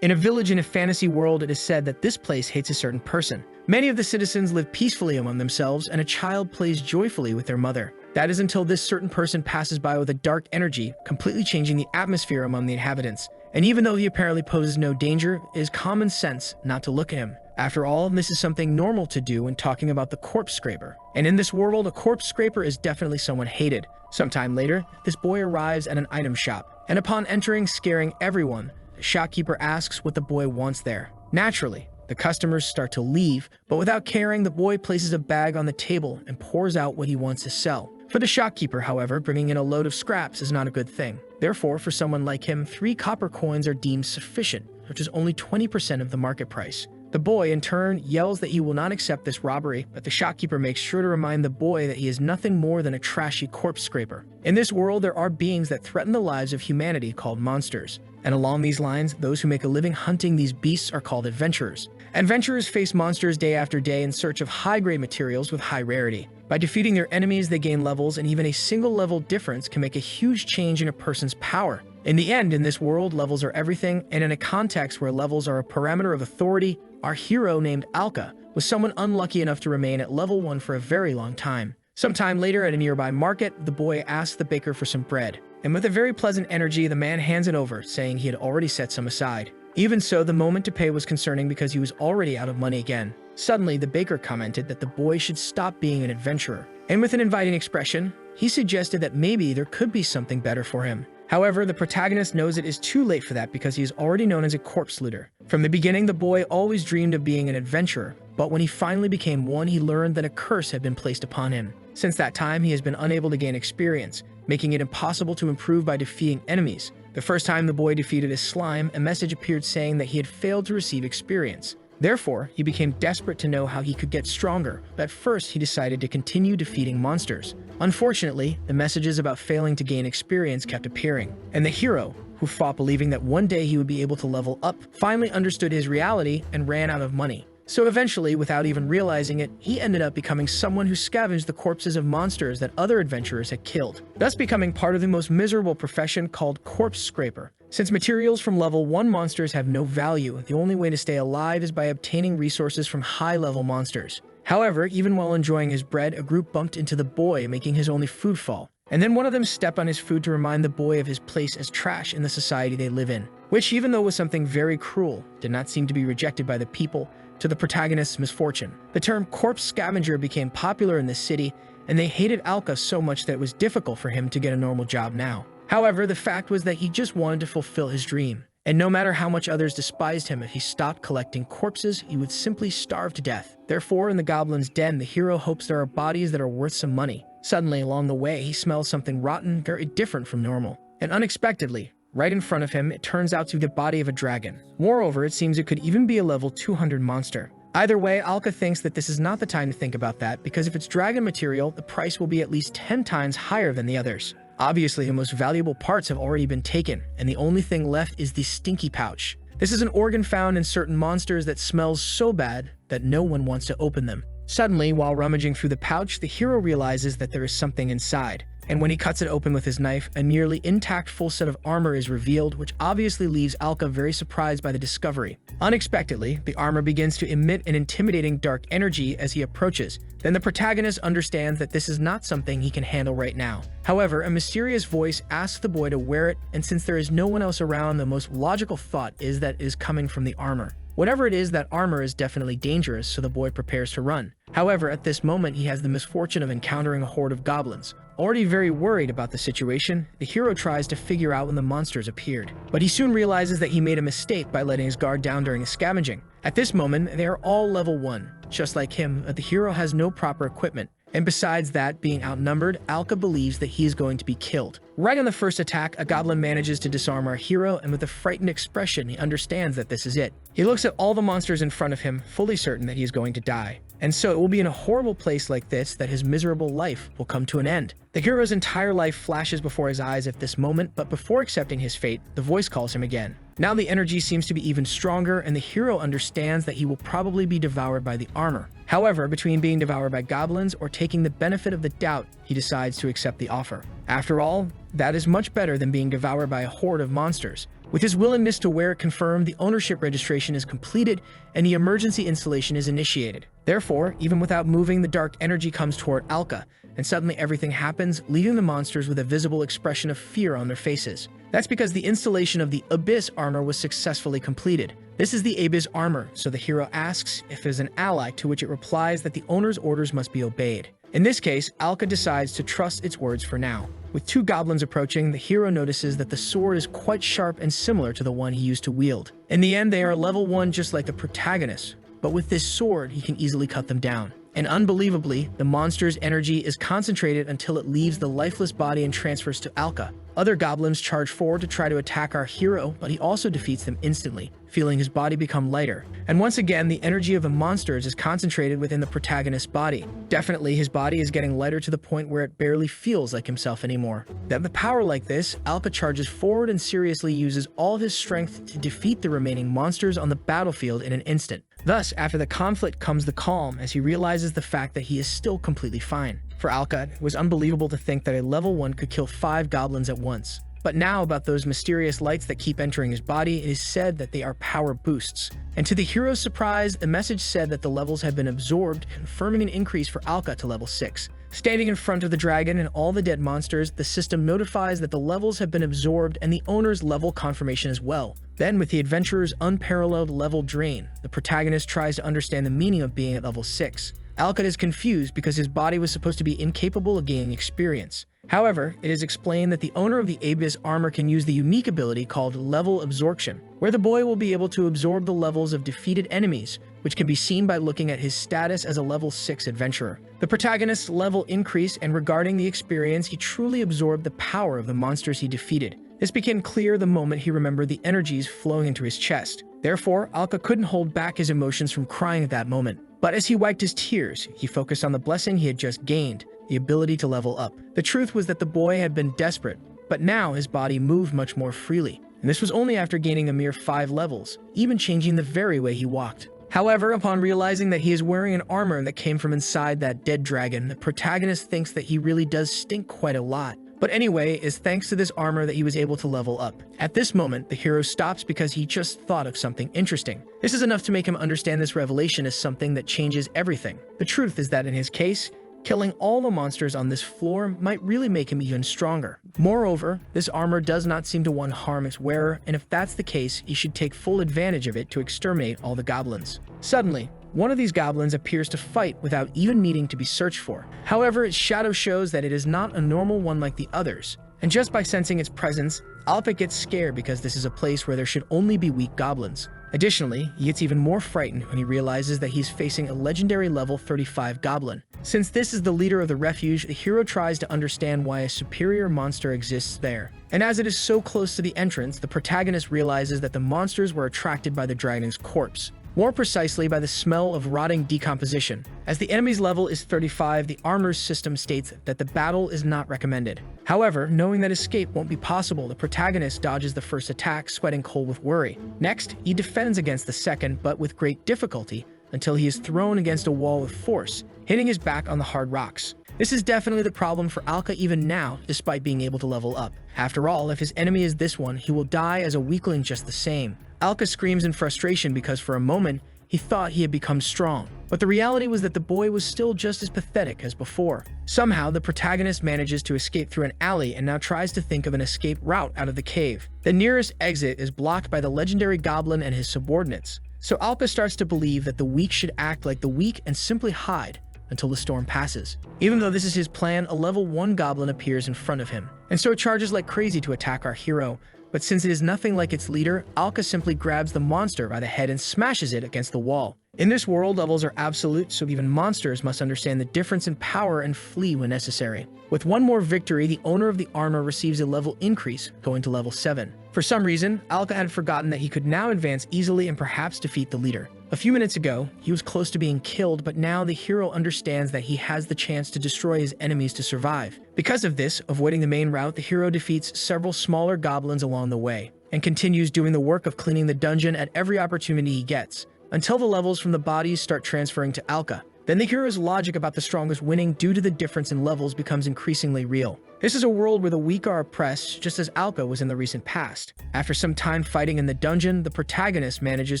In a village in a fantasy world, it is said that this place hates a certain person. Many of the citizens live peacefully among themselves, and a child plays joyfully with their mother. That is until this certain person passes by with a dark energy, completely changing the atmosphere among the inhabitants. And even though he apparently poses no danger, it is common sense not to look at him. After all, this is something normal to do when talking about the corpse scraper. And in this world, a corpse scraper is definitely someone hated. Sometime later, this boy arrives at an item shop, and upon entering, scaring everyone, the shopkeeper asks what the boy wants there. Naturally, the customers start to leave, but without caring, the boy places a bag on the table and pours out what he wants to sell. For the shopkeeper, however, bringing in a load of scraps is not a good thing. Therefore, for someone like him, 3 copper coins are deemed sufficient, which is only 20% of the market price. The boy, in turn, yells that he will not accept this robbery, but the shopkeeper makes sure to remind the boy that he is nothing more than a trashy corpse scraper. In this world, there are beings that threaten the lives of humanity called monsters. And along these lines, those who make a living hunting these beasts are called adventurers. Adventurers face monsters day after day in search of high-grade materials with high rarity. By defeating their enemies, they gain levels, and even a single level difference can make a huge change in a person's power. In the end, in this world, levels are everything, and in a context where levels are a parameter of authority, our hero named Alka was someone unlucky enough to remain at level 1 for a very long time. Sometime later, at a nearby market, the boy asks the baker for some bread. And with a very pleasant energy, the man hands it over, saying he had already set some aside. Even so, the moment to pay was concerning because he was already out of money again. Suddenly, the baker commented that the boy should stop being an adventurer. And with an inviting expression, he suggested that maybe there could be something better for him. However, the protagonist knows it is too late for that because he is already known as a corpse looter. From the beginning, the boy always dreamed of being an adventurer, but when he finally became one, he learned that a curse had been placed upon him. Since that time, he has been unable to gain experience, making it impossible to improve by defeating enemies. The first time the boy defeated a slime, a message appeared saying that he had failed to receive experience. Therefore, he became desperate to know how he could get stronger, but at first he decided to continue defeating monsters. Unfortunately, the messages about failing to gain experience kept appearing, and the hero, who fought believing that one day he would be able to level up, finally understood his reality and ran out of money. So eventually, without even realizing it, he ended up becoming someone who scavenged the corpses of monsters that other adventurers had killed, thus becoming part of the most miserable profession called corpse scraper. Since materials from level 1 monsters have no value, the only way to stay alive is by obtaining resources from high-level monsters. However, even while enjoying his bread, a group bumped into the boy, making his only food fall. And then one of them stepped on his food to remind the boy of his place as trash in the society they live in, which, even though was something very cruel, did not seem to be rejected by the people, to the protagonist's misfortune. The term corpse scavenger became popular in the city, and they hated Alka so much that it was difficult for him to get a normal job now. However, the fact was that he just wanted to fulfill his dream. And no matter how much others despised him, if he stopped collecting corpses, he would simply starve to death. Therefore, in the goblin's den, the hero hopes there are bodies that are worth some money. Suddenly, along the way, he smells something rotten, very different from normal. And unexpectedly, right in front of him, it turns out to be the body of a dragon. Moreover, it seems it could even be a level 200 monster. Either way, Alka thinks that this is not the time to think about that, because if it's dragon material, the price will be at least 10 times higher than the others. Obviously, the most valuable parts have already been taken, and the only thing left is the stinky pouch. This is an organ found in certain monsters that smells so bad that no one wants to open them. Suddenly, while rummaging through the pouch, the hero realizes that there is something inside. And when he cuts it open with his knife, a nearly intact full set of armor is revealed, which obviously leaves Alka very surprised by the discovery. Unexpectedly, the armor begins to emit an intimidating dark energy as he approaches. Then the protagonist understands that this is not something he can handle right now. However, a mysterious voice asks the boy to wear it, and since there is no one else around, the most logical thought is that it is coming from the armor. Whatever it is, that armor is definitely dangerous, so the boy prepares to run. However, at this moment, he has the misfortune of encountering a horde of goblins. Already very worried about the situation, the hero tries to figure out when the monsters appeared. But he soon realizes that he made a mistake by letting his guard down during the scavenging. At this moment, they are all level 1. Just like him, the hero has no proper equipment. And besides that, being outnumbered, Alka believes that he is going to be killed. Right on the first attack, a goblin manages to disarm our hero, and with a frightened expression, he understands that this is it. He looks at all the monsters in front of him, fully certain that he is going to die. And so it will be in a horrible place like this that his miserable life will come to an end. The hero's entire life flashes before his eyes at this moment, but before accepting his fate, the voice calls him again. Now the energy seems to be even stronger, and the hero understands that he will probably be devoured by the armor. However, between being devoured by goblins or taking the benefit of the doubt, he decides to accept the offer. After all, that is much better than being devoured by a horde of monsters. With his willingness to wear it confirmed, the ownership registration is completed and the emergency installation is initiated. Therefore, even without moving, the dark energy comes toward Alka, and suddenly everything happens, leaving the monsters with a visible expression of fear on their faces. That's because the installation of the Abyss armor was successfully completed. This is the Abyss armor, so the hero asks if it is an ally, to which it replies that the owner's orders must be obeyed. In this case, Alka decides to trust its words for now. With two goblins approaching, the hero notices that the sword is quite sharp and similar to the one he used to wield. In the end, they are level 1 just like the protagonist, but with this sword, he can easily cut them down. And unbelievably, the monster's energy is concentrated until it leaves the lifeless body and transfers to Alka. Other goblins charge forward to try to attack our hero, but he also defeats them instantly, feeling his body become lighter. And once again, the energy of the monsters is concentrated within the protagonist's body. Definitely, his body is getting lighter to the point where it barely feels like himself anymore. Then with power like this, Alka charges forward and seriously uses all his strength to defeat the remaining monsters on the battlefield in an instant. Thus, after the conflict comes the calm as he realizes the fact that he is still completely fine. For Alka, it was unbelievable to think that a level 1 could kill 5 goblins at once. But now about those mysterious lights that keep entering his body, it is said that they are power boosts. And to the hero's surprise, the message said that the levels have been absorbed, confirming an increase for Alka to level 6. Standing in front of the dragon and all the dead monsters, the system notifies that the levels have been absorbed and the owner's level confirmation as well. Then, with the adventurer's unparalleled level drain, the protagonist tries to understand the meaning of being at level 6. Alka is confused because his body was supposed to be incapable of gaining experience. However, it is explained that the owner of the Abyss armor can use the unique ability called level absorption, where the boy will be able to absorb the levels of defeated enemies, which can be seen by looking at his status as a level 6 adventurer. The protagonist's level increased, and regarding the experience, he truly absorbed the power of the monsters he defeated. This became clear the moment he remembered the energies flowing into his chest. Therefore, Alka couldn't hold back his emotions from crying at that moment. But as he wiped his tears, he focused on the blessing he had just gained, the ability to level up. The truth was that the boy had been desperate, but now his body moved much more freely. And this was only after gaining a mere 5 levels, even changing the very way he walked. However, upon realizing that he is wearing an armor that came from inside that dead dragon, the protagonist thinks that he really does stink quite a lot. But anyway, it's thanks to this armor that he was able to level up. At this moment, the hero stops because he just thought of something interesting. This is enough to make him understand this revelation as something that changes everything. The truth is that in his case, killing all the monsters on this floor might really make him even stronger. Moreover, this armor does not seem to want to harm its wearer, and if that's the case, he should take full advantage of it to exterminate all the goblins. Suddenly, one of these goblins appears to fight without even needing to be searched for. However, its shadow shows that it is not a normal one like the others, and just by sensing its presence, Alka gets scared because this is a place where there should only be weak goblins. Additionally, he gets even more frightened when he realizes that he's facing a legendary level 35 goblin. Since this is the leader of the refuge, the hero tries to understand why a superior monster exists there. And as it is so close to the entrance, the protagonist realizes that the monsters were attracted by the dragon's corpse. More precisely, by the smell of rotting decomposition. As the enemy's level is 35, the armor's system states that the battle is not recommended. However, knowing that escape won't be possible, the protagonist dodges the first attack, sweating cold with worry. Next, he defends against the second, but with great difficulty, until he is thrown against a wall with force, hitting his back on the hard rocks. This is definitely the problem for Alka even now, despite being able to level up. After all, if his enemy is this one, he will die as a weakling just the same. Alka screams in frustration because for a moment, he thought he had become strong. But the reality was that the boy was still just as pathetic as before. Somehow, the protagonist manages to escape through an alley and now tries to think of an escape route out of the cave. The nearest exit is blocked by the legendary goblin and his subordinates. So Alka starts to believe that the weak should act like the weak and simply hide until the storm passes. Even though this is his plan, a level 1 goblin appears in front of him, and so it charges like crazy to attack our hero. But since it is nothing like its leader, Alka simply grabs the monster by the head and smashes it against the wall. In this world, levels are absolute, so even monsters must understand the difference in power and flee when necessary. With one more victory, the owner of the armor receives a level increase, going to level 7. For some reason, Alka had forgotten that he could now advance easily and perhaps defeat the leader. A few minutes ago, he was close to being killed, but now the hero understands that he has the chance to destroy his enemies to survive. Because of this, avoiding the main route, the hero defeats several smaller goblins along the way, and continues doing the work of cleaning the dungeon at every opportunity he gets, until the levels from the bodies start transferring to Alka. then the hero's logic about the strongest winning due to the difference in levels becomes increasingly real. This is a world where the weak are oppressed, just as Alka was in the recent past. After some time fighting in the dungeon, the protagonist manages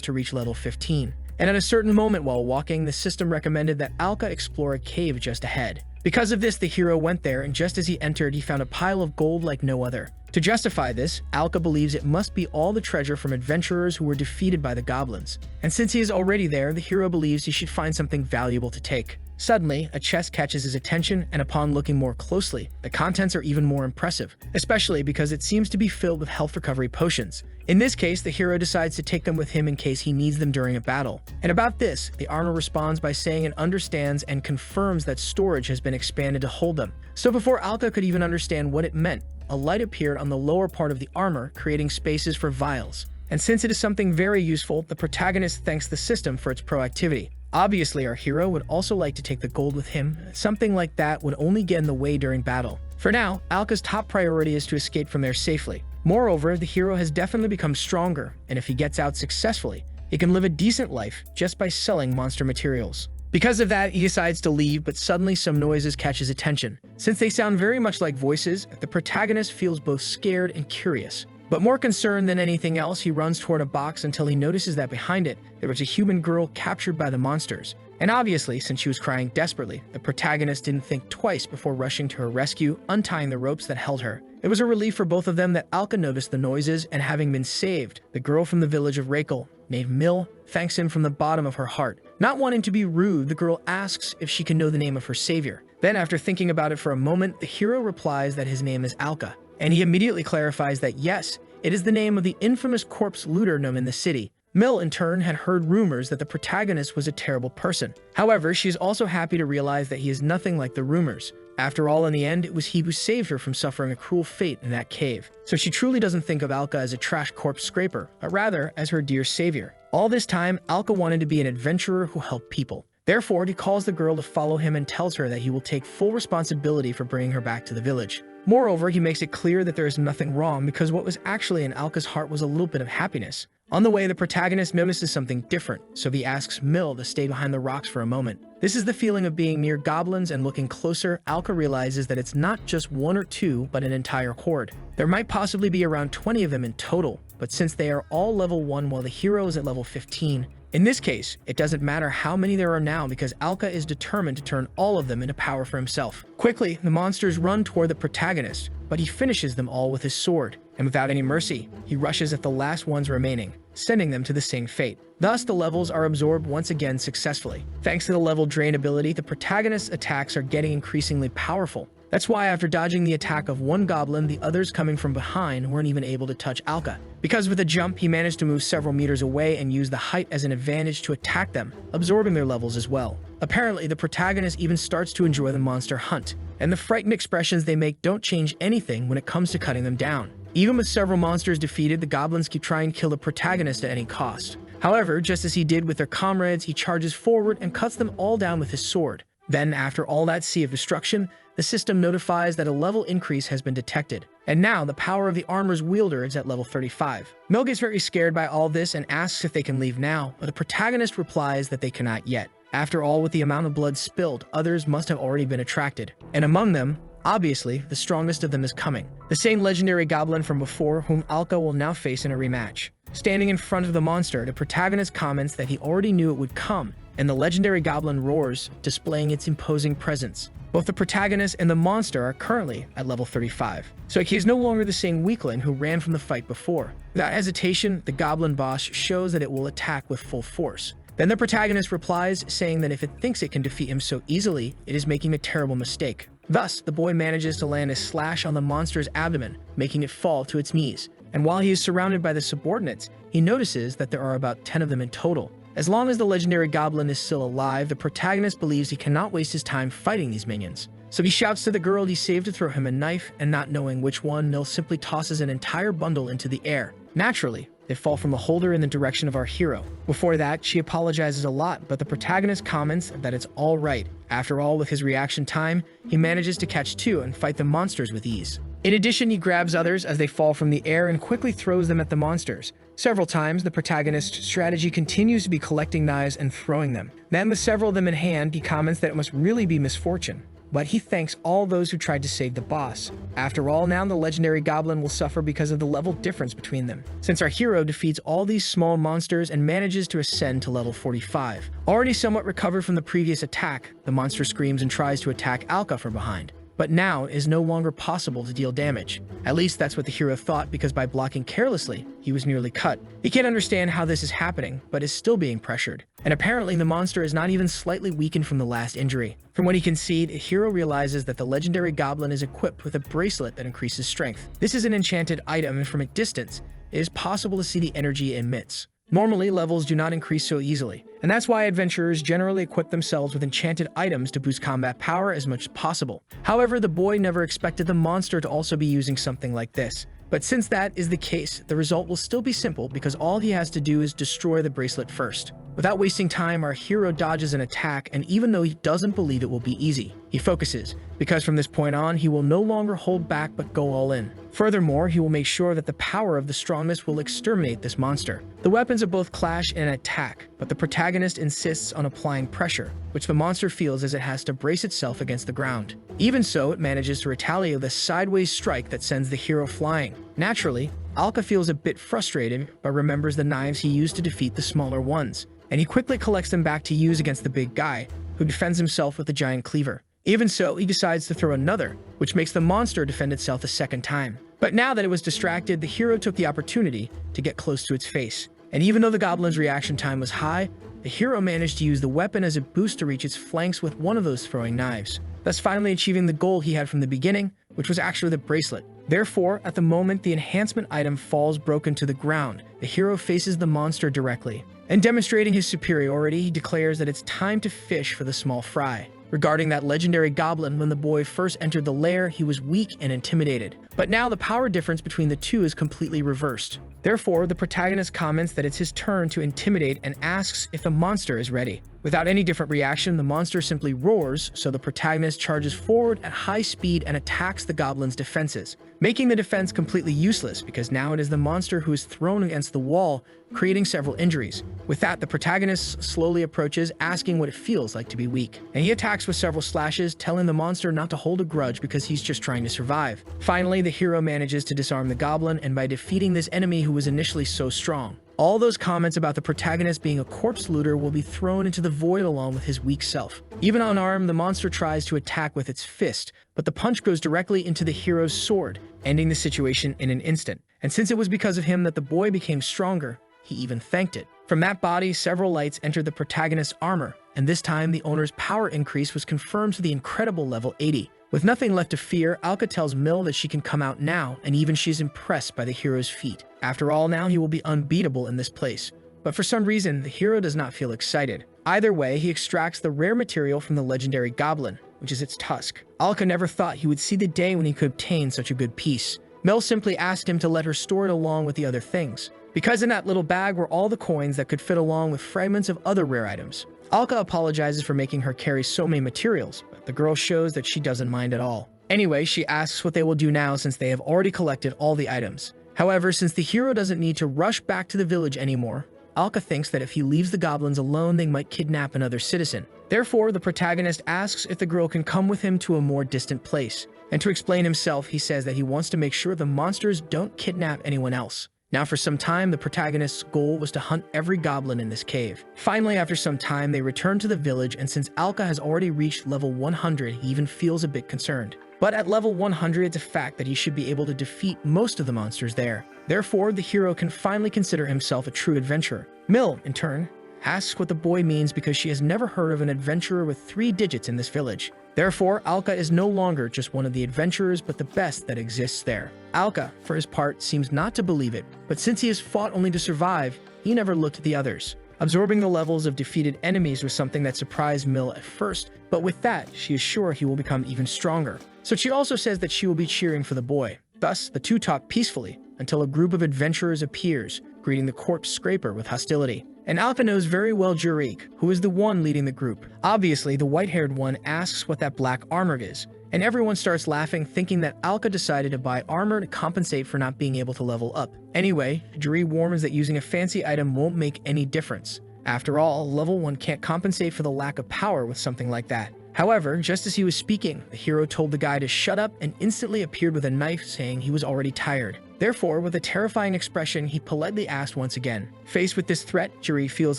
to reach level 15. And at a certain moment while walking, the system recommended that Alka explore a cave just ahead. Because of this, the hero went there, and just as he entered, he found a pile of gold like no other. To justify this, Alka believes it must be all the treasure from adventurers who were defeated by the goblins. And since he is already there, the hero believes he should find something valuable to take. Suddenly, a chest catches his attention, and upon looking more closely, the contents are even more impressive, especially because it seems to be filled with health recovery potions. In this case, the hero decides to take them with him in case he needs them during a battle. And about this, the armor responds by saying it understands and confirms that storage has been expanded to hold them. So before Alka could even understand what it meant, a light appeared on the lower part of the armor, creating spaces for vials. And since it is something very useful, the protagonist thanks the system for its proactivity. Obviously, our hero would also like to take the gold with him. Something like that would only get in the way during battle. For now, Alka's top priority is to escape from there safely. Moreover, the hero has definitely become stronger, and if he gets out successfully, he can live a decent life just by selling monster materials. Because of that, he decides to leave, but suddenly some noises catch his attention. Since they sound very much like voices, the protagonist feels both scared and curious. But more concerned than anything else, he runs toward a box until he notices that behind it, there was a human girl captured by the monsters. And obviously, since she was crying desperately, the protagonist didn't think twice before rushing to her rescue, untying the ropes that held her. It was a relief for both of them that Alka noticed the noises, and having been saved, the girl from the village of Recap, named Mill, thanks him from the bottom of her heart. Not wanting to be rude, the girl asks if she can know the name of her savior. Then, after thinking about it for a moment, the hero replies that his name is Alka. And he immediately clarifies that yes, it is the name of the infamous corpse looter known in the city. Mill, in turn, had heard rumors that the protagonist was a terrible person. However, she is also happy to realize that he is nothing like the rumors. After all, in the end, it was he who saved her from suffering a cruel fate in that cave. So she truly doesn't think of Alka as a trash corpse scraper, but rather as her dear savior. All this time, Alka wanted to be an adventurer who helped people. Therefore, he calls the girl to follow him and tells her that he will take full responsibility for bringing her back to the village. Moreover, he makes it clear that there is nothing wrong because what was actually in Alka's heart was a little bit of happiness. On the way, the protagonist notices something different, so he asks Mill to stay behind the rocks for a moment. This is the feeling of being near goblins, and looking closer, Alka realizes that it's not just one or two, but an entire horde. There might possibly be around 20 of them in total, but since they are all level 1 while the hero is at level 15, in this case, it doesn't matter how many there are now because Alka is determined to turn all of them into power for himself. Quickly, the monsters run toward the protagonist, but he finishes them all with his sword. And without any mercy, he rushes at the last ones remaining, sending them to the same fate. Thus, the levels are absorbed once again successfully. Thanks to the level drain ability, the protagonist's attacks are getting increasingly powerful. That's why after dodging the attack of one goblin, the others coming from behind weren't even able to touch Alka. Because with a jump, he managed to move several meters away and use the height as an advantage to attack them, absorbing their levels as well. Apparently, the protagonist even starts to enjoy the monster hunt, and the frightened expressions they make don't change anything when it comes to cutting them down. Even with several monsters defeated, the goblins keep trying to kill the protagonist at any cost. However, just as he did with their comrades, he charges forward and cuts them all down with his sword. Then, after all that sea of destruction, the system notifies that a level increase has been detected, and now the power of the armor's wielder is at level 35. Mill gets very scared by all this and asks if they can leave now, but the protagonist replies that they cannot yet. After all, with the amount of blood spilled, others must have already been attracted, and among them, obviously, the strongest of them is coming. The same legendary goblin from before, whom Alka will now face in a rematch. Standing in front of the monster, the protagonist comments that he already knew it would come, and the legendary goblin roars, displaying its imposing presence. Both the protagonist and the monster are currently at level 35, so he is no longer the same weakling who ran from the fight before. Without hesitation, the goblin boss shows that it will attack with full force. Then the protagonist replies, saying that if it thinks it can defeat him so easily, it is making a terrible mistake. Thus, the boy manages to land a slash on the monster's abdomen, making it fall to its knees. And while he is surrounded by the subordinates, he notices that there are about 10 of them in total. As long as the legendary goblin is still alive, the protagonist believes he cannot waste his time fighting these minions. So he shouts to the girl he saved to throw him a knife, and not knowing which one, Nil simply tosses an entire bundle into the air. Naturally, they fall from the holder in the direction of our hero. Before that, she apologizes a lot, but the protagonist comments that it's all right. After all, with his reaction time, he manages to catch two and fight the monsters with ease. In addition, he grabs others as they fall from the air and quickly throws them at the monsters. Several times, the protagonist's strategy continues to be collecting knives and throwing them. Then, with several of them in hand, he comments that it must really be misfortune. But he thanks all those who tried to save the boss. After all, now the legendary goblin will suffer because of the level difference between them, since our hero defeats all these small monsters and manages to ascend to level 45. Already somewhat recovered from the previous attack, the monster screams and tries to attack Alka from behind. But now it is no longer possible to deal damage. At least that's what the hero thought, because by blocking carelessly, he was nearly cut. He can't understand how this is happening, but is still being pressured. And apparently the monster is not even slightly weakened from the last injury. From what he can see, the hero realizes that the legendary goblin is equipped with a bracelet that increases strength. This is an enchanted item, and from a distance, it is possible to see the energy it emits. Normally, levels do not increase so easily, and that's why adventurers generally equip themselves with enchanted items to boost combat power as much as possible. However, the boy never expected the monster to also be using something like this. But since that is the case, the result will still be simple, because all he has to do is destroy the bracelet first. Without wasting time, our hero dodges an attack, and even though he doesn't believe it will be easy, he focuses, because from this point on, he will no longer hold back but go all in. Furthermore, he will make sure that the power of the strongest will exterminate this monster. The weapons of both clash and attack, but the protagonist insists on applying pressure, which the monster feels as it has to brace itself against the ground. Even so, it manages to retaliate with a sideways strike that sends the hero flying. Naturally, Alka feels a bit frustrated, but remembers the knives he used to defeat the smaller ones, and he quickly collects them back to use against the big guy, who defends himself with a giant cleaver. Even so, he decides to throw another, which makes the monster defend itself a second time. But now that it was distracted, the hero took the opportunity to get close to its face. And even though the goblin's reaction time was high, the hero managed to use the weapon as a boost to reach its flanks with one of those throwing knives, thus finally achieving the goal he had from the beginning, which was actually the bracelet. Therefore, at the moment the enhancement item falls broken to the ground, the hero faces the monster directly. And demonstrating his superiority, he declares that it's time to fish for the small fry. Regarding that legendary goblin, when the boy first entered the lair, he was weak and intimidated. But now the power difference between the two is completely reversed. Therefore, the protagonist comments that it's his turn to intimidate and asks if the monster is ready. Without any different reaction, the monster simply roars, so the protagonist charges forward at high speed and attacks the goblin's defenses, making the defense completely useless, because now it is the monster who is thrown against the wall, creating several injuries. With that, the protagonist slowly approaches, asking what it feels like to be weak. And he attacks with several slashes, telling the monster not to hold a grudge because he's just trying to survive. Finally, the hero manages to disarm the goblin, and by defeating this enemy who was initially so strong, all those comments about the protagonist being a corpse looter will be thrown into the void along with his weak self. Even unarmed, the monster tries to attack with its fist, but the punch goes directly into the hero's sword, ending the situation in an instant. And since it was because of him that the boy became stronger, he even thanked it. From that body, several lights entered the protagonist's armor, and this time the owner's power increase was confirmed to the incredible level 80. With nothing left to fear, Alka tells Mill that she can come out now, and even she's impressed by the hero's feat. After all, now he will be unbeatable in this place. But for some reason, the hero does not feel excited. Either way, he extracts the rare material from the legendary goblin, which is its tusk. Alka never thought he would see the day when he could obtain such a good piece. Mel simply asked him to let her store it along with the other things, because in that little bag were all the coins that could fit along with fragments of other rare items. Alka apologizes for making her carry so many materials, but the girl shows that she doesn't mind at all. Anyway, she asks what they will do now since they have already collected all the items. However, since the hero doesn't need to rush back to the village anymore, Alka thinks that if he leaves the goblins alone, they might kidnap another citizen. Therefore, the protagonist asks if the girl can come with him to a more distant place. And to explain himself, he says that he wants to make sure the monsters don't kidnap anyone else. Now for some time, the protagonist's goal was to hunt every goblin in this cave. Finally, after some time, they return to the village, and since Alka has already reached level 100, he even feels a bit concerned. But at level 100, it's a fact that he should be able to defeat most of the monsters there. Therefore, the hero can finally consider himself a true adventurer. Mill, in turn, asks what the boy means because she has never heard of an adventurer with 3 digits in this village. Therefore, Alka is no longer just one of the adventurers, but the best that exists there. Alka, for his part, seems not to believe it, but since he has fought only to survive, he never looked at the others. Absorbing the levels of defeated enemies was something that surprised Mill at first, but with that, she is sure he will become even stronger. So she also says that she will be cheering for the boy. Thus, the two talk peacefully until a group of adventurers appears, greeting the corpse scraper with hostility. And Alka knows very well Jurik, who is the one leading the group. Obviously, the white-haired one asks what that black armor is, and everyone starts laughing, thinking that Alka decided to buy armor to compensate for not being able to level up. Anyway, Juri warns that using a fancy item won't make any difference. After all, level 1 can't compensate for the lack of power with something like that. However, just as he was speaking, the hero told the guy to shut up and instantly appeared with a knife, saying he was already tired. Therefore, with a terrifying expression, he politely asked once again. Faced with this threat, Juri feels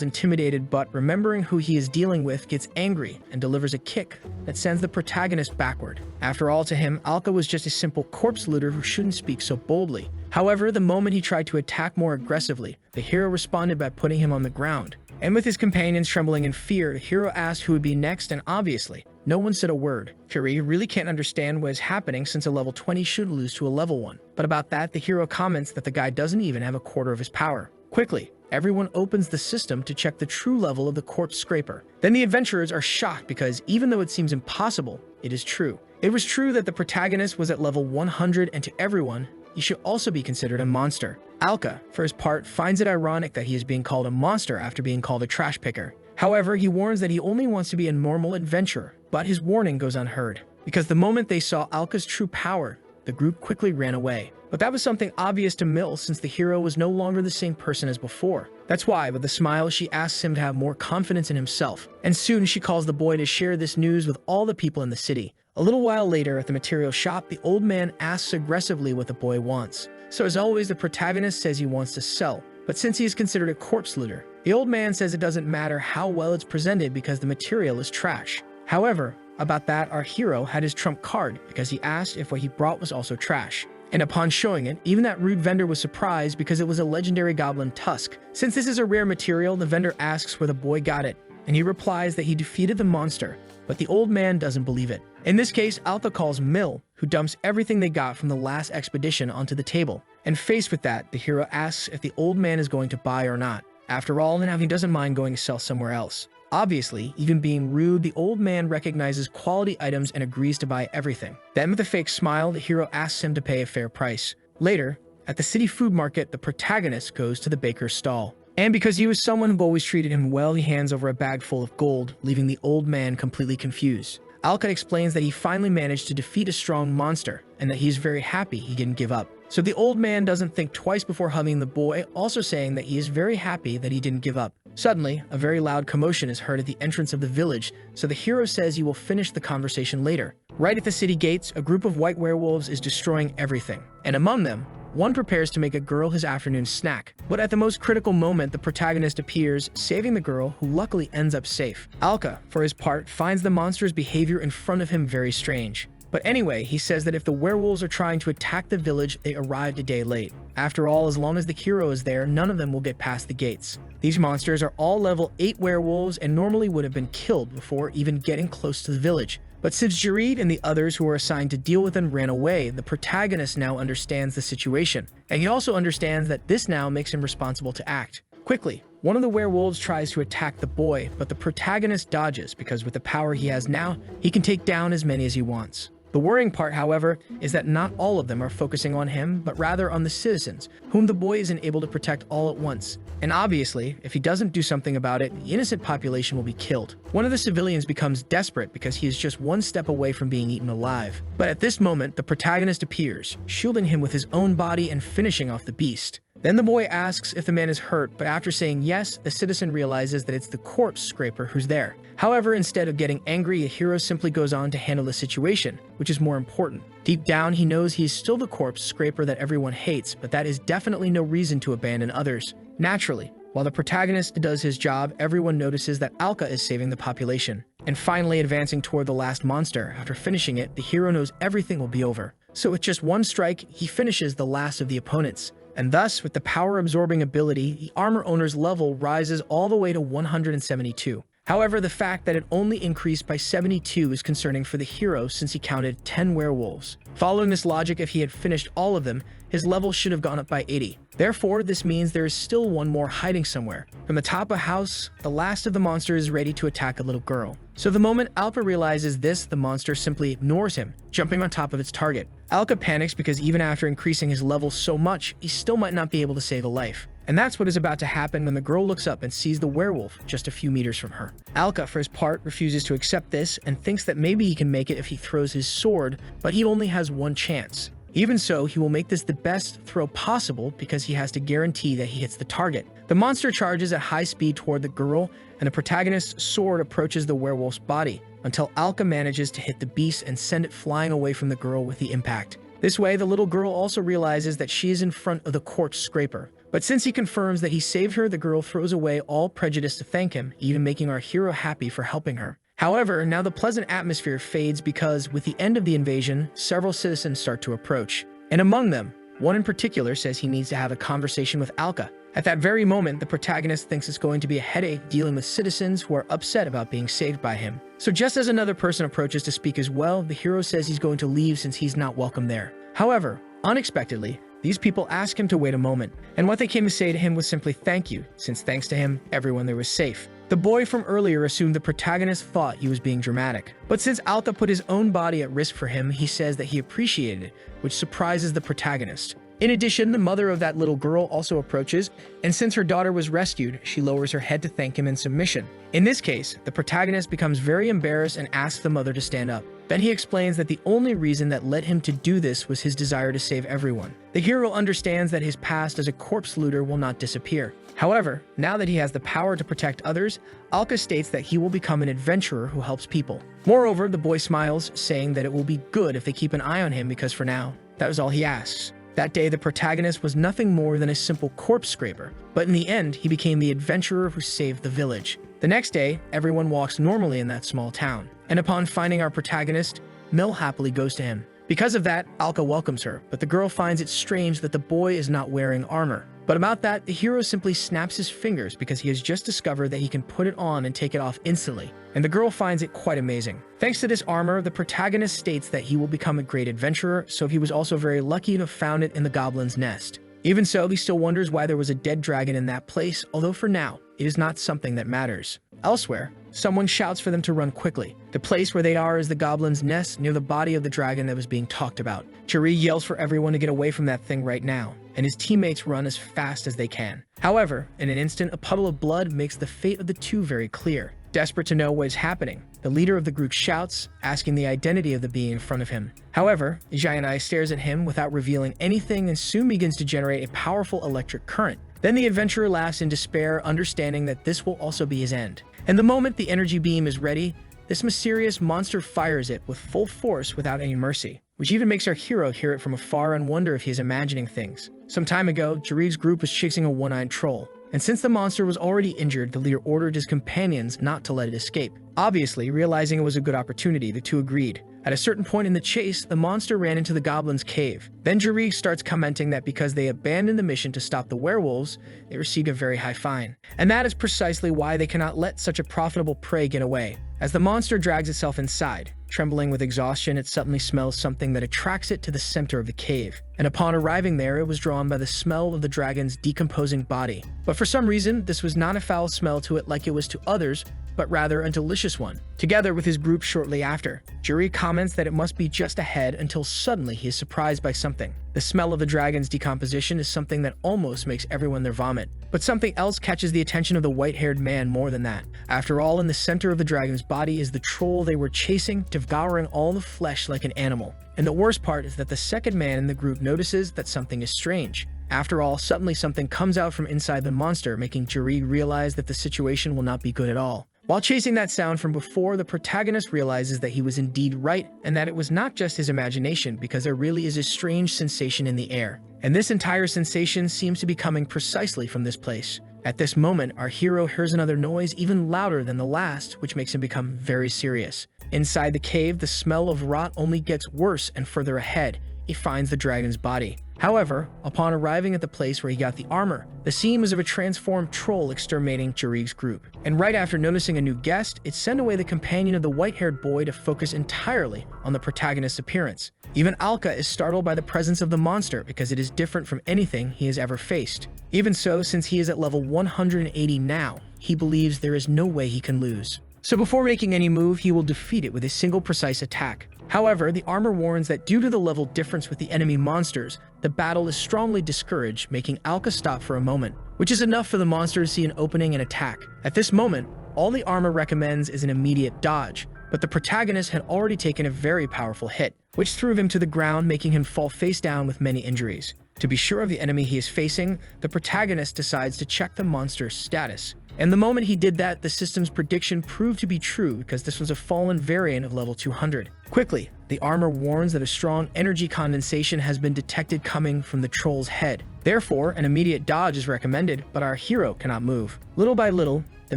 intimidated, but remembering who he is dealing with, gets angry and delivers a kick that sends the protagonist backward. After all, to him, Alka was just a simple corpse looter who shouldn't speak so boldly. However, the moment he tried to attack more aggressively, the hero responded by putting him on the ground. And with his companions trembling in fear, the hero asked who would be next, and obviously, no one said a word. Juri really can't understand what is happening since a level 20 should lose to a level 1. But about that, the hero comments that the guy doesn't even have a quarter of his power. Quickly, everyone opens the system to check the true level of the corpse scraper. Then the adventurers are shocked because even though it seems impossible, it is true. It was true that the protagonist was at level 100, and to everyone, he should also be considered a monster. Alka, for his part, finds it ironic that he is being called a monster after being called a trash picker. However, he warns that he only wants to be a normal adventurer, but his warning goes unheard. Because the moment they saw Alka's true power, the group quickly ran away. But that was something obvious to Mill since the hero was no longer the same person as before. That's why, with a smile, she asks him to have more confidence in himself. And soon she calls the boy to share this news with all the people in the city. A little while later, at the material shop, the old man asks aggressively what the boy wants. So as always, the protagonist says he wants to sell, but since he is considered a corpse looter, the old man says it doesn't matter how well it's presented because the material is trash. However, about that, our hero had his trump card because he asked if what he brought was also trash. And upon showing it, even that rude vendor was surprised because it was a legendary goblin tusk. Since this is a rare material, the vendor asks where the boy got it, and he replies that he defeated the monster, but the old man doesn't believe it. In this case, Alka calls Mill, who dumps everything they got from the last expedition onto the table. And faced with that, the hero asks if the old man is going to buy or not. After all, now he doesn't mind going to sell somewhere else. Obviously, even being rude, the old man recognizes quality items and agrees to buy everything. Then with a fake smile, the hero asks him to pay a fair price. Later, at the city food market, the protagonist goes to the baker's stall. And because he was someone who always treated him well, he hands over a bag full of gold, leaving the old man completely confused. Alka explains that he finally managed to defeat a strong monster, and that he's very happy he didn't give up. So the old man doesn't think twice before hugging the boy, also saying that he is very happy that he didn't give up. Suddenly, a very loud commotion is heard at the entrance of the village, so the hero says he will finish the conversation later. Right at the city gates, a group of white werewolves is destroying everything, and among them, one prepares to make a girl his afternoon snack. But at the most critical moment, the protagonist appears, saving the girl, who luckily ends up safe. Alka, for his part, finds the monster's behavior in front of him very strange. But anyway, he says that if the werewolves are trying to attack the village, they arrived a day late. After all, as long as the hero is there, none of them will get past the gates. These monsters are all level 8 werewolves and normally would have been killed before even getting close to the village. But since Jareed and the others who were assigned to deal with them ran away, the protagonist now understands the situation. And he also understands that this now makes him responsible to act. Quickly, one of the werewolves tries to attack the boy, but the protagonist dodges because with the power he has now, he can take down as many as he wants. The worrying part, however, is that not all of them are focusing on him, but rather on the citizens, whom the boy isn't able to protect all at once. And obviously, if he doesn't do something about it, the innocent population will be killed. One of the civilians becomes desperate because he is just one step away from being eaten alive. But at this moment, the protagonist appears, shielding him with his own body and finishing off the beast. Then the boy asks if the man is hurt, but after saying yes, the citizen realizes that it's the corpse scraper who's there. However, instead of getting angry, the hero simply goes on to handle the situation, which is more important. Deep down, he knows he is still the corpse scraper that everyone hates, but that is definitely no reason to abandon others. Naturally, while the protagonist does his job, everyone notices that Alka is saving the population. And finally, advancing toward the last monster, after finishing it, the hero knows everything will be over. So with just one strike, he finishes the last of the opponents. And thus, with the power-absorbing ability, the armor owner's level rises all the way to 172. However, the fact that it only increased by 72 is concerning for the hero since he counted 10 werewolves. Following this logic, if he had finished all of them, his level should have gone up by 80. Therefore, this means there is still one more hiding somewhere. From the top of a house, the last of the monsters is ready to attack a little girl. So the moment Alka realizes this, the monster simply ignores him, jumping on top of its target. Alka panics because even after increasing his level so much, he still might not be able to save a life. And that's what is about to happen when the girl looks up and sees the werewolf just a few meters from her. Alka, for his part, refuses to accept this and thinks that maybe he can make it if he throws his sword, but he only has one chance. Even so, he will make this the best throw possible because he has to guarantee that he hits the target. The monster charges at high speed toward the girl, and the protagonist's sword approaches the werewolf's body, until Alka manages to hit the beast and send it flying away from the girl with the impact. This way, the little girl also realizes that she is in front of the corpse scraper. But since he confirms that he saved her, the girl throws away all prejudice to thank him, even making our hero happy for helping her. However, now the pleasant atmosphere fades because, with the end of the invasion, several citizens start to approach. And among them, one in particular says he needs to have a conversation with Alka. At that very moment, the protagonist thinks it's going to be a headache dealing with citizens who are upset about being saved by him. So just as another person approaches to speak as well, the hero says he's going to leave since he's not welcome there. However, unexpectedly, these people ask him to wait a moment, and what they came to say to him was simply thank you, since thanks to him, everyone there was safe. The boy from earlier assumed the protagonist thought he was being dramatic. But since Alka put his own body at risk for him, he says that he appreciated it, which surprises the protagonist. In addition, the mother of that little girl also approaches, and since her daughter was rescued, she lowers her head to thank him in submission. In this case, the protagonist becomes very embarrassed and asks the mother to stand up. Then he explains that the only reason that led him to do this was his desire to save everyone. The hero understands that his past as a corpse looter will not disappear. However, now that he has the power to protect others, Alka states that he will become an adventurer who helps people. Moreover, the boy smiles, saying that it will be good if they keep an eye on him because for now, that was all he asks. That day, the protagonist was nothing more than a simple corpse scraper, but in the end, he became the adventurer who saved the village. The next day, everyone walks normally in that small town, and upon finding our protagonist, Mil happily goes to him. Because of that, Alka welcomes her, but the girl finds it strange that the boy is not wearing armor. But about that, the hero simply snaps his fingers because he has just discovered that he can put it on and take it off instantly, and the girl finds it quite amazing. Thanks to this armor, the protagonist states that he will become a great adventurer, so he was also very lucky to have found it in the goblin's nest. Even so, he still wonders why there was a dead dragon in that place, although for now, it is not something that matters. Elsewhere, someone shouts for them to run quickly. The place where they are is the goblin's nest near the body of the dragon that was being talked about. Chiri yells for everyone to get away from that thing right now, and his teammates run as fast as they can. However, in an instant, a puddle of blood makes the fate of the two very clear. Desperate to know what is happening, the leader of the group shouts, asking the identity of the being in front of him. However, Jayanai stares at him without revealing anything and soon begins to generate a powerful electric current. Then the adventurer laughs in despair, understanding that this will also be his end. And the moment the energy beam is ready, this mysterious monster fires it with full force without any mercy, which even makes our hero hear it from afar and wonder if he is imagining things. Some time ago, Jariv's group was chasing a one-eyed troll, and since the monster was already injured, the leader ordered his companions not to let it escape. Obviously, realizing it was a good opportunity, the two agreed. At a certain point in the chase, the monster ran into the goblin's cave. Then Jariv starts commenting that because they abandoned the mission to stop the werewolves, they received a very high fine. And that is precisely why they cannot let such a profitable prey get away. As the monster drags itself inside, trembling with exhaustion, it suddenly smells something that attracts it to the center of the cave. And upon arriving there, it was drawn by the smell of the dragon's decomposing body. But for some reason, this was not a foul smell to it like it was to others, but rather a delicious one. Together with his group shortly after, Juri comments that it must be just ahead until suddenly he is surprised by something. The smell of the dragon's decomposition is something that almost makes everyone their vomit. But something else catches the attention of the white-haired man more than that. After all, in the center of the dragon's body is the troll they were chasing, devouring all the flesh like an animal. And the worst part is that the second man in the group notices that something is strange. After all, suddenly something comes out from inside the monster, making Juri realize that the situation will not be good at all. While chasing that sound from before, the protagonist realizes that he was indeed right, and that it was not just his imagination, because there really is a strange sensation in the air. And this entire sensation seems to be coming precisely from this place. At this moment, our hero hears another noise even louder than the last, which makes him become very serious. Inside the cave, the smell of rot only gets worse, and further ahead, he finds the dragon's body. However, upon arriving at the place where he got the armor, the scene was of a transformed troll exterminating Jarig's group. And right after noticing a new guest, it sent away the companion of the white-haired boy to focus entirely on the protagonist's appearance. Even Alka is startled by the presence of the monster because it is different from anything he has ever faced. Even so, since he is at level 180 now, he believes there is no way he can lose. So before making any move, he will defeat it with a single precise attack. However, the armor warns that due to the level difference with the enemy monsters, the battle is strongly discouraged, making Alka stop for a moment, which is enough for the monster to see an opening and attack. At this moment, all the armor recommends is an immediate dodge, but the protagonist had already taken a very powerful hit, which threw him to the ground, making him fall face down with many injuries. To be sure of the enemy he is facing, the protagonist decides to check the monster's status. And the moment he did that, the system's prediction proved to be true because this was a fallen variant of level 200. Quickly, the armor warns that a strong energy condensation has been detected coming from the troll's head. Therefore, an immediate dodge is recommended, but our hero cannot move. Little by little, the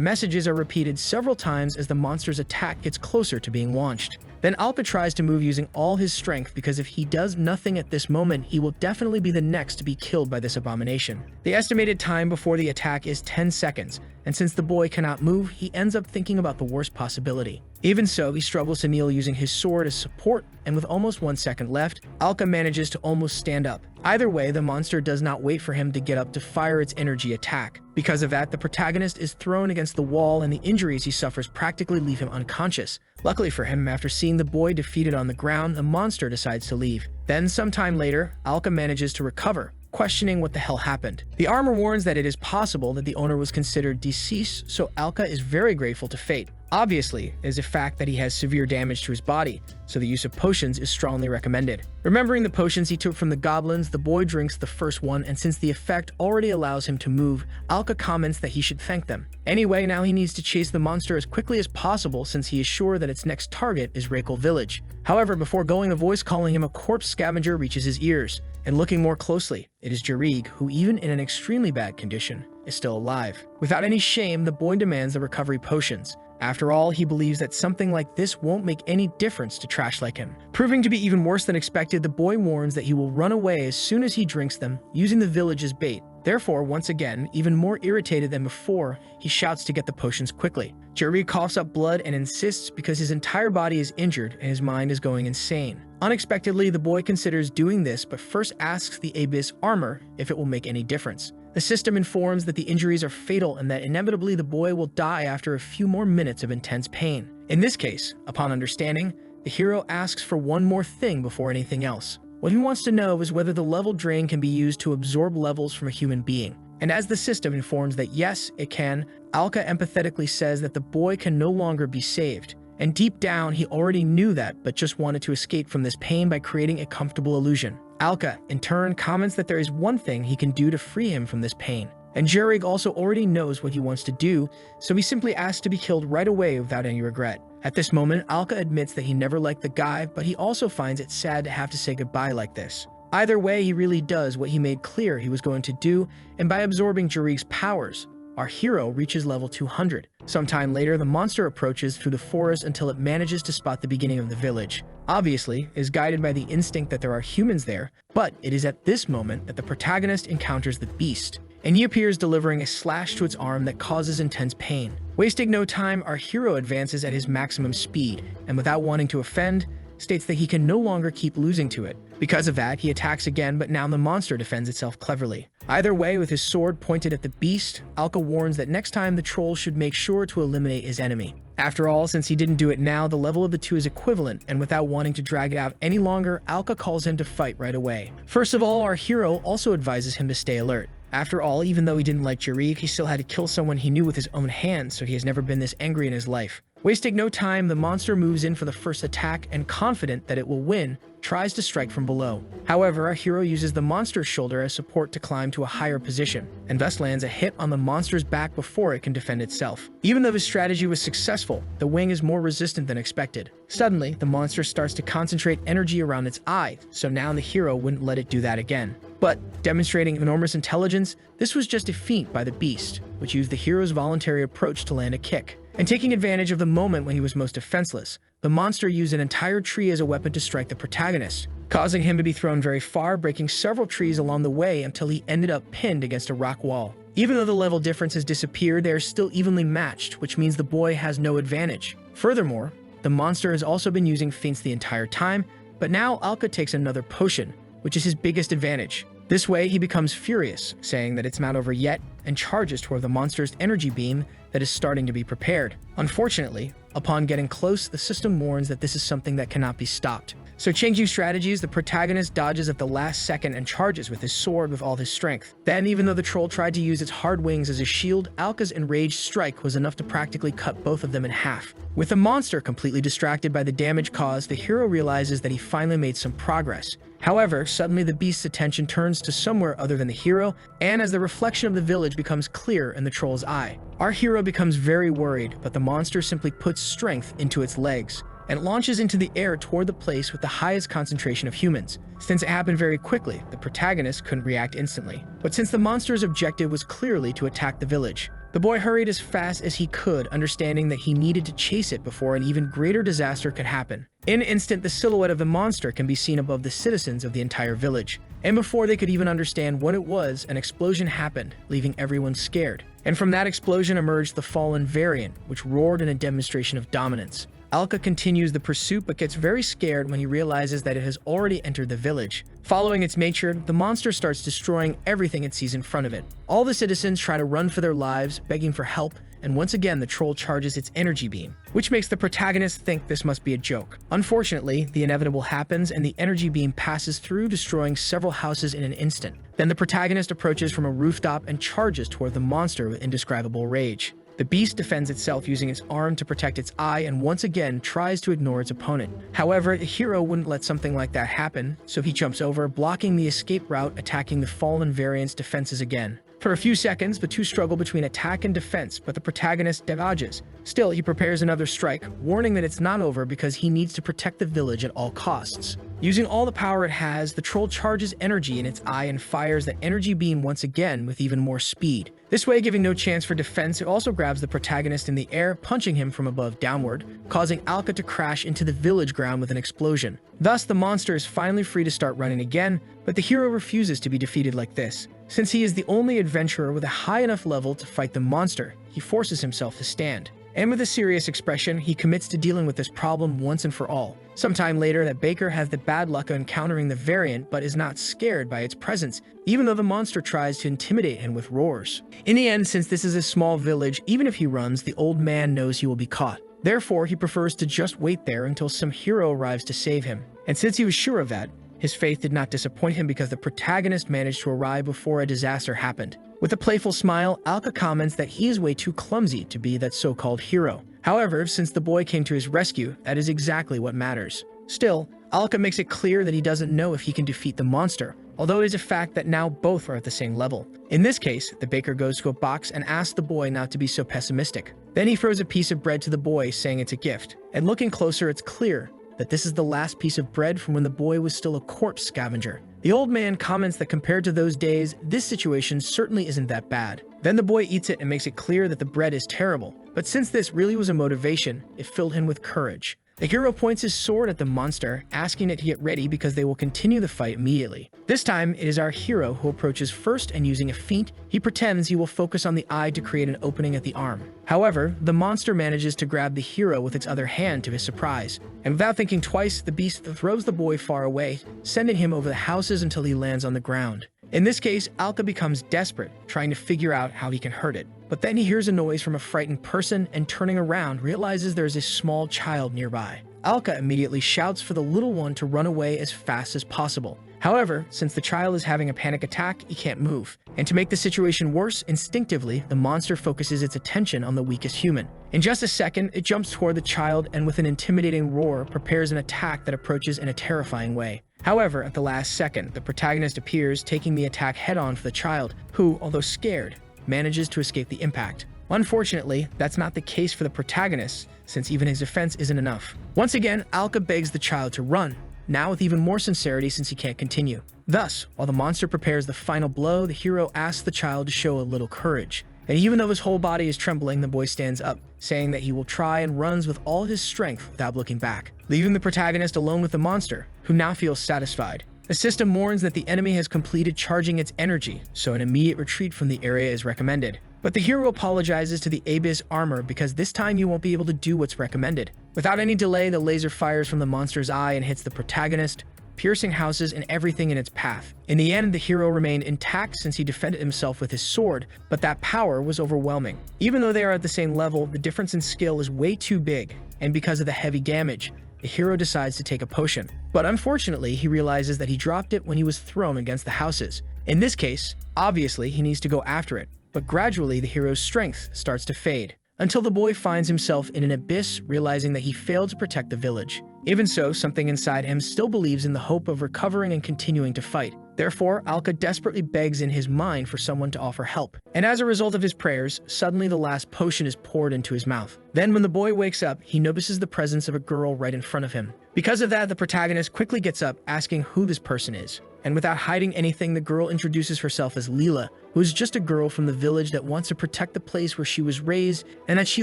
messages are repeated several times as the monster's attack gets closer to being launched. Then Alka tries to move using all his strength because if he does nothing at this moment, he will definitely be the next to be killed by this abomination. The estimated time before the attack is 10 seconds, and since the boy cannot move, he ends up thinking about the worst possibility. Even so, he struggles to kneel using his sword as support, and with almost 1 second left, Alka manages to almost stand up. Either way, the monster does not wait for him to get up to fire its energy attack. Because of that, the protagonist is thrown against the wall and the injuries he suffers practically leave him unconscious. Luckily for him, after seeing the boy defeated on the ground, the monster decides to leave. Then, sometime later, Alka manages to recover, questioning what the hell happened. The armor warns that it is possible that the owner was considered deceased, so Alka is very grateful to fate. Obviously, it is a fact that he has severe damage to his body, so the use of potions is strongly recommended. Remembering the potions he took from the goblins, the boy drinks the first one, and since the effect already allows him to move, Alka comments that he should thank them. Anyway, now he needs to chase the monster as quickly as possible since he is sure that its next target is Reikl village. However, before going, a voice calling him a corpse scavenger reaches his ears, and looking more closely, it is Jarig, who even in an extremely bad condition, is still alive. Without any shame, the boy demands the recovery potions. After all, he believes that something like this won't make any difference to trash like him. Proving to be even worse than expected, the boy warns that he will run away as soon as he drinks them, using the village as bait. Therefore, once again, even more irritated than before, he shouts to get the potions quickly. Jerry coughs up blood and insists because his entire body is injured and his mind is going insane. Unexpectedly, the boy considers doing this, but first asks the Abyss armor if it will make any difference. The system informs that the injuries are fatal and that inevitably the boy will die after a few more minutes of intense pain. In this case, upon understanding, the hero asks for one more thing before anything else. What he wants to know is whether the level drain can be used to absorb levels from a human being. And as the system informs that yes, it can, Alka empathetically says that the boy can no longer be saved. And deep down, he already knew that, but just wanted to escape from this pain by creating a comfortable illusion. Alka, in turn, comments that there is one thing he can do to free him from this pain. And Jarig also already knows what he wants to do, so he simply asks to be killed right away without any regret. At this moment, Alka admits that he never liked the guy, but he also finds it sad to have to say goodbye like this. Either way, he really does what he made clear he was going to do, and by absorbing Jarig's powers, our hero reaches level 200. Sometime later, the monster approaches through the forest until it manages to spot the beginning of the village. Obviously, it is guided by the instinct that there are humans there, but it is at this moment that the protagonist encounters the beast, and he appears delivering a slash to its arm that causes intense pain. Wasting no time, our hero advances at his maximum speed, and without wanting to offend, states that he can no longer keep losing to it. Because of that, he attacks again, but now the monster defends itself cleverly. Either way, with his sword pointed at the beast, Alka warns that next time the troll should make sure to eliminate his enemy. After all, since he didn't do it now, the level of the two is equivalent, and without wanting to drag it out any longer, Alka calls him to fight right away. First of all, our hero also advises him to stay alert. After all, even though he didn't like Jarig, he still had to kill someone he knew with his own hands, so he has never been this angry in his life. Wasting no time, the monster moves in for the first attack and, confident that it will win, tries to strike from below. However, our hero uses the monster's shoulder as support to climb to a higher position, and thus lands a hit on the monster's back before it can defend itself. Even though his strategy was successful, the wing is more resistant than expected. Suddenly, the monster starts to concentrate energy around its eye, so now the hero wouldn't let it do that again. But, demonstrating enormous intelligence, this was just a feint by the beast, which used the hero's voluntary approach to land a kick. And taking advantage of the moment when he was most defenseless, the monster used an entire tree as a weapon to strike the protagonist, causing him to be thrown very far, breaking several trees along the way until he ended up pinned against a rock wall. Even though the level difference has disappeared, they are still evenly matched, which means the boy has no advantage. Furthermore, the monster has also been using feints the entire time, but now Alka takes another potion, which is his biggest advantage. This way, he becomes furious, saying that it's not over yet, and charges toward the monster's energy beam that is starting to be prepared. Unfortunately, Upon getting close, the system warns that this is something that cannot be stopped. So changing strategies, the protagonist dodges at the last second and charges with his sword with all his strength. Then, even though the troll tried to use its hard wings as a shield, Alka's enraged strike was enough to practically cut both of them in half. With the monster completely distracted by the damage caused, the hero realizes that he finally made some progress. However, suddenly the beast's attention turns to somewhere other than the hero, and as the reflection of the village becomes clear in the troll's eye, our hero becomes very worried, but the monster simply puts strength into its legs and launches into the air toward the place with the highest concentration of humans. Since it happened very quickly, the protagonist couldn't react instantly. But since the monster's objective was clearly to attack the village, the boy hurried as fast as he could, understanding that he needed to chase it before an even greater disaster could happen. In an instant, the silhouette of the monster can be seen above the citizens of the entire village. And before they could even understand what it was, an explosion happened, leaving everyone scared. And from that explosion emerged the fallen variant, which roared in a demonstration of dominance. Alka continues the pursuit but gets very scared when he realizes that it has already entered the village. Following its nature, the monster starts destroying everything it sees in front of it. All the citizens try to run for their lives, begging for help, and once again the troll charges its energy beam, which makes the protagonist think this must be a joke. Unfortunately, the inevitable happens and the energy beam passes through, destroying several houses in an instant. Then the protagonist approaches from a rooftop and charges toward the monster with indescribable rage. The beast defends itself using its arm to protect its eye and once again tries to ignore its opponent. However, the hero wouldn't let something like that happen, so he jumps over, blocking the escape route, attacking the fallen variant's defenses again. For a few seconds, the two struggle between attack and defense, but the protagonist dodges. Still, he prepares another strike, warning that it's not over because he needs to protect the village at all costs. Using all the power it has, the troll charges energy in its eye and fires the energy beam once again with even more speed. This way, giving no chance for defense, it also grabs the protagonist in the air, punching him from above downward, causing Alka to crash into the village ground with an explosion. Thus, the monster is finally free to start running again, but the hero refuses to be defeated like this. Since he is the only adventurer with a high enough level to fight the monster, he forces himself to stand. And with a serious expression, he commits to dealing with this problem once and for all. Sometime later, that baker has the bad luck of encountering the variant but is not scared by its presence, even though the monster tries to intimidate him with roars. In the end, since this is a small village, even if he runs, the old man knows he will be caught. Therefore, he prefers to just wait there until some hero arrives to save him. And since he was sure of that, his faith did not disappoint him because the protagonist managed to arrive before a disaster happened. With a playful smile, Alka comments that he is way too clumsy to be that so-called hero. However, since the boy came to his rescue, that is exactly what matters. Still, Alka makes it clear that he doesn't know if he can defeat the monster, although it is a fact that now both are at the same level. In this case, the baker goes to a box and asks the boy not to be so pessimistic. Then he throws a piece of bread to the boy, saying it's a gift. And looking closer, it's clear that this is the last piece of bread from when the boy was still a corpse scavenger. The old man comments that compared to those days, this situation certainly isn't that bad. Then the boy eats it and makes it clear that the bread is terrible. But since this really was a motivation, it filled him with courage. The hero points his sword at the monster, asking it to get ready because they will continue the fight immediately. This time, it is our hero who approaches first, and using a feint, he pretends he will focus on the eye to create an opening at the arm. However, the monster manages to grab the hero with its other hand to his surprise. And without thinking twice, the beast throws the boy far away, sending him over the houses until he lands on the ground. In this case, Alka becomes desperate, trying to figure out how he can hurt it. But then he hears a noise from a frightened person and turning around, realizes there is a small child nearby. Alka immediately shouts for the little one to run away as fast as possible. However, since the child is having a panic attack, he can't move. And to make the situation worse, instinctively, the monster focuses its attention on the weakest human. In just a second, it jumps toward the child and with an intimidating roar, prepares an attack that approaches in a terrifying way. However, at the last second, the protagonist appears, taking the attack head-on for the child, who, although scared, manages to escape the impact. Unfortunately, that's not the case for the protagonist, since even his defense isn't enough. Once again, Alka begs the child to run, now with even more sincerity since he can't continue. Thus, while the monster prepares the final blow, the hero asks the child to show a little courage. And even though his whole body is trembling, the boy stands up, saying that he will try and runs with all his strength without looking back, leaving the protagonist alone with the monster, who now feels satisfied. The system warns that the enemy has completed charging its energy, so an immediate retreat from the area is recommended. But the hero apologizes to the Abyss armor because this time you won't be able to do what's recommended. Without any delay, the laser fires from the monster's eye and hits the protagonist, piercing houses and everything in its path. In the end, the hero remained intact since he defended himself with his sword, but that power was overwhelming. Even though they are at the same level, the difference in skill is way too big, and because of the heavy damage, the hero decides to take a potion. But unfortunately, he realizes that he dropped it when he was thrown against the houses. In this case, obviously, he needs to go after it, but gradually the hero's strength starts to fade, until the boy finds himself in an abyss, realizing that he failed to protect the village. Even so, something inside him still believes in the hope of recovering and continuing to fight. Therefore, Alka desperately begs in his mind for someone to offer help. And as a result of his prayers, suddenly the last potion is poured into his mouth. Then when the boy wakes up, he notices the presence of a girl right in front of him. Because of that, the protagonist quickly gets up, asking who this person is. And without hiding anything, the girl introduces herself as Leela, who is just a girl from the village that wants to protect the place where she was raised and that she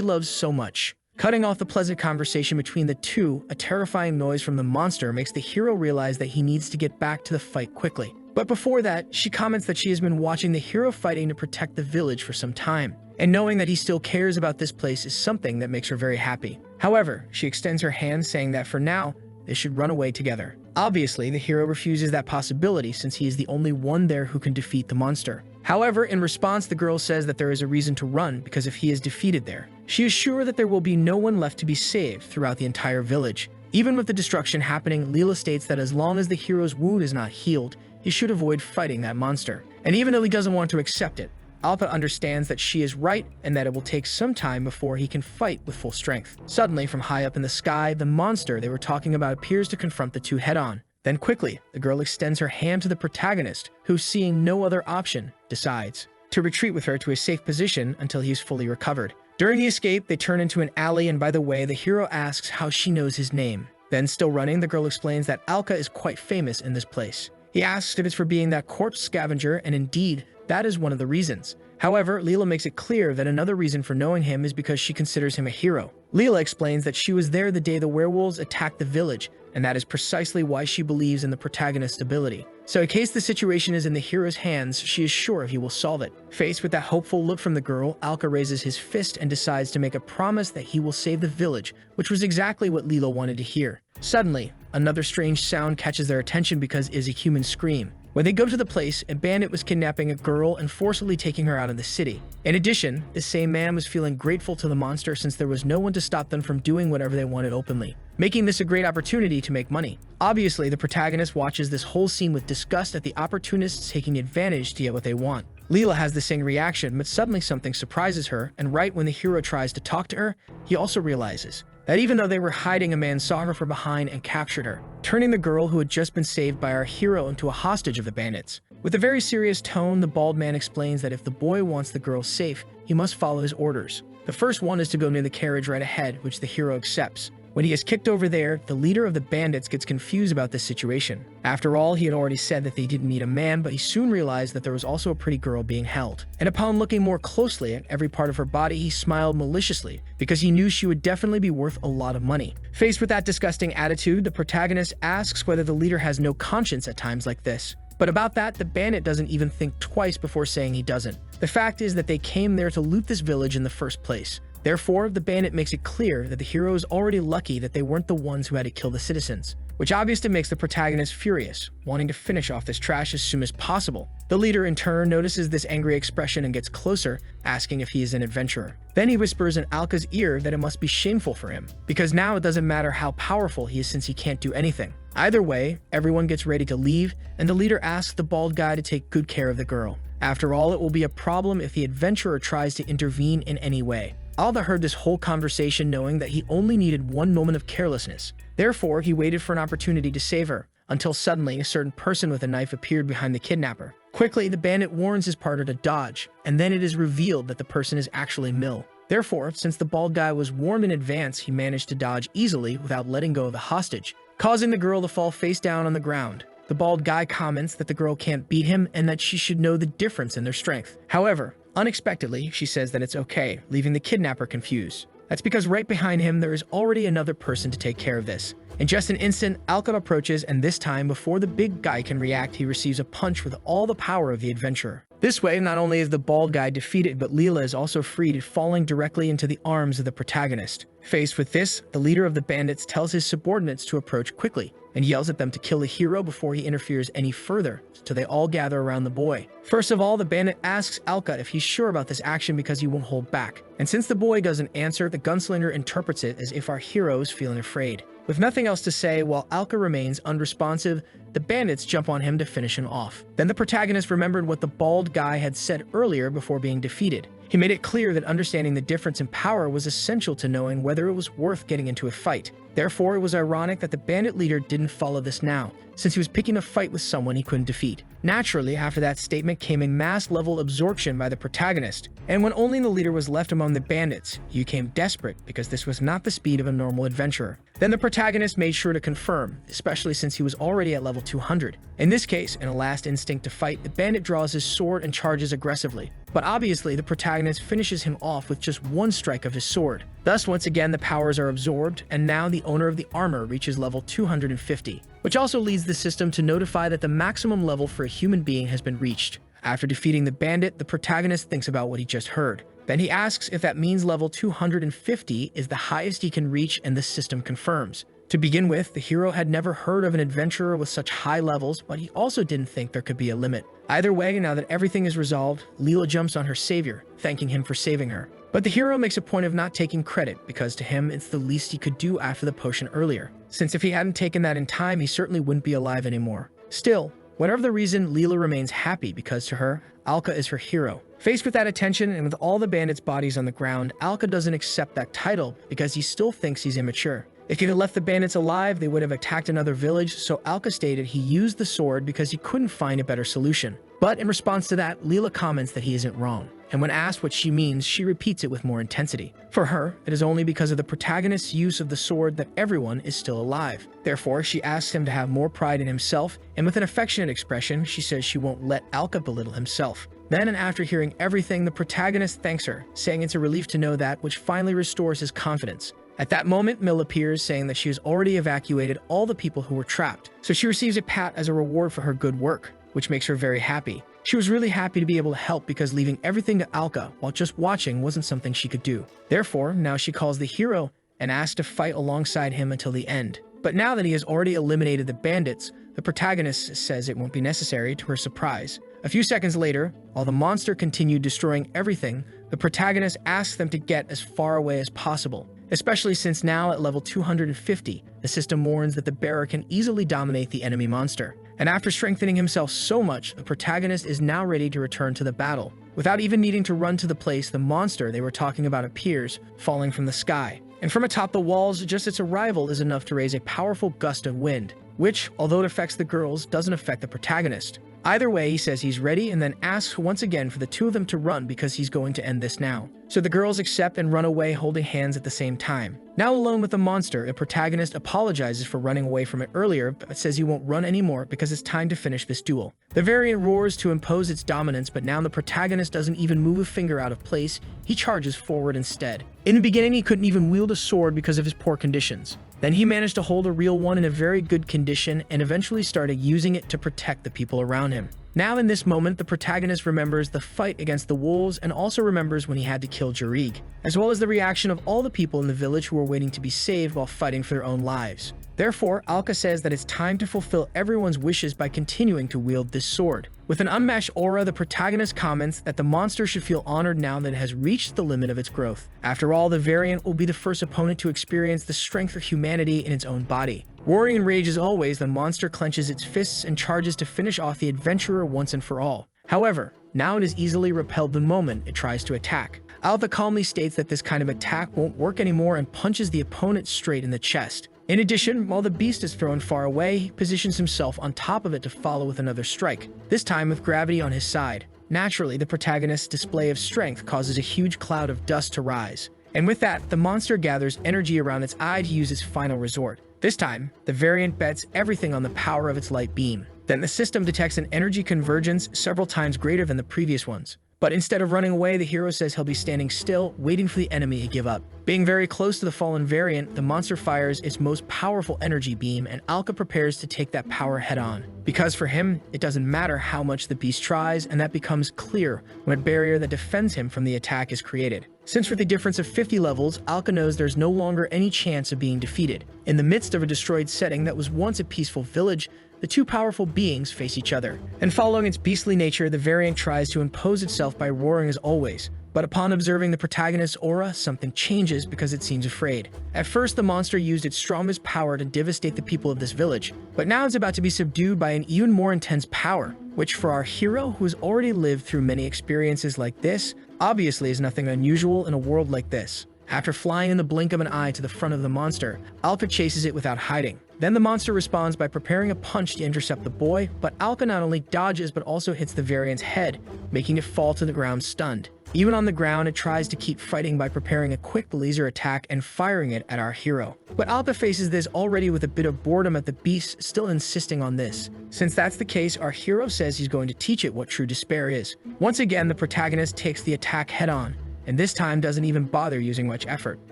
loves so much. Cutting off the pleasant conversation between the two, a terrifying noise from the monster makes the hero realize that he needs to get back to the fight quickly. But before that, she comments that she has been watching the hero fighting to protect the village for some time, and knowing that he still cares about this place is something that makes her very happy. However, she extends her hand saying that for now, they should run away together. Obviously, the hero refuses that possibility since he is the only one there who can defeat the monster. However, in response, the girl says that there is a reason to run because if he is defeated there, she is sure that there will be no one left to be saved throughout the entire village. Even with the destruction happening, Leela states that as long as the hero's wound is not healed, he should avoid fighting that monster. And even though he doesn't want to accept it, Alpha understands that she is right and that it will take some time before he can fight with full strength. Suddenly, from high up in the sky, the monster they were talking about appears to confront the two head-on. Then quickly, the girl extends her hand to the protagonist, who, seeing no other option, decides to retreat with her to a safe position until he is fully recovered. During the escape, they turn into an alley, and by the way, the hero asks how she knows his name. Then, still running, the girl explains that Alka is quite famous in this place. He asks if it's for being that corpse scavenger, and indeed, that is one of the reasons. However, Leela makes it clear that another reason for knowing him is because she considers him a hero. Leela explains that she was there the day the werewolves attacked the village, and that is precisely why she believes in the protagonist's ability. So in case the situation is in the hero's hands, she is sure he will solve it. Faced with that hopeful look from the girl, Alka raises his fist and decides to make a promise that he will save the village, which was exactly what Leela wanted to hear. Suddenly, another strange sound catches their attention because it is a human scream. When they go to the place, a bandit was kidnapping a girl and forcibly taking her out of the city. In addition, the same man was feeling grateful to the monster since there was no one to stop them from doing whatever they wanted openly, making this a great opportunity to make money. Obviously, the protagonist watches this whole scene with disgust at the opportunists taking advantage to get what they want. Leela has the same reaction, but suddenly something surprises her, and right when the hero tries to talk to her, he also realizes that even though they were hiding, a man saw her from behind and captured her, turning the girl who had just been saved by our hero into a hostage of the bandits. With a very serious tone, the bald man explains that if the boy wants the girl safe, he must follow his orders. The first one is to go near the carriage right ahead, which the hero accepts. When he is kicked over there, the leader of the bandits gets confused about this situation. After all, he had already said that they didn't need a man, but he soon realized that there was also a pretty girl being held. And upon looking more closely at every part of her body, he smiled maliciously, because he knew she would definitely be worth a lot of money. Faced with that disgusting attitude, the protagonist asks whether the leader has no conscience at times like this. But about that, the bandit doesn't even think twice before saying he doesn't. The fact is that they came there to loot this village in the first place. Therefore, the bandit makes it clear that the hero is already lucky that they weren't the ones who had to kill the citizens, which obviously makes the protagonist furious, wanting to finish off this trash as soon as possible. The leader in turn notices this angry expression and gets closer, asking if he is an adventurer. Then he whispers in Alka's ear that it must be shameful for him, because now it doesn't matter how powerful he is since he can't do anything. Either way, everyone gets ready to leave, and the leader asks the bald guy to take good care of the girl. After all, it will be a problem if the adventurer tries to intervene in any way. Alda heard this whole conversation knowing that he only needed one moment of carelessness. Therefore, he waited for an opportunity to save her, until suddenly a certain person with a knife appeared behind the kidnapper. Quickly, the bandit warns his partner to dodge, and then it is revealed that the person is actually Mill. Therefore, since the bald guy was warned in advance, he managed to dodge easily without letting go of the hostage, causing the girl to fall face down on the ground. The bald guy comments that the girl can't beat him and that she should know the difference in their strength. However, unexpectedly, she says that it's okay, leaving the kidnapper confused. That's because right behind him, there is already another person to take care of this. In just an instant, Alka approaches, and this time, before the big guy can react, he receives a punch with all the power of the adventurer. This way, not only is the bald guy defeated, but Leela is also freed, falling directly into the arms of the protagonist. Faced with this, the leader of the bandits tells his subordinates to approach quickly and yells at them to kill the hero before he interferes any further, so they all gather around the boy. First of all, the bandit asks Alka if he's sure about this action because he won't hold back. And since the boy doesn't answer, the gunslinger interprets it as if our hero is feeling afraid. With nothing else to say, while Alka remains unresponsive, the bandits jump on him to finish him off. Then the protagonist remembered what the bald guy had said earlier before being defeated. He made it clear that understanding the difference in power was essential to knowing whether it was worth getting into a fight. Therefore, it was ironic that the bandit leader didn't follow this now, since he was picking a fight with someone he couldn't defeat. Naturally, after that statement came a mass-level absorption by the protagonist, and when only the leader was left among the bandits, he became desperate because this was not the speed of a normal adventurer. Then the protagonist made sure to confirm, especially since he was already at level 200. In this case, in a last instinct to fight, the bandit draws his sword and charges aggressively. But obviously, the protagonist finishes him off with just one strike of his sword. Thus, once again, the powers are absorbed, and now the owner of the armor reaches level 250, which also leads the system to notify that the maximum level for a human being has been reached. After defeating the bandit, the protagonist thinks about what he just heard. Then he asks if that means level 250 is the highest he can reach, and the system confirms. To begin with, the hero had never heard of an adventurer with such high levels, but he also didn't think there could be a limit. Either way, now that everything is resolved, Leela jumps on her savior, thanking him for saving her. But the hero makes a point of not taking credit, because to him, it's the least he could do after the potion earlier, since if he hadn't taken that in time, he certainly wouldn't be alive anymore. Still, whatever the reason, Leela remains happy because to her, Alka is her hero. Faced with that attention and with all the bandits' bodies on the ground, Alka doesn't accept that title because he still thinks he's immature. If he had left the bandits alive, they would have attacked another village, so Alka stated he used the sword because he couldn't find a better solution. But in response to that, Leela comments that he isn't wrong, and when asked what she means, she repeats it with more intensity. For her, it is only because of the protagonist's use of the sword that everyone is still alive. Therefore, she asks him to have more pride in himself, and with an affectionate expression, she says she won't let Alka belittle himself. Then, and after hearing everything, the protagonist thanks her, saying it's a relief to know that, which finally restores his confidence. At that moment, Mill appears, saying that she has already evacuated all the people who were trapped, so she receives a pat as a reward for her good work, which makes her very happy. She was really happy to be able to help because leaving everything to Alka while just watching wasn't something she could do. Therefore, now she calls the hero and asks to fight alongside him until the end. But now that he has already eliminated the bandits, the protagonist says it won't be necessary, to her surprise. A few seconds later, while the monster continued destroying everything, the protagonist asks them to get as far away as possible, especially since now at level 250, the system warns that the bearer can easily dominate the enemy monster. And after strengthening himself so much, the protagonist is now ready to return to the battle. Without even needing to run to the place, the monster they were talking about appears, falling from the sky. And from atop the walls, just its arrival is enough to raise a powerful gust of wind, which, although it affects the girls, doesn't affect the protagonist. Either way, he says he's ready and then asks once again for the two of them to run because he's going to end this now. So the girls accept and run away holding hands at the same time. Now alone with the monster, the protagonist apologizes for running away from it earlier, but says he won't run anymore because it's time to finish this duel. The variant roars to impose its dominance, but now the protagonist doesn't even move a finger out of place, he charges forward instead. In the beginning, he couldn't even wield a sword because of his poor conditions. Then he managed to hold a real one in a very good condition and eventually started using it to protect the people around him. Now in this moment, the protagonist remembers the fight against the wolves and also remembers when he had to kill Jarig, as well as the reaction of all the people in the village who were waiting to be saved while fighting for their own lives. Therefore, Alka says that it's time to fulfill everyone's wishes by continuing to wield this sword. With an unmatched aura, the protagonist comments that the monster should feel honored now that it has reached the limit of its growth. After all, the variant will be the first opponent to experience the strength of humanity in its own body. Roaring in rage as always, the monster clenches its fists and charges to finish off the adventurer once and for all. However, now it is easily repelled the moment it tries to attack. Alka calmly states that this kind of attack won't work anymore and punches the opponent straight in the chest. In addition, while the beast is thrown far away, he positions himself on top of it to follow with another strike, this time with gravity on his side. Naturally, the protagonist's display of strength causes a huge cloud of dust to rise. And with that, the monster gathers energy around its eye to use its final resort. This time, the variant bets everything on the power of its light beam. Then the system detects an energy convergence several times greater than the previous ones. But instead of running away, the hero says he'll be standing still, waiting for the enemy to give up. Being very close to the fallen variant, the monster fires its most powerful energy beam, and Alka prepares to take that power head-on. Because for him, it doesn't matter how much the beast tries, and that becomes clear when a barrier that defends him from the attack is created. Since with a difference of 50 levels, Alka knows there's no longer any chance of being defeated. In the midst of a destroyed setting that was once a peaceful village, the two powerful beings face each other. And following its beastly nature, the variant tries to impose itself by roaring as always. But upon observing the protagonist's aura, something changes because it seems afraid. At first, the monster used its strongest power to devastate the people of this village, but now it's about to be subdued by an even more intense power, which for our hero, who has already lived through many experiences like this, obviously is nothing unusual in a world like this. After flying in the blink of an eye to the front of the monster, Alka chases it without hiding. Then the monster responds by preparing a punch to intercept the boy, but Alka not only dodges but also hits the variant's head, making it fall to the ground stunned. Even on the ground, it tries to keep fighting by preparing a quick laser attack and firing it at our hero. But Alka faces this already with a bit of boredom at the beast still insisting on this. Since that's the case, our hero says he's going to teach it what true despair is. Once again, the protagonist takes the attack head-on, and this time doesn't even bother using much effort.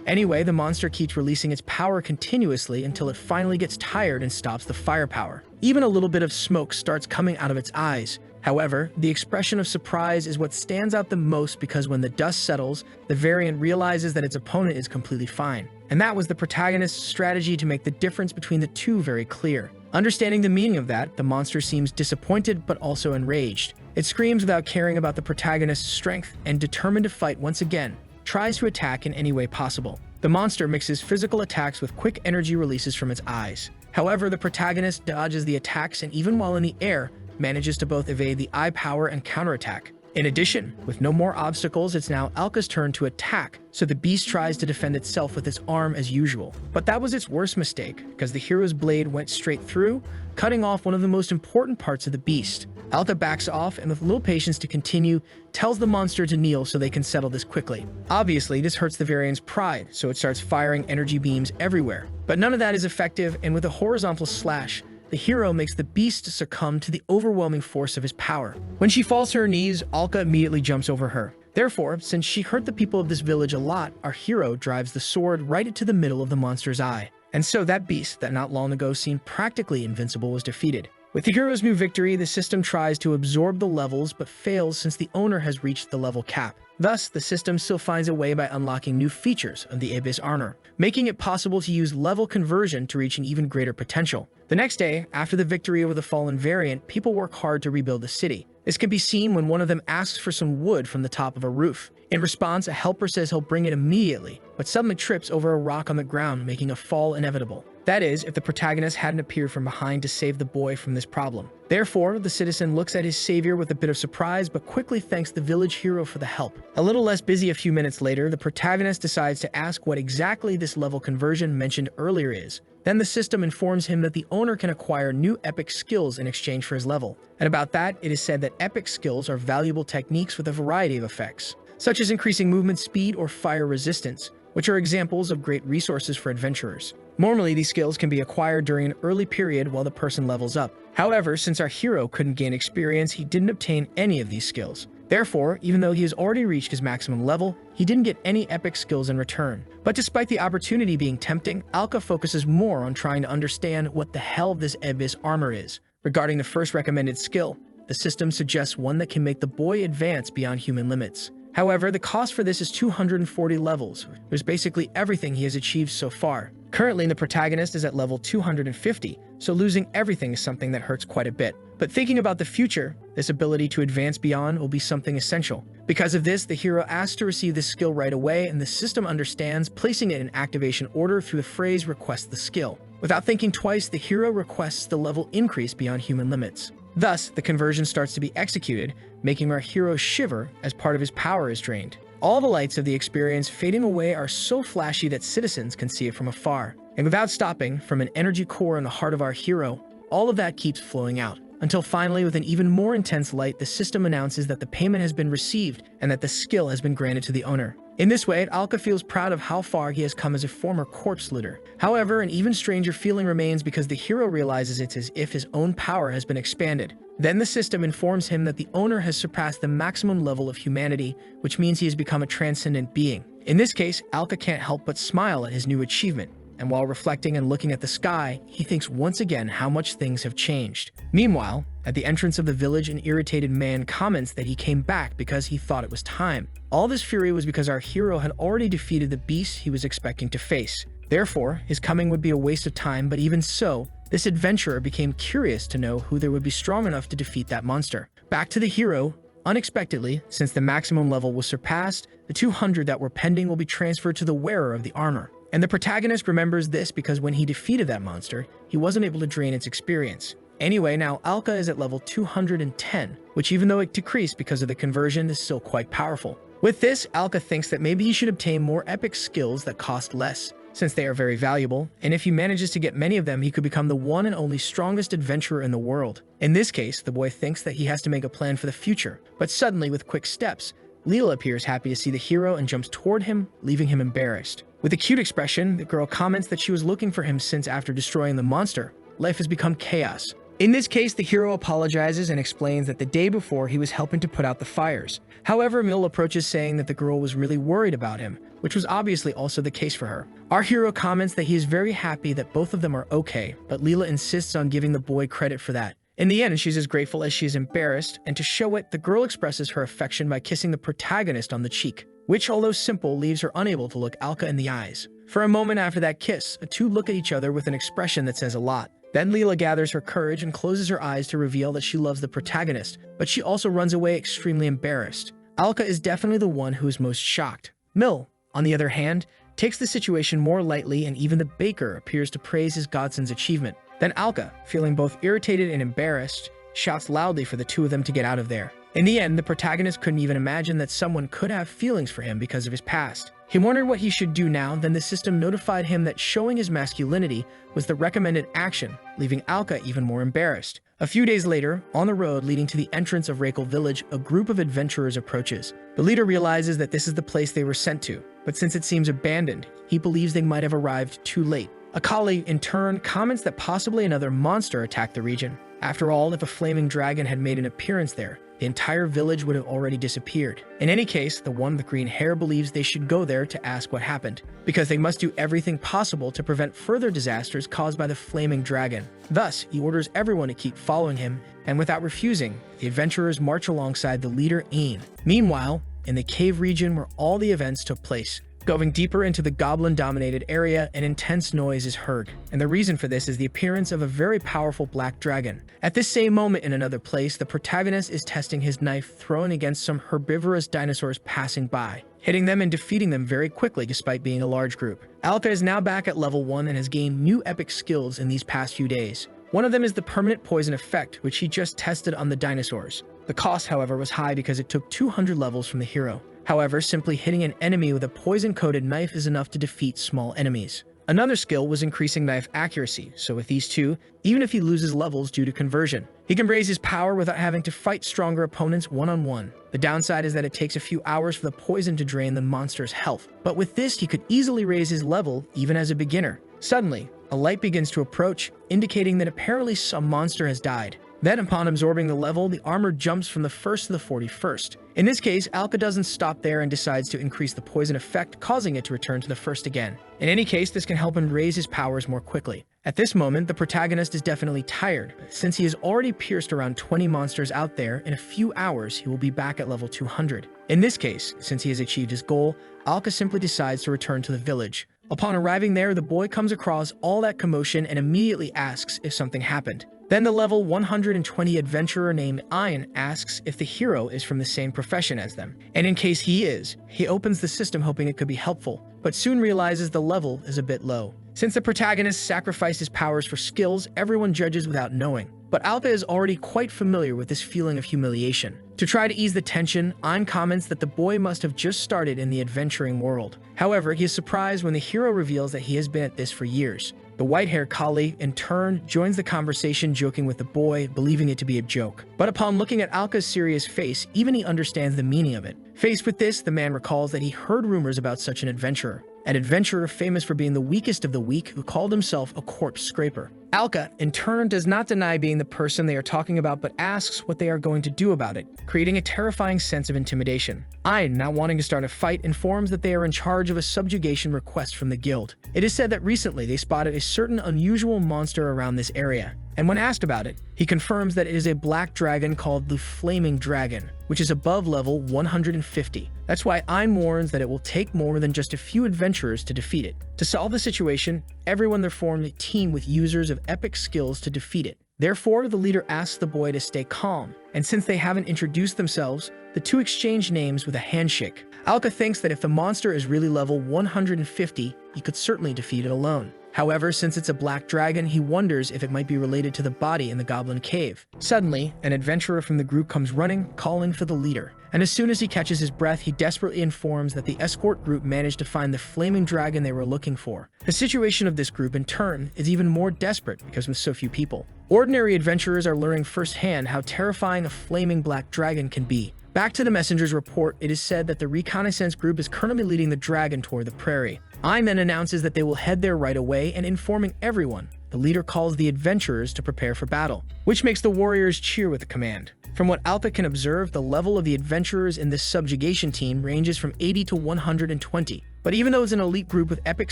Anyway, the monster keeps releasing its power continuously until it finally gets tired and stops the firepower. Even a little bit of smoke starts coming out of its eyes. However, the expression of surprise is what stands out the most because when the dust settles, the variant realizes that its opponent is completely fine. And that was the protagonist's strategy to make the difference between the two very clear. Understanding the meaning of that, the monster seems disappointed but also enraged. It screams without caring about the protagonist's strength and, determined to fight once again, tries to attack in any way possible. The monster mixes physical attacks with quick energy releases from its eyes. However, the protagonist dodges the attacks and even while in the air, manages to both evade the eye power and counterattack. In addition, with no more obstacles, it's now Alka's turn to attack, so the beast tries to defend itself with its arm as usual. But that was its worst mistake, because the hero's blade went straight through, cutting off one of the most important parts of the beast. Alka backs off and with little patience to continue, tells the monster to kneel so they can settle this quickly. Obviously, this hurts the variant's pride, so it starts firing energy beams everywhere. But none of that is effective, and with a horizontal slash, the hero makes the beast succumb to the overwhelming force of his power. When she falls to her knees, Alka immediately jumps over her. Therefore, since she hurt the people of this village a lot, our hero drives the sword right into the middle of the monster's eye. And so that beast that not long ago seemed practically invincible was defeated. With the hero's new victory, the system tries to absorb the levels but fails since the owner has reached the level cap. Thus, the system still finds a way by unlocking new features of the Abyss armor, making it possible to use level conversion to reach an even greater potential. The next day, after the victory over the fallen variant, people work hard to rebuild the city. This can be seen when one of them asks for some wood from the top of a roof. In response, a helper says he'll bring it immediately, but suddenly trips over a rock on the ground, making a fall inevitable. That is, if the protagonist hadn't appeared from behind to save the boy from this problem. Therefore, the citizen looks at his savior with a bit of surprise, but quickly thanks the village hero for the help. A little less busy a few minutes later, the protagonist decides to ask what exactly this level conversion mentioned earlier is. Then the system informs him that the owner can acquire new epic skills in exchange for his level. And about that, it is said that epic skills are valuable techniques with a variety of effects, such as increasing movement speed or fire resistance, which are examples of great resources for adventurers. Normally, these skills can be acquired during an early period while the person levels up. However, since our hero couldn't gain experience, he didn't obtain any of these skills. Therefore, even though he has already reached his maximum level, he didn't get any epic skills in return. But despite the opportunity being tempting, Alka focuses more on trying to understand what the hell this Abyss armor is. Regarding the first recommended skill, the system suggests one that can make the boy advance beyond human limits. However, the cost for this is 240 levels. There's basically everything he has achieved so far. Currently, the protagonist is at level 250, so losing everything is something that hurts quite a bit. But thinking about the future, this ability to advance beyond will be something essential. Because of this, the hero asks to receive this skill right away, and the system understands, placing it in activation order through the phrase "request the skill." Without thinking twice, the hero requests the level increase beyond human limits. Thus, the conversion starts to be executed, making our hero shiver as part of his power is drained. All the lights of the experience fading away are so flashy that citizens can see it from afar. And without stopping, from an energy core in the heart of our hero, all of that keeps flowing out. Until finally, with an even more intense light, the system announces that the payment has been received and that the skill has been granted to the owner. In this way, Alka feels proud of how far he has come as a former corpse looter. However, an even stranger feeling remains because the hero realizes it's as if his own power has been expanded. Then the system informs him that the owner has surpassed the maximum level of humanity, which means he has become a transcendent being. In this case, Alka can't help but smile at his new achievement, and while reflecting and looking at the sky, he thinks once again how much things have changed. Meanwhile, at the entrance of the village, an irritated man comments that he came back because he thought it was time. All this fury was because our hero had already defeated the beast he was expecting to face. Therefore, his coming would be a waste of time, but even so, this adventurer became curious to know who there would be strong enough to defeat that monster. Back to the hero, unexpectedly, since the maximum level was surpassed, the 200 that were pending will be transferred to the wearer of the armor. And the protagonist remembers this because when he defeated that monster, he wasn't able to drain its experience. Anyway, now Alka is at level 210, which even though it decreased because of the conversion, is still quite powerful. With this, Alka thinks that maybe he should obtain more epic skills that cost less, since they are very valuable, and if he manages to get many of them, he could become the one and only strongest adventurer in the world. In this case, the boy thinks that he has to make a plan for the future, but suddenly, with quick steps, Leela appears happy to see the hero and jumps toward him, leaving him embarrassed. With a cute expression, the girl comments that she was looking for him since after destroying the monster, life has become chaos. In this case, the hero apologizes and explains that the day before he was helping to put out the fires. However, Mill approaches saying that the girl was really worried about him, which was obviously also the case for her. Our hero comments that he is very happy that both of them are okay, but Leela insists on giving the boy credit for that. In the end, she's as grateful as she is embarrassed, and to show it, the girl expresses her affection by kissing the protagonist on the cheek, which, although simple, leaves her unable to look Alka in the eyes. For a moment after that kiss, the two look at each other with an expression that says a lot. Then Leela gathers her courage and closes her eyes to reveal that she loves the protagonist, but she also runs away extremely embarrassed. Alka is definitely the one who is most shocked. Mill, on the other hand, takes the situation more lightly, and even the baker appears to praise his godson's achievement. Then Alka, feeling both irritated and embarrassed, shouts loudly for the two of them to get out of there. In the end, the protagonist couldn't even imagine that someone could have feelings for him because of his past. He wondered what he should do now, then the system notified him that showing his masculinity was the recommended action, leaving Alka even more embarrassed. A few days later, on the road leading to the entrance of Rekel village, a group of adventurers approaches. The leader realizes that this is the place they were sent to, but since it seems abandoned, he believes they might have arrived too late. A colleague, in turn, comments that possibly another monster attacked the region. After all, if a flaming dragon had made an appearance there, the entire village would have already disappeared. In any case, the one with green hair believes they should go there to ask what happened, because they must do everything possible to prevent further disasters caused by the flaming dragon. Thus, he orders everyone to keep following him, and without refusing, the adventurers march alongside the leader Ain. Meanwhile, in the cave region where all the events took place, going deeper into the goblin-dominated area, an intense noise is heard, and the reason for this is the appearance of a very powerful black dragon. At this same moment in another place, the protagonist is testing his knife thrown against some herbivorous dinosaurs passing by, hitting them and defeating them very quickly despite being a large group. Alka is now back at level 1 and has gained new epic skills in these past few days. One of them is the permanent poison effect, which he just tested on the dinosaurs. The cost, however, was high because it took 200 levels from the hero. However, simply hitting an enemy with a poison-coated knife is enough to defeat small enemies. Another skill was increasing knife accuracy, so with these two, even if he loses levels due to conversion, he can raise his power without having to fight stronger opponents one-on-one. The downside is that it takes a few hours for the poison to drain the monster's health, but with this he could easily raise his level even as a beginner. Suddenly, a light begins to approach, indicating that apparently some monster has died. Then, upon absorbing the level, the armor jumps from the 1st to the 41st. In this case, Alka doesn't stop there and decides to increase the poison effect, causing it to return to the 1st again. In any case, this can help him raise his powers more quickly. At this moment, the protagonist is definitely tired. Since he has already pierced around 20 monsters out there, in a few hours he will be back at level 200. In this case, since he has achieved his goal, Alka simply decides to return to the village. Upon arriving there, the boy comes across all that commotion and immediately asks if something happened. Then the level 120 adventurer named Ian asks if the hero is from the same profession as them, and in case he is, he opens the system hoping it could be helpful, but soon realizes the level is a bit low. Since the protagonist sacrificed his powers for skills, everyone judges without knowing, but Alka is already quite familiar with this feeling of humiliation. To try to ease the tension, Ian comments that the boy must have just started in the adventuring world. However, he is surprised when the hero reveals that he has been at this for years. The white-haired colleague, in turn, joins the conversation joking with the boy, believing it to be a joke. But upon looking at Alka's serious face, even he understands the meaning of it. Faced with this, the man recalls that he heard rumors about such an adventurer famous for being the weakest of the weak who called himself a corpse scraper. Alka, in turn, does not deny being the person they are talking about but asks what they are going to do about it, creating a terrifying sense of intimidation. Ein, not wanting to start a fight, informs that they are in charge of a subjugation request from the guild. It is said that recently they spotted a certain unusual monster around this area, and when asked about it, he confirms that it is a black dragon called the Flaming Dragon, which is above level 150. That's why Ein warns that it will take more than just a few adventurers to defeat it. To solve the situation, everyone there formed a team with users of epic skills to defeat it. Therefore, the leader asks the boy to stay calm, and since they haven't introduced themselves, the two exchange names with a handshake. Alka thinks that if the monster is really level 150, he could certainly defeat it alone. However, since it's a black dragon, he wonders if it might be related to the body in the goblin cave. Suddenly, an adventurer from the group comes running, calling for the leader. And as soon as he catches his breath, he desperately informs that the escort group managed to find the flaming dragon they were looking for. The situation of this group, in turn, is even more desperate because with so few people. Ordinary adventurers are learning firsthand how terrifying a flaming black dragon can be. Back to the messenger's report, it is said that the reconnaissance group is currently leading the dragon toward the prairie. Ein then announces that they will head there right away, and informing everyone, the leader calls the adventurers to prepare for battle, which makes the warriors cheer with the command. From what Alka can observe, the level of the adventurers in this subjugation team ranges from 80 to 120. But even though it's an elite group with epic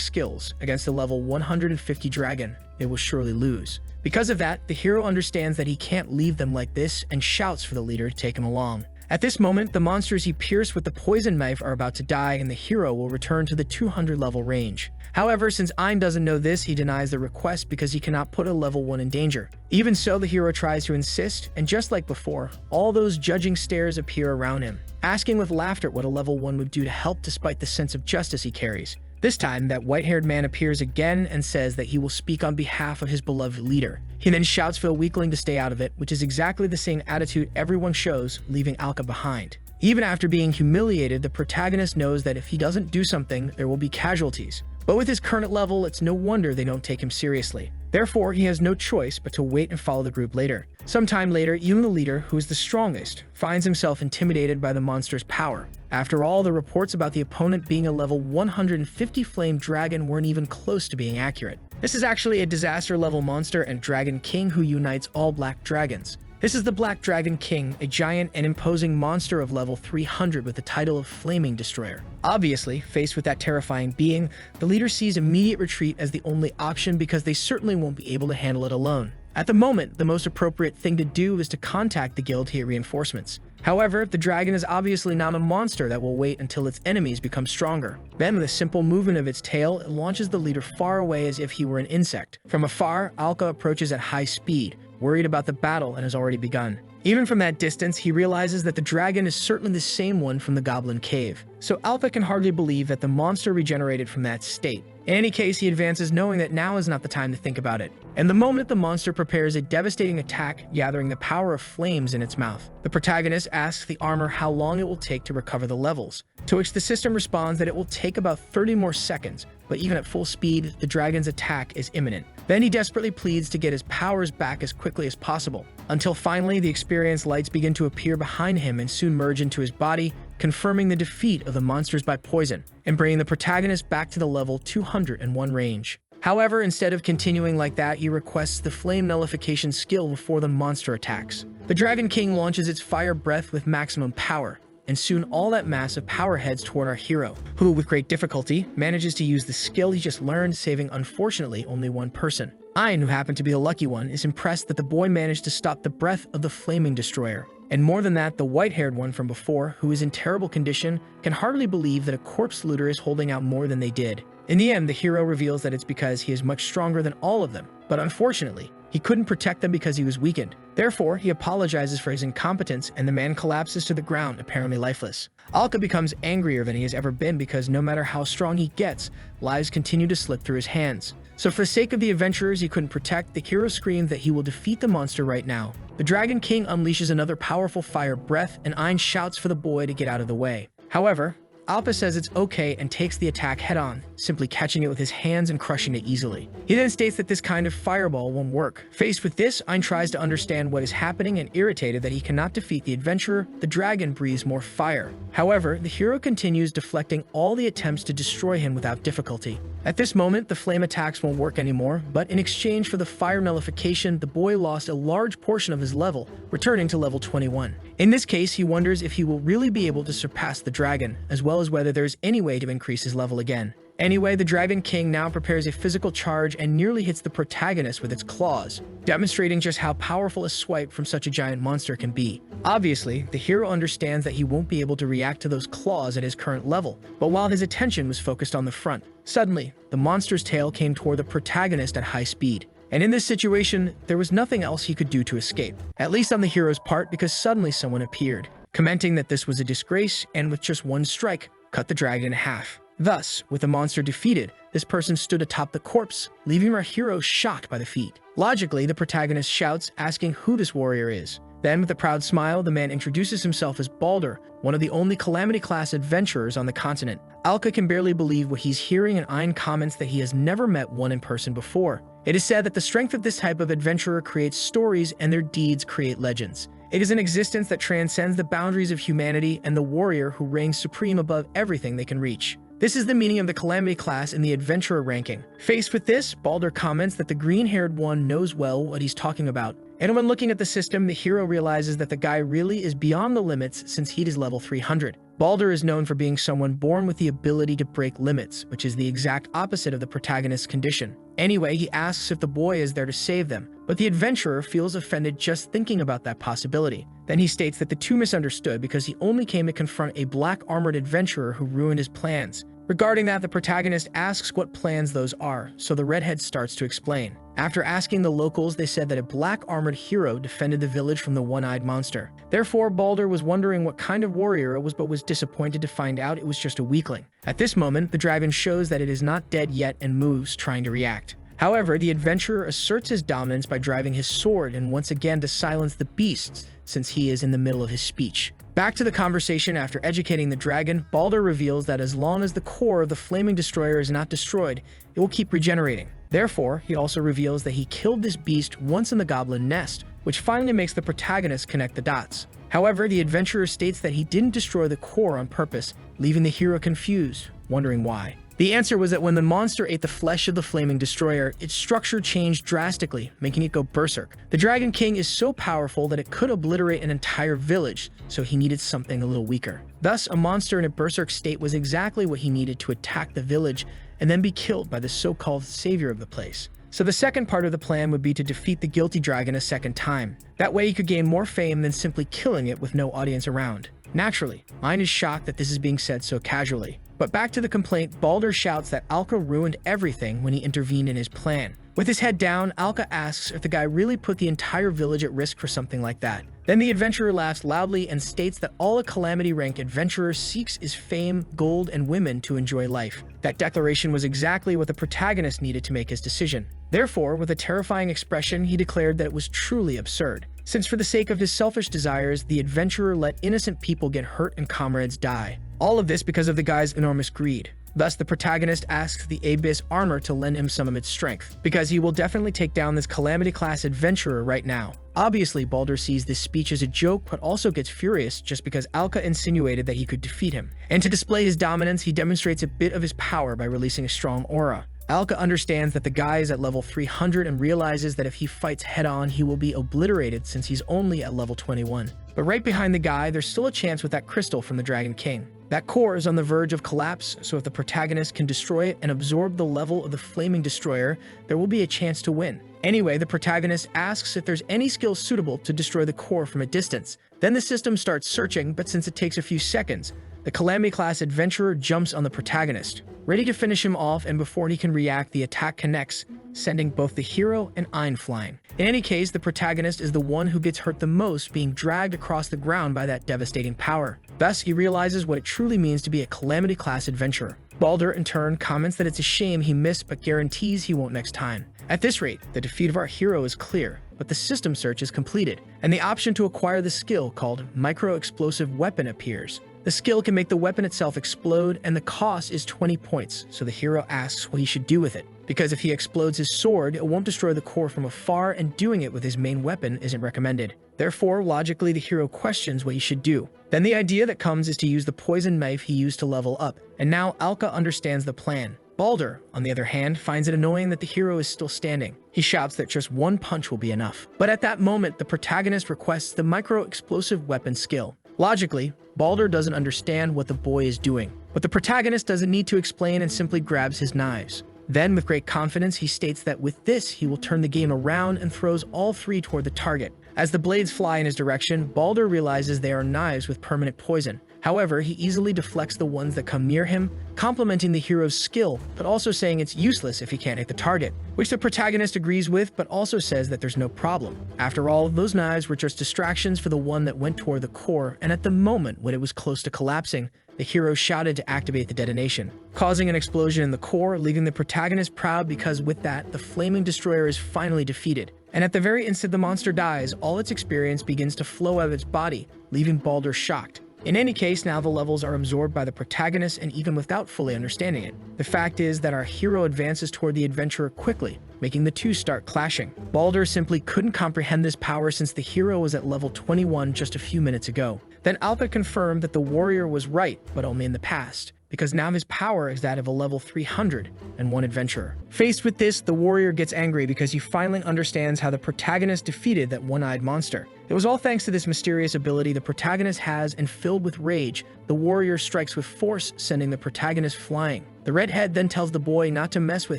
skills against a level 150 dragon, they will surely lose. Because of that, the hero understands that he can't leave them like this and shouts for the leader to take him along. At this moment, the monsters he pierced with the poison knife are about to die, and the hero will return to the 200 level range. However, since Ein doesn't know this, he denies the request because he cannot put a level 1 in danger. Even so, the hero tries to insist, and just like before, all those judging stares appear around him, asking with laughter what a level 1 would do to help despite the sense of justice he carries. This time, that white-haired man appears again and says that he will speak on behalf of his beloved leader. He then shouts for the weakling to stay out of it, which is exactly the same attitude everyone shows, leaving Alka behind. Even after being humiliated, the protagonist knows that if he doesn't do something, there will be casualties. But with his current level, it's no wonder they don't take him seriously. Therefore, he has no choice but to wait and follow the group later. Sometime later, even the leader, who is the strongest, finds himself intimidated by the monster's power. After all, the reports about the opponent being a level 150 flame dragon weren't even close to being accurate. This is actually a disaster level monster and dragon king who unites all black dragons. This is the Black Dragon King, a giant and imposing monster of level 300 with the title of Flaming Destroyer. Obviously, faced with that terrifying being, the leader sees immediate retreat as the only option because they certainly won't be able to handle it alone. At the moment, the most appropriate thing to do is to contact the guild to get reinforcements. However, the dragon is obviously not a monster that will wait until its enemies become stronger. Then, with a simple movement of its tail, it launches the leader far away as if he were an insect. From afar, Alka approaches at high speed, worried about the battle and has already begun. Even from that distance, he realizes that the dragon is certainly the same one from the goblin cave. So Alka can hardly believe that the monster regenerated from that state. In any case, he advances knowing that now is not the time to think about it. And the moment the monster prepares a devastating attack, gathering the power of flames in its mouth. The protagonist asks the armor how long it will take to recover the levels, to which the system responds that it will take about 30 more seconds, but even at full speed, the dragon's attack is imminent. Then he desperately pleads to get his powers back as quickly as possible, until finally the experienced lights begin to appear behind him and soon merge into his body, confirming the defeat of the monsters by poison, and bringing the protagonist back to the level 201 range. However, instead of continuing like that, he requests the flame nullification skill before the monster attacks. The Dragon King launches its fire breath with maximum power, and soon all that mass of power heads toward our hero, who, with great difficulty, manages to use the skill he just learned, saving unfortunately only one person. Ein, who happened to be the lucky one, is impressed that the boy managed to stop the breath of the Flaming Destroyer. And more than that, the white-haired one from before, who is in terrible condition, can hardly believe that a corpse looter is holding out more than they did. In the end, the hero reveals that it's because he is much stronger than all of them, but unfortunately, he couldn't protect them because he was weakened. Therefore, he apologizes for his incompetence, and the man collapses to the ground, apparently lifeless. Alka becomes angrier than he has ever been because no matter how strong he gets, lives continue to slip through his hands. So for the sake of the adventurers he couldn't protect, the hero screams that he will defeat the monster right now. The Dragon King unleashes another powerful fire breath, and Ein shouts for the boy to get out of the way. However, Alpa says it's okay and takes the attack head-on, simply catching it with his hands and crushing it easily. He then states that this kind of fireball won't work. Faced with this, Ein tries to understand what is happening, and irritated that he cannot defeat the adventurer, the dragon breathes more fire. However, the hero continues deflecting all the attempts to destroy him without difficulty. At this moment, the flame attacks won't work anymore, but in exchange for the fire nullification, the boy lost a large portion of his level, returning to level 21. In this case, he wonders if he will really be able to surpass the dragon, as well as whether there's any way to increase his level again. Anyway, the Dragon King now prepares a physical charge and nearly hits the protagonist with its claws, demonstrating just how powerful a swipe from such a giant monster can be. Obviously, the hero understands that he won't be able to react to those claws at his current level, but while his attention was focused on the front, suddenly, the monster's tail came toward the protagonist at high speed. And in this situation, there was nothing else he could do to escape, at least on the hero's part, because suddenly someone appeared, commenting that this was a disgrace and with just one strike, cut the dragon in half. Thus, with the monster defeated, this person stood atop the corpse, leaving our hero shocked by the feat. Logically, the protagonist shouts, asking who this warrior is. Then, with a proud smile, the man introduces himself as Balder, one of the only Calamity-class adventurers on the continent. Alka can barely believe what he's hearing, and Ein comments that he has never met one in person before. It is said that the strength of this type of adventurer creates stories, and their deeds create legends. It is an existence that transcends the boundaries of humanity and the warrior who reigns supreme above everything they can reach. This is the meaning of the Calamity class in the adventurer ranking. Faced with this, Balder comments that the green-haired one knows well what he's talking about. And when looking at the system, the hero realizes that the guy really is beyond the limits since he is level 300. Balder is known for being someone born with the ability to break limits, which is the exact opposite of the protagonist's condition. Anyway, he asks if the boy is there to save them, but the adventurer feels offended just thinking about that possibility. Then he states that the two misunderstood because he only came to confront a black-armored adventurer who ruined his plans. Regarding that, the protagonist asks what plans those are, so the redhead starts to explain. After asking the locals, they said that a black-armored hero defended the village from the one-eyed monster. Therefore, Balder was wondering what kind of warrior it was, but was disappointed to find out it was just a weakling. At this moment, the dragon shows that it is not dead yet and moves, trying to react. However, the adventurer asserts his dominance by driving his sword and once again to silence the beasts, since he is in the middle of his speech. Back to the conversation. After educating the dragon, Balder reveals that as long as the core of the flaming destroyer is not destroyed, it will keep regenerating. Therefore, he also reveals that he killed this beast once in the goblin nest, which finally makes the protagonist connect the dots. However, the adventurer states that he didn't destroy the core on purpose, leaving the hero confused, wondering why. The answer was that when the monster ate the flesh of the flaming destroyer, its structure changed drastically, making it go berserk. The Dragon King is so powerful that it could obliterate an entire village, so he needed something a little weaker. Thus, a monster in a berserk state was exactly what he needed to attack the village and then be killed by the so-called savior of the place. So the second part of the plan would be to defeat the guilty dragon a second time. That way he could gain more fame than simply killing it with no audience around. Naturally, Ein is shocked that this is being said so casually. But back to the complaint, Balder shouts that Alka ruined everything when he intervened in his plan. With his head down, Alka asks if the guy really put the entire village at risk for something like that. Then the adventurer laughs loudly and states that all a Calamity rank adventurer seeks is fame, gold, and women to enjoy life. That declaration was exactly what the protagonist needed to make his decision. Therefore, with a terrifying expression, he declared that it was truly absurd, since for the sake of his selfish desires, the adventurer let innocent people get hurt and comrades die. All of this because of the guy's enormous greed. Thus, the protagonist asks the Abyss armor to lend him some of its strength, because he will definitely take down this Calamity-class adventurer right now. Obviously, Balder sees this speech as a joke, but also gets furious just because Alka insinuated that he could defeat him. And to display his dominance, he demonstrates a bit of his power by releasing a strong aura. Alka understands that the guy is at level 300 and realizes that if he fights head-on, he will be obliterated since he's only at level 21. But right behind the guy, there's still a chance with that crystal from the Dragon King. That core is on the verge of collapse, so if the protagonist can destroy it and absorb the level of the flaming destroyer, there will be a chance to win. Anyway, the protagonist asks if there's any skill suitable to destroy the core from a distance. Then the system starts searching, but since it takes a few seconds, the Calamity-class adventurer jumps on the protagonist, ready to finish him off, and before he can react, the attack connects, sending both the hero and Ein flying. In any case, the protagonist is the one who gets hurt the most, being dragged across the ground by that devastating power. Thus, he realizes what it truly means to be a Calamity-class adventurer. Balder, in turn, comments that it's a shame he missed, but guarantees he won't next time. At this rate, the defeat of our hero is clear, but the system search is completed, and the option to acquire the skill called Micro-Explosive Weapon appears. The skill can make the weapon itself explode, and the cost is 20 points, so the hero asks what he should do with it. Because if he explodes his sword, it won't destroy the core from afar, and doing it with his main weapon isn't recommended. Therefore, logically, the hero questions what he should do. Then the idea that comes is to use the poison knife he used to level up, and now Alka understands the plan. Balder, on the other hand, finds it annoying that the hero is still standing. He shouts that just one punch will be enough. But at that moment, the protagonist requests the micro-explosive weapon skill. Logically, Balder doesn't understand what the boy is doing, but the protagonist doesn't need to explain and simply grabs his knives. Then, with great confidence, he states that with this, he will turn the game around and throws all three toward the target. As the blades fly in his direction, Balder realizes they are knives with permanent poison. However, he easily deflects the ones that come near him, complimenting the hero's skill, but also saying it's useless if he can't hit the target, which the protagonist agrees with, but also says that there's no problem. After all, those knives were just distractions for the one that went toward the core, and at the moment when it was close to collapsing, the hero shouted to activate the detonation, causing an explosion in the core, leaving the protagonist proud because with that, the flaming destroyer is finally defeated. And at the very instant the monster dies, all its experience begins to flow out of its body, leaving Balder shocked. In any case, now the levels are absorbed by the protagonist and even without fully understanding it. The fact is that our hero advances toward the adventurer quickly, making the two start clashing. Balder simply couldn't comprehend this power since the hero was at level 21 just a few minutes ago. Then Alka confirmed that the warrior was right, but only in the past, because now his power is that of a level 300 and one adventurer. Faced with this, the warrior gets angry because he finally understands how the protagonist defeated that one-eyed monster. It was all thanks to this mysterious ability the protagonist has, and filled with rage, the warrior strikes with force, sending the protagonist flying. The redhead then tells the boy not to mess with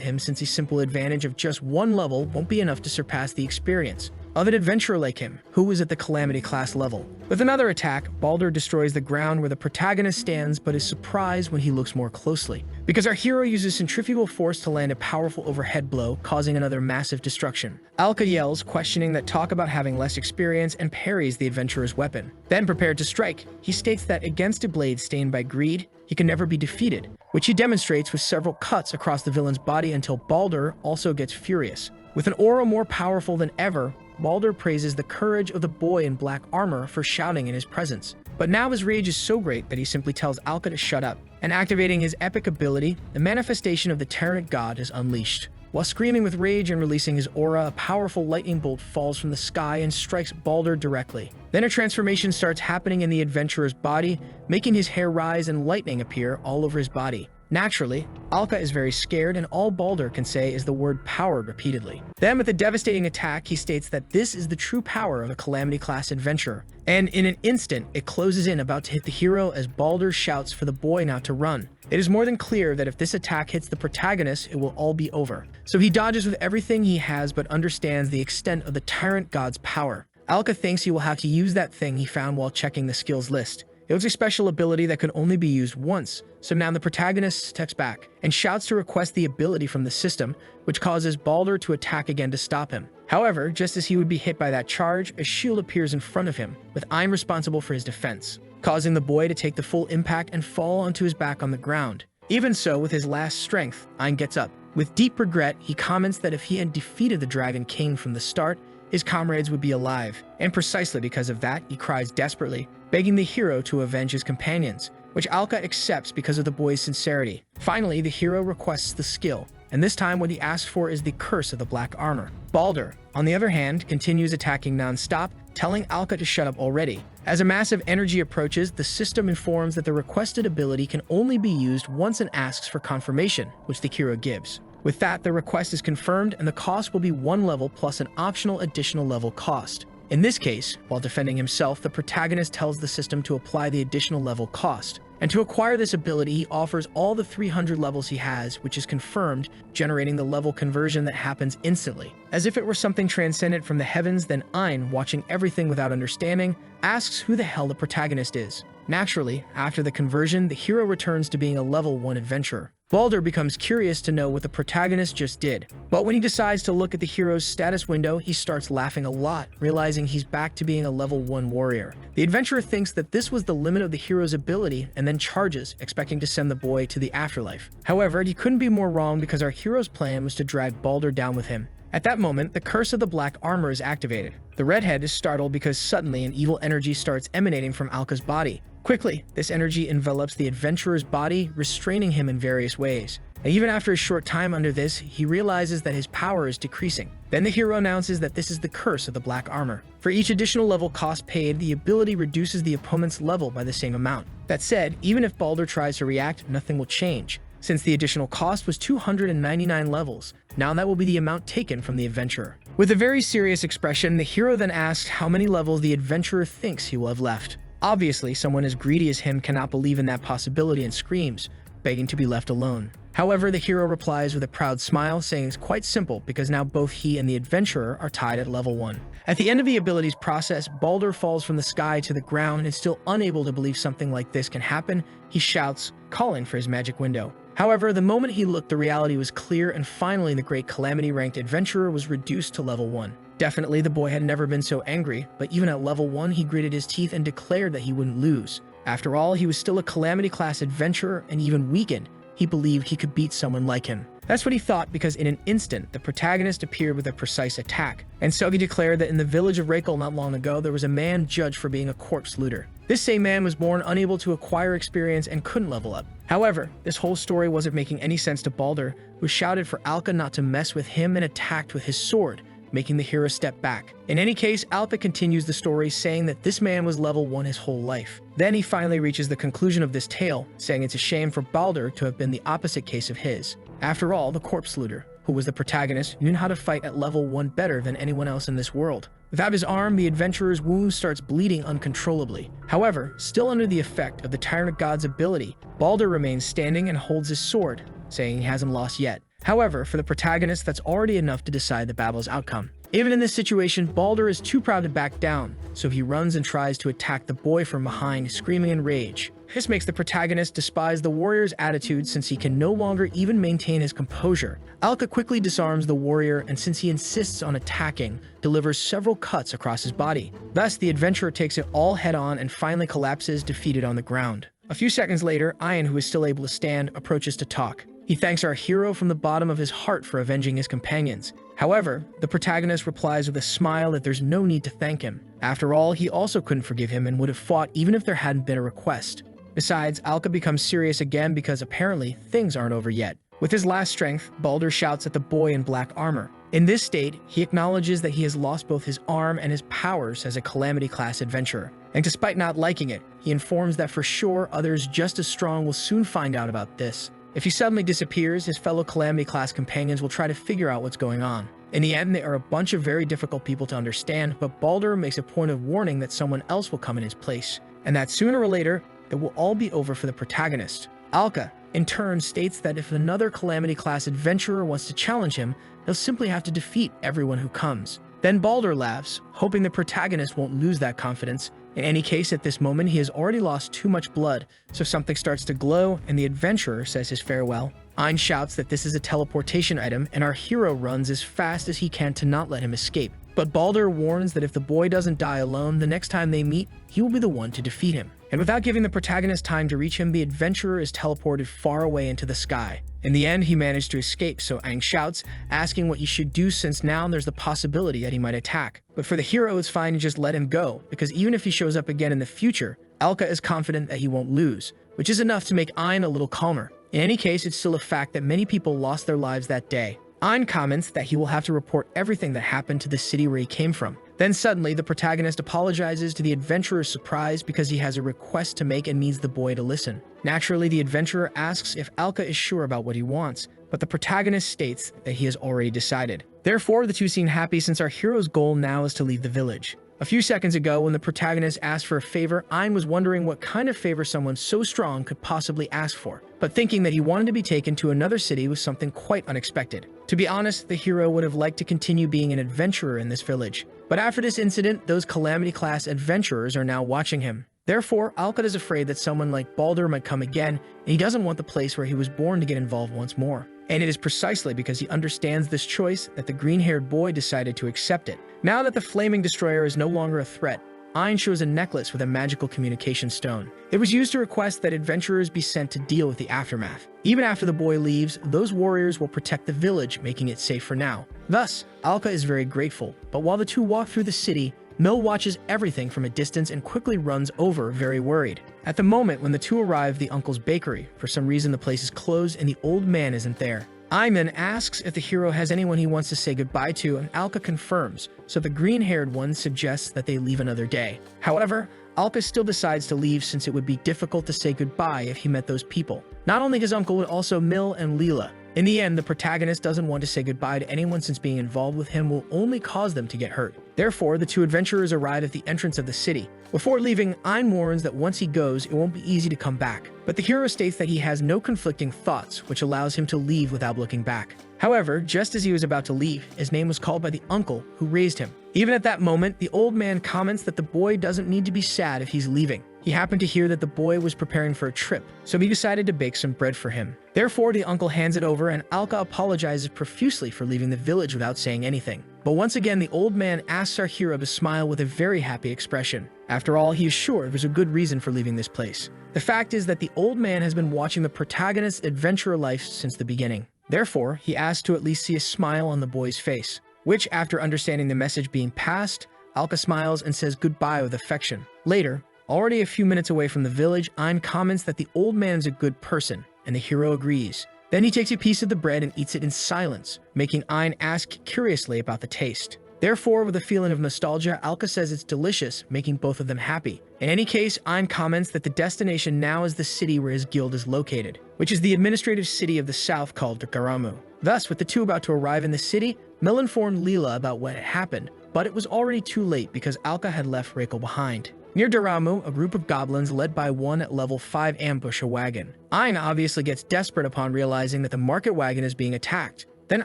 him since his simple advantage of just one level won't be enough to surpass the experience of an adventurer like him, who was at the Calamity class level. With another attack, Balder destroys the ground where the protagonist stands, but is surprised when he looks more closely, because our hero uses centrifugal force to land a powerful overhead blow, causing another massive destruction. Alka yells, questioning that talk about having less experience, and parries the adventurer's weapon. Then prepared to strike, he states that against a blade stained by greed, he can never be defeated, which he demonstrates with several cuts across the villain's body until Balder also gets furious. With an aura more powerful than ever, Balder praises the courage of the boy in black armor for shouting in his presence. But now his rage is so great that he simply tells Alka to shut up, and activating his epic ability, the manifestation of the tyrant god is unleashed. While screaming with rage and releasing his aura, a powerful lightning bolt falls from the sky and strikes Balder directly. Then a transformation starts happening in the adventurer's body, making his hair rise and lightning appear all over his body. Naturally, Alka is very scared, and all Balder can say is the word power repeatedly. Then with a devastating attack, he states that this is the true power of a Calamity class adventurer, and in an instant, it closes in about to hit the hero as Balder shouts for the boy not to run. It is more than clear that if this attack hits the protagonist, it will all be over. So he dodges with everything he has but understands the extent of the tyrant god's power. Alka thinks he will have to use that thing he found while checking the skills list. It was a special ability that could only be used once, so now the protagonist steps back and shouts to request the ability from the system, which causes Balder to attack again to stop him. However, just as he would be hit by that charge, a shield appears in front of him, with I'm responsible for his defense, causing the boy to take the full impact and fall onto his back on the ground. Even so, with his last strength, Ein gets up. With deep regret, he comments that if he had defeated the Dragon King from the start, his comrades would be alive, and precisely because of that, he cries desperately, begging the hero to avenge his companions, which Alka accepts because of the boy's sincerity. Finally, the hero requests the skill, and this time what he asks for is the curse of the black armor. Balder, on the other hand, continues attacking non-stop, telling Alka to shut up already. As a massive energy approaches, the system informs that the requested ability can only be used once and asks for confirmation, which the hero gives. With that, the request is confirmed and the cost will be one level plus an optional additional level cost. In this case, while defending himself, the protagonist tells the system to apply the additional level cost. And to acquire this ability, he offers all the 300 levels he has, which is confirmed, generating the level conversion that happens instantly. As if it were something transcendent from the heavens, then Ein, watching everything without understanding, asks who the hell the protagonist is. Naturally, after the conversion, the hero returns to being a level 1 adventurer. Balder becomes curious to know what the protagonist just did, but when he decides to look at the hero's status window, he starts laughing a lot, realizing he's back to being a level 1 warrior. The adventurer thinks that this was the limit of the hero's ability and then charges, expecting to send the boy to the afterlife. However, he couldn't be more wrong because our hero's plan was to drag Balder down with him. At that moment, the curse of the black armor is activated. The redhead is startled because suddenly an evil energy starts emanating from Alka's body. Quickly, this energy envelops the adventurer's body, restraining him in various ways. And even after a short time under this, he realizes that his power is decreasing. Then the hero announces that this is the curse of the black armor. For each additional level cost paid, the ability reduces the opponent's level by the same amount. That said, even if Balder tries to react, nothing will change. since the additional cost was 299 levels. Now that will be the amount taken from the adventurer. With a very serious expression, the hero then asks how many levels the adventurer thinks he will have left. Obviously, someone as greedy as him cannot believe in that possibility and screams, begging to be left alone. However, the hero replies with a proud smile, saying it's quite simple because now both he and the adventurer are tied at level 1. At the end of the abilities process, Balder falls from the sky to the ground and still unable to believe something like this can happen. He shouts, calling for his magic window. However, the moment he looked, the reality was clear, and finally the great calamity-ranked adventurer was reduced to level 1. Definitely, the boy had never been so angry, but even at level 1, he gritted his teeth and declared that he wouldn't lose. After all, he was still a calamity-class adventurer, and even weakened, he believed he could beat someone like him. That's what he thought, because in an instant, the protagonist appeared with a precise attack. And Sugi declared that in the village of Recap not long ago, there was a man judged for being a corpse looter. This same man was born unable to acquire experience and couldn't level up. However, this whole story wasn't making any sense to Balder, who shouted for Alka not to mess with him and attacked with his sword, making the hero step back. In any case, Alka continues the story, saying that this man was level 1 his whole life. Then he finally reaches the conclusion of this tale, saying it's a shame for Balder to have been the opposite case of his. After all, the corpse looter, who was the protagonist, knew how to fight at level 1 better than anyone else in this world. Without his arm, the adventurer's wound starts bleeding uncontrollably. However, still under the effect of the Tyrant God's ability, Balder remains standing and holds his sword, saying he hasn't lost yet. However, for the protagonist, that's already enough to decide the battle's outcome. Even in this situation, Balder is too proud to back down, so he runs and tries to attack the boy from behind, screaming in rage. This makes the protagonist despise the warrior's attitude, since he can no longer even maintain his composure. Alka quickly disarms the warrior, and since he insists on attacking, delivers several cuts across his body. Thus, the adventurer takes it all head-on and finally collapses, defeated on the ground. A few seconds later, Ian, who is still able to stand, approaches to talk. He thanks our hero from the bottom of his heart for avenging his companions. However, the protagonist replies with a smile that there's no need to thank him. After all, he also couldn't forgive him and would have fought even if there hadn't been a request. Besides, Alka becomes serious again because apparently things aren't over yet. With his last strength, Balder shouts at the boy in black armor. In this state, he acknowledges that he has lost both his arm and his powers as a calamity-class adventurer. And despite not liking it, he informs that for sure others just as strong will soon find out about this. If he suddenly disappears, his fellow calamity-class companions will try to figure out what's going on. In the end, they are a bunch of very difficult people to understand, but Balder makes a point of warning that someone else will come in his place, and that sooner or later, it will all be over for the protagonist. Alka, in turn, states that if another calamity-class adventurer wants to challenge him, he'll simply have to defeat everyone who comes. Then Balder laughs, hoping the protagonist won't lose that confidence. In any case, at this moment, he has already lost too much blood, so something starts to glow, and the adventurer says his farewell. Ein shouts that this is a teleportation item, and our hero runs as fast as he can to not let him escape. But Balder warns that if the boy doesn't die alone, the next time they meet, he will be the one to defeat him. And without giving the protagonist time to reach him, the adventurer is teleported far away into the sky. In the end, he managed to escape, so Aang shouts, asking what he should do since now there's the possibility that he might attack. But for the hero, it's fine to just let him go, because even if he shows up again in the future, Alka is confident that he won't lose, which is enough to make Ein a little calmer. In any case, it's still a fact that many people lost their lives that day. Ein comments that he will have to report everything that happened to the city where he came from. Then suddenly, the protagonist apologizes to the adventurer's surprise because he has a request to make and needs the boy to listen. Naturally, the adventurer asks if Alka is sure about what he wants, but the protagonist states that he has already decided. Therefore, the two seem happy since our hero's goal now is to leave the village. A few seconds ago, when the protagonist asked for a favor, Ein was wondering what kind of favor someone so strong could possibly ask for, but thinking that he wanted to be taken to another city was something quite unexpected. To be honest, the hero would have liked to continue being an adventurer in this village. But after this incident, those calamity-class adventurers are now watching him. Therefore, Alka is afraid that someone like Balder might come again, and he doesn't want the place where he was born to get involved once more. And it is precisely because he understands this choice that the green-haired boy decided to accept it. Now that the flaming destroyer is no longer a threat, Ein shows a necklace with a magical communication stone. It was used to request that adventurers be sent to deal with the aftermath. Even after the boy leaves, those warriors will protect the village, making it safe for now. Thus, Alka is very grateful, but while the two walk through the city, Mil watches everything from a distance and quickly runs over, very worried. At the moment when the two arrive at the uncle's bakery, for some reason the place is closed and the old man isn't there. Ayman asks if the hero has anyone he wants to say goodbye to, and Alka confirms, so the green-haired one suggests that they leave another day. However, Alka still decides to leave since it would be difficult to say goodbye if he met those people. Not only his uncle, but also Mill and Leela. In the end, the protagonist doesn't want to say goodbye to anyone since being involved with him will only cause them to get hurt. Therefore, the two adventurers arrive at the entrance of the city. Before leaving, Ein warns that once he goes, it won't be easy to come back. But the hero states that he has no conflicting thoughts, which allows him to leave without looking back. However, just as he was about to leave, his name was called by the uncle who raised him. Even at that moment, the old man comments that the boy doesn't need to be sad if he's leaving. He happened to hear that the boy was preparing for a trip, so he decided to bake some bread for him. Therefore, the uncle hands it over and Alka apologizes profusely for leaving the village without saying anything. But once again, the old man asks our hero to smile with a very happy expression. After all, he is sure there's a good reason for leaving this place. The fact is that the old man has been watching the protagonist's adventurer life since the beginning. Therefore, he asks to at least see a smile on the boy's face, which, after understanding the message being passed, Alka smiles and says goodbye with affection. Later, already a few minutes away from the village, Ein comments that the old man is a good person, and the hero agrees. Then he takes a piece of the bread and eats it in silence, making Ein ask curiously about the taste. Therefore, with a feeling of nostalgia, Alka says it's delicious, making both of them happy. In any case, Ein comments that the destination now is the city where his guild is located, which is the administrative city of the south called Dronzer. Thus, with the two about to arrive in the city, Mill informed Leela about what had happened, but it was already too late because Alka had left Reiko behind. Near Dronzer, a group of goblins led by one at level 5 ambush a wagon. Ein obviously gets desperate upon realizing that the market wagon is being attacked. Then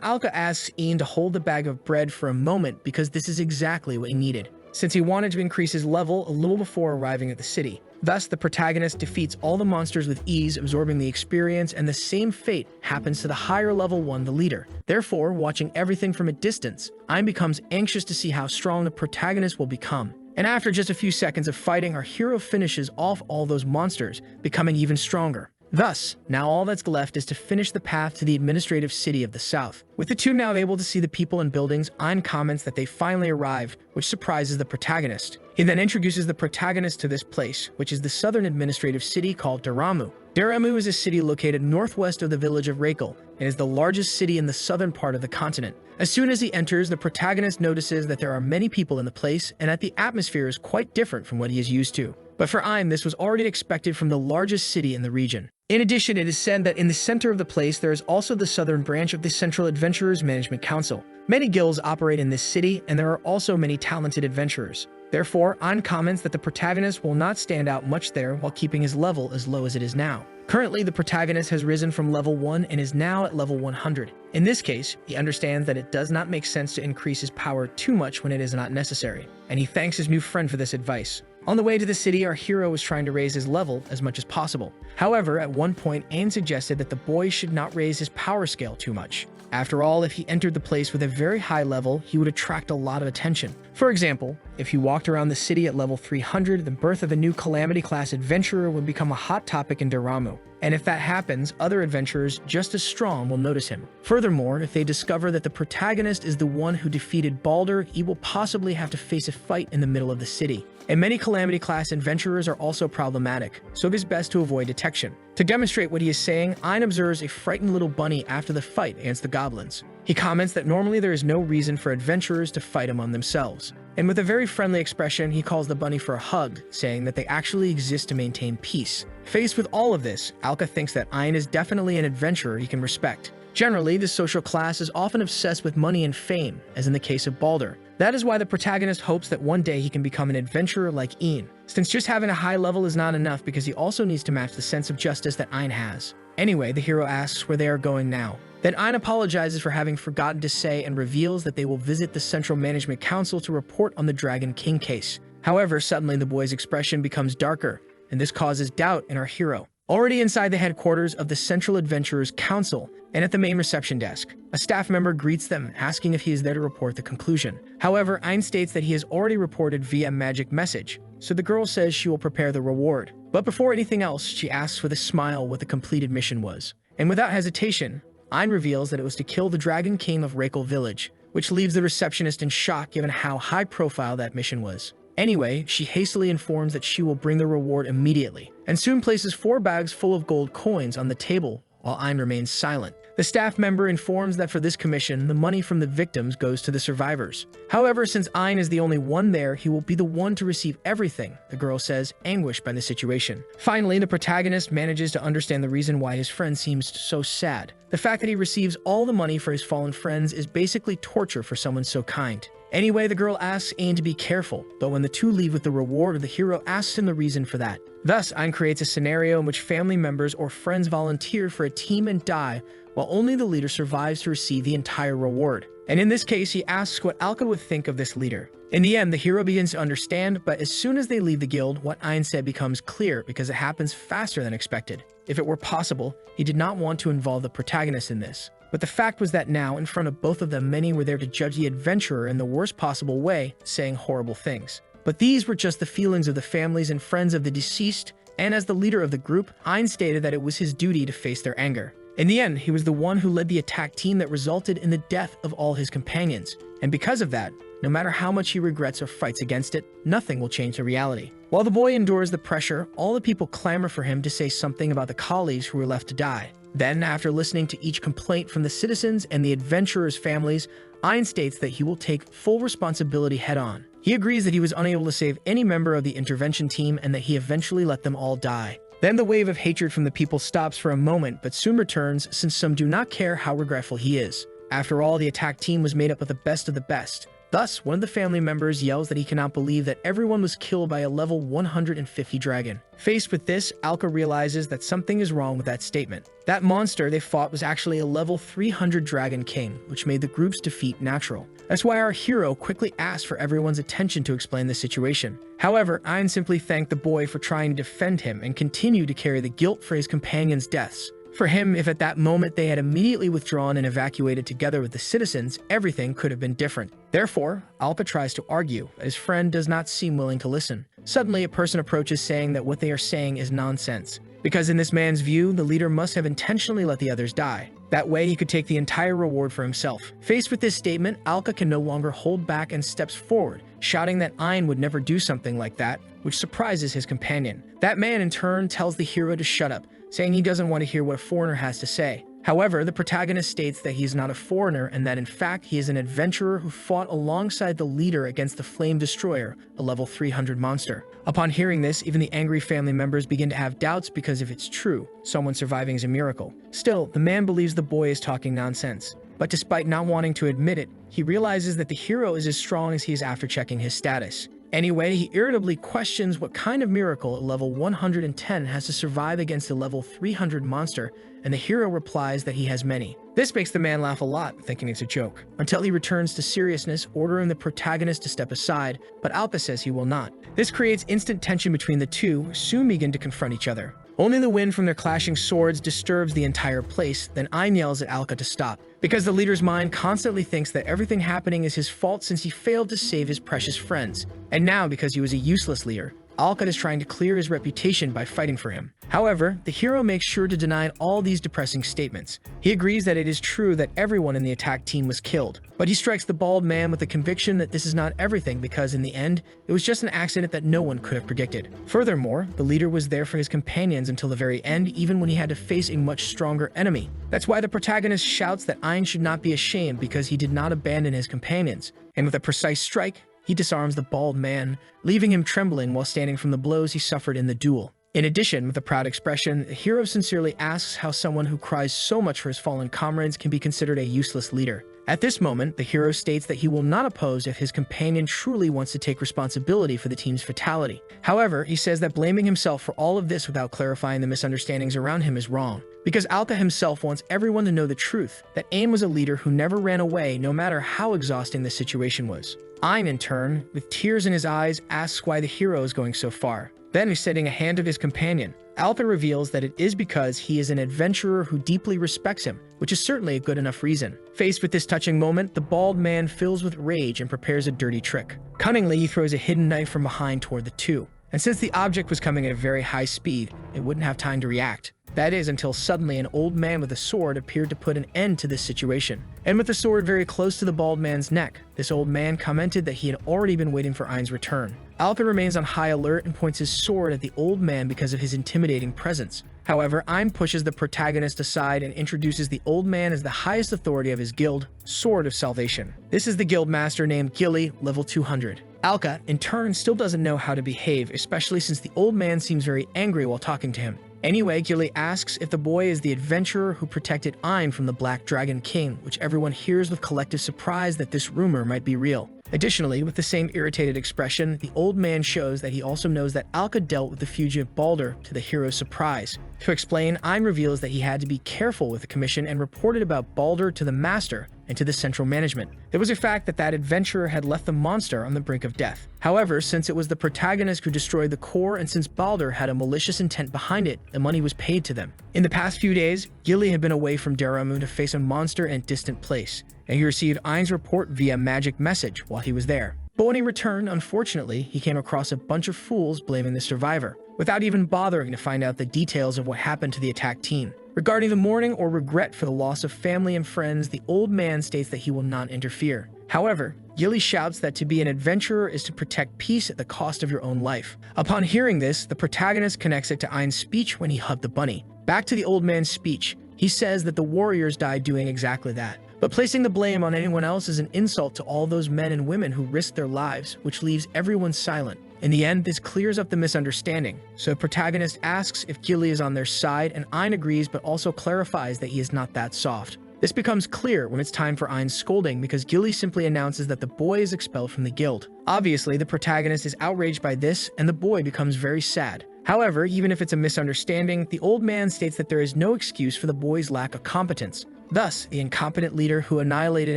Alka asks Ian to hold the bag of bread for a moment because this is exactly what he needed, since he wanted to increase his level a little before arriving at the city. Thus, the protagonist defeats all the monsters with ease, absorbing the experience, and the same fate happens to the higher level one, the leader. Therefore, watching everything from a distance, Ein becomes anxious to see how strong the protagonist will become. And after just a few seconds of fighting, our hero finishes off all those monsters, becoming even stronger. Thus, now all that's left is to finish the path to the administrative city of the south. With the two now able to see the people and buildings, Ein comments that they finally arrived, which surprises the protagonist. He then introduces the protagonist to this place, which is the southern administrative city called Dronzer. Dronzer is a city located northwest of the village of Reiko, and is the largest city in the southern part of the continent. As soon as he enters, the protagonist notices that there are many people in the place, and that the atmosphere is quite different from what he is used to. But for Ein, this was already expected from the largest city in the region. In addition, it is said that in the center of the place there is also the southern branch of the Central Adventurers Management Council. Many guilds operate in this city, and there are also many talented adventurers. Therefore, Ein comments that the protagonist will not stand out much there while keeping his level as low as it is now. Currently, the protagonist has risen from level 1 and is now at level 100. In this case, he understands that it does not make sense to increase his power too much when it is not necessary, and he thanks his new friend for this advice. On the way to the city, our hero is trying to raise his level as much as possible. However, at one point, Ein suggested that the boy should not raise his power scale too much. After all, if he entered the place with a very high level, he would attract a lot of attention. For example, if he walked around the city at level 300, the birth of a new Calamity class adventurer would become a hot topic in Dronzer. And if that happens, other adventurers just as strong will notice him. Furthermore, if they discover that the protagonist is the one who defeated Baldur, he will possibly have to face a fight in the middle of the city. And many Calamity class adventurers are also problematic, so it is best to avoid detection. To demonstrate what he is saying, Ein observes a frightened little bunny after the fight against the goblins. He comments that normally there is no reason for adventurers to fight among themselves. And with a very friendly expression, he calls the bunny for a hug, saying that they actually exist to maintain peace. Faced with all of this, Alka thinks that Ein is definitely an adventurer he can respect. Generally, this social class is often obsessed with money and fame, as in the case of Baldur. That is why the protagonist hopes that one day he can become an adventurer like Ian, since just having a high level is not enough because he also needs to match the sense of justice that Ein has. Anyway, the hero asks where they are going now. Then Ein apologizes for having forgotten to say and reveals that they will visit the Central Management Council to report on the Dragon King case. However, suddenly the boy's expression becomes darker, and this causes doubt in our hero. Already inside the headquarters of the Central Adventurers Council and at the main reception desk, a staff member greets them, asking if he is there to report the conclusion. However, Ein states that he has already reported via magic message, so the girl says she will prepare the reward. But before anything else, she asks with a smile what the completed mission was. And without hesitation, Ein reveals that it was to kill the Dragon King of Reiko Village, which leaves the receptionist in shock given how high profile that mission was. Anyway, she hastily informs that she will bring the reward immediately, and soon places 4 bags full of gold coins on the table while Ein remains silent. The staff member informs that for this commission, the money from the victims goes to the survivors. However, since Ein is the only one there, he will be the one to receive everything, the girl says, anguished by the situation. Finally, the protagonist manages to understand the reason why his friend seems so sad. The fact that he receives all the money for his fallen friends is basically torture for someone so kind. Anyway, the girl asks Ein to be careful, but when the two leave with the reward, the hero asks him the reason for that. Thus, Ein creates a scenario in which family members or friends volunteer for a team and die, while only the leader survives to receive the entire reward. And in this case, he asks what Alka would think of this leader. In the end, the hero begins to understand, but as soon as they leave the guild, what Ein said becomes clear because it happens faster than expected. If it were possible, he did not want to involve the protagonist in this. But the fact was that now, in front of both of them, many were there to judge the adventurer in the worst possible way, saying horrible things. But these were just the feelings of the families and friends of the deceased, and as the leader of the group, Ein stated that it was his duty to face their anger. In the end, he was the one who led the attack team that resulted in the death of all his companions. And because of that, no matter how much he regrets or fights against it, nothing will change the reality. While the boy endures the pressure, all the people clamor for him to say something about the colleagues who were left to die. Then, after listening to each complaint from the citizens and the adventurers' families, Ein states that he will take full responsibility head-on. He agrees that he was unable to save any member of the intervention team and that he eventually let them all die. Then the wave of hatred from the people stops for a moment, but soon returns since some do not care how regretful he is. After all, the attack team was made up of the best of the best. Thus, one of the family members yells that he cannot believe that everyone was killed by a level 150 dragon. Faced with this, Alka realizes that something is wrong with that statement. That monster they fought was actually a level 300 dragon king, which made the group's defeat natural. That's why our hero quickly asked for everyone's attention to explain the situation. However, Ein simply thanked the boy for trying to defend him and continued to carry the guilt for his companions' deaths. For him, if at that moment they had immediately withdrawn and evacuated together with the citizens, everything could have been different. Therefore, Alka tries to argue, but his friend does not seem willing to listen. Suddenly, a person approaches saying that what they are saying is nonsense. Because in this man's view, the leader must have intentionally let the others die. That way, he could take the entire reward for himself. Faced with this statement, Alka can no longer hold back and steps forward, shouting that Ein would never do something like that, which surprises his companion. That man, in turn, tells the hero to shut up, saying he doesn't want to hear what a foreigner has to say. However, the protagonist states that he is not a foreigner and that in fact he is an adventurer who fought alongside the leader against the Flame Destroyer, a level 300 monster. Upon hearing this, even the angry family members begin to have doubts because if it's true, someone surviving is a miracle. Still, the man believes the boy is talking nonsense. But despite not wanting to admit it, he realizes that the hero is as strong as he is after checking his status. Anyway, he irritably questions what kind of miracle a level 110 has to survive against a level 300 monster, and the hero replies that he has many. This makes the man laugh a lot, thinking it's a joke, until he returns to seriousness, ordering the protagonist to step aside, but Alka says he will not. This creates instant tension between the two, who soon begin to confront each other. Only the wind from their clashing swords disturbs the entire place, then Ein yells at Alka to stop, because the leader's mind constantly thinks that everything happening is his fault since he failed to save his precious friends. And now, because he was a useless leader, Alka is trying to clear his reputation by fighting for him. However, the hero makes sure to deny all these depressing statements. He agrees that it is true that everyone in the attack team was killed, but he strikes the bald man with the conviction that this is not everything because in the end, it was just an accident that no one could have predicted. Furthermore, the leader was there for his companions until the very end, even when he had to face a much stronger enemy. That's why the protagonist shouts that Ein should not be ashamed because he did not abandon his companions. And with a precise strike, he disarms the bald man, leaving him trembling while standing from the blows he suffered in the duel. In addition, with a proud expression, the hero sincerely asks how someone who cries so much for his fallen comrades can be considered a useless leader. At this moment, the hero states that he will not oppose if his companion truly wants to take responsibility for the team's fatality. However, he says that blaming himself for all of this without clarifying the misunderstandings around him is wrong, because Alka himself wants everyone to know the truth, that Ein was a leader who never ran away no matter how exhausting the situation was. Ein, in turn, with tears in his eyes, asks why the hero is going so far. Then, extending a hand to his companion, Alka reveals that it is because he is an adventurer who deeply respects him, which is certainly a good enough reason. Faced with this touching moment, the bald man fills with rage and prepares a dirty trick. Cunningly, he throws a hidden knife from behind toward the two, and since the object was coming at a very high speed, it wouldn't have time to react. That is, until suddenly an old man with a sword appeared to put an end to this situation. And with the sword very close to the bald man's neck, this old man commented that he had already been waiting for Ein's return. Alka remains on high alert and points his sword at the old man because of his intimidating presence. However, Ein pushes the protagonist aside and introduces the old man as the highest authority of his guild, Sword of Salvation. This is the guild master named Gilly, level 200. Alka, in turn, still doesn't know how to behave, especially since the old man seems very angry while talking to him. Anyway, Gilly asks if the boy is the adventurer who protected Ein from the Black Dragon King, which everyone hears with collective surprise that this rumor might be real. Additionally, with the same irritated expression, the old man shows that he also knows that Alka dealt with the fugitive Balder, to the hero's surprise. To explain, Ein reveals that he had to be careful with the commission and reported about Balder to the master and to the central management. There was a fact that that adventurer had left the monster on the brink of death. However, since it was the protagonist who destroyed the core and since Balder had a malicious intent behind it, the money was paid to them. In the past few days, Gilly had been away from Daramu to face a monster in a distant place, and he received Ein's report via magic message while he was there. But when he returned, unfortunately, he came across a bunch of fools blaming the survivor, without even bothering to find out the details of what happened to the attack team. Regarding the mourning or regret for the loss of family and friends, the old man states that he will not interfere. However, Gilly shouts that to be an adventurer is to protect peace at the cost of your own life. Upon hearing this, the protagonist connects it to Ein's speech when he hugged the bunny. Back to the old man's speech, he says that the warriors died doing exactly that. But placing the blame on anyone else is an insult to all those men and women who risked their lives, which leaves everyone silent. In the end, this clears up the misunderstanding. So the protagonist asks if Gilly is on their side, and Ein agrees but also clarifies that he is not that soft. This becomes clear when it's time for Ein's scolding because Gilly simply announces that the boy is expelled from the guild. Obviously, the protagonist is outraged by this and the boy becomes very sad. However, even if it's a misunderstanding, the old man states that there is no excuse for the boy's lack of competence. Thus, the incompetent leader who annihilated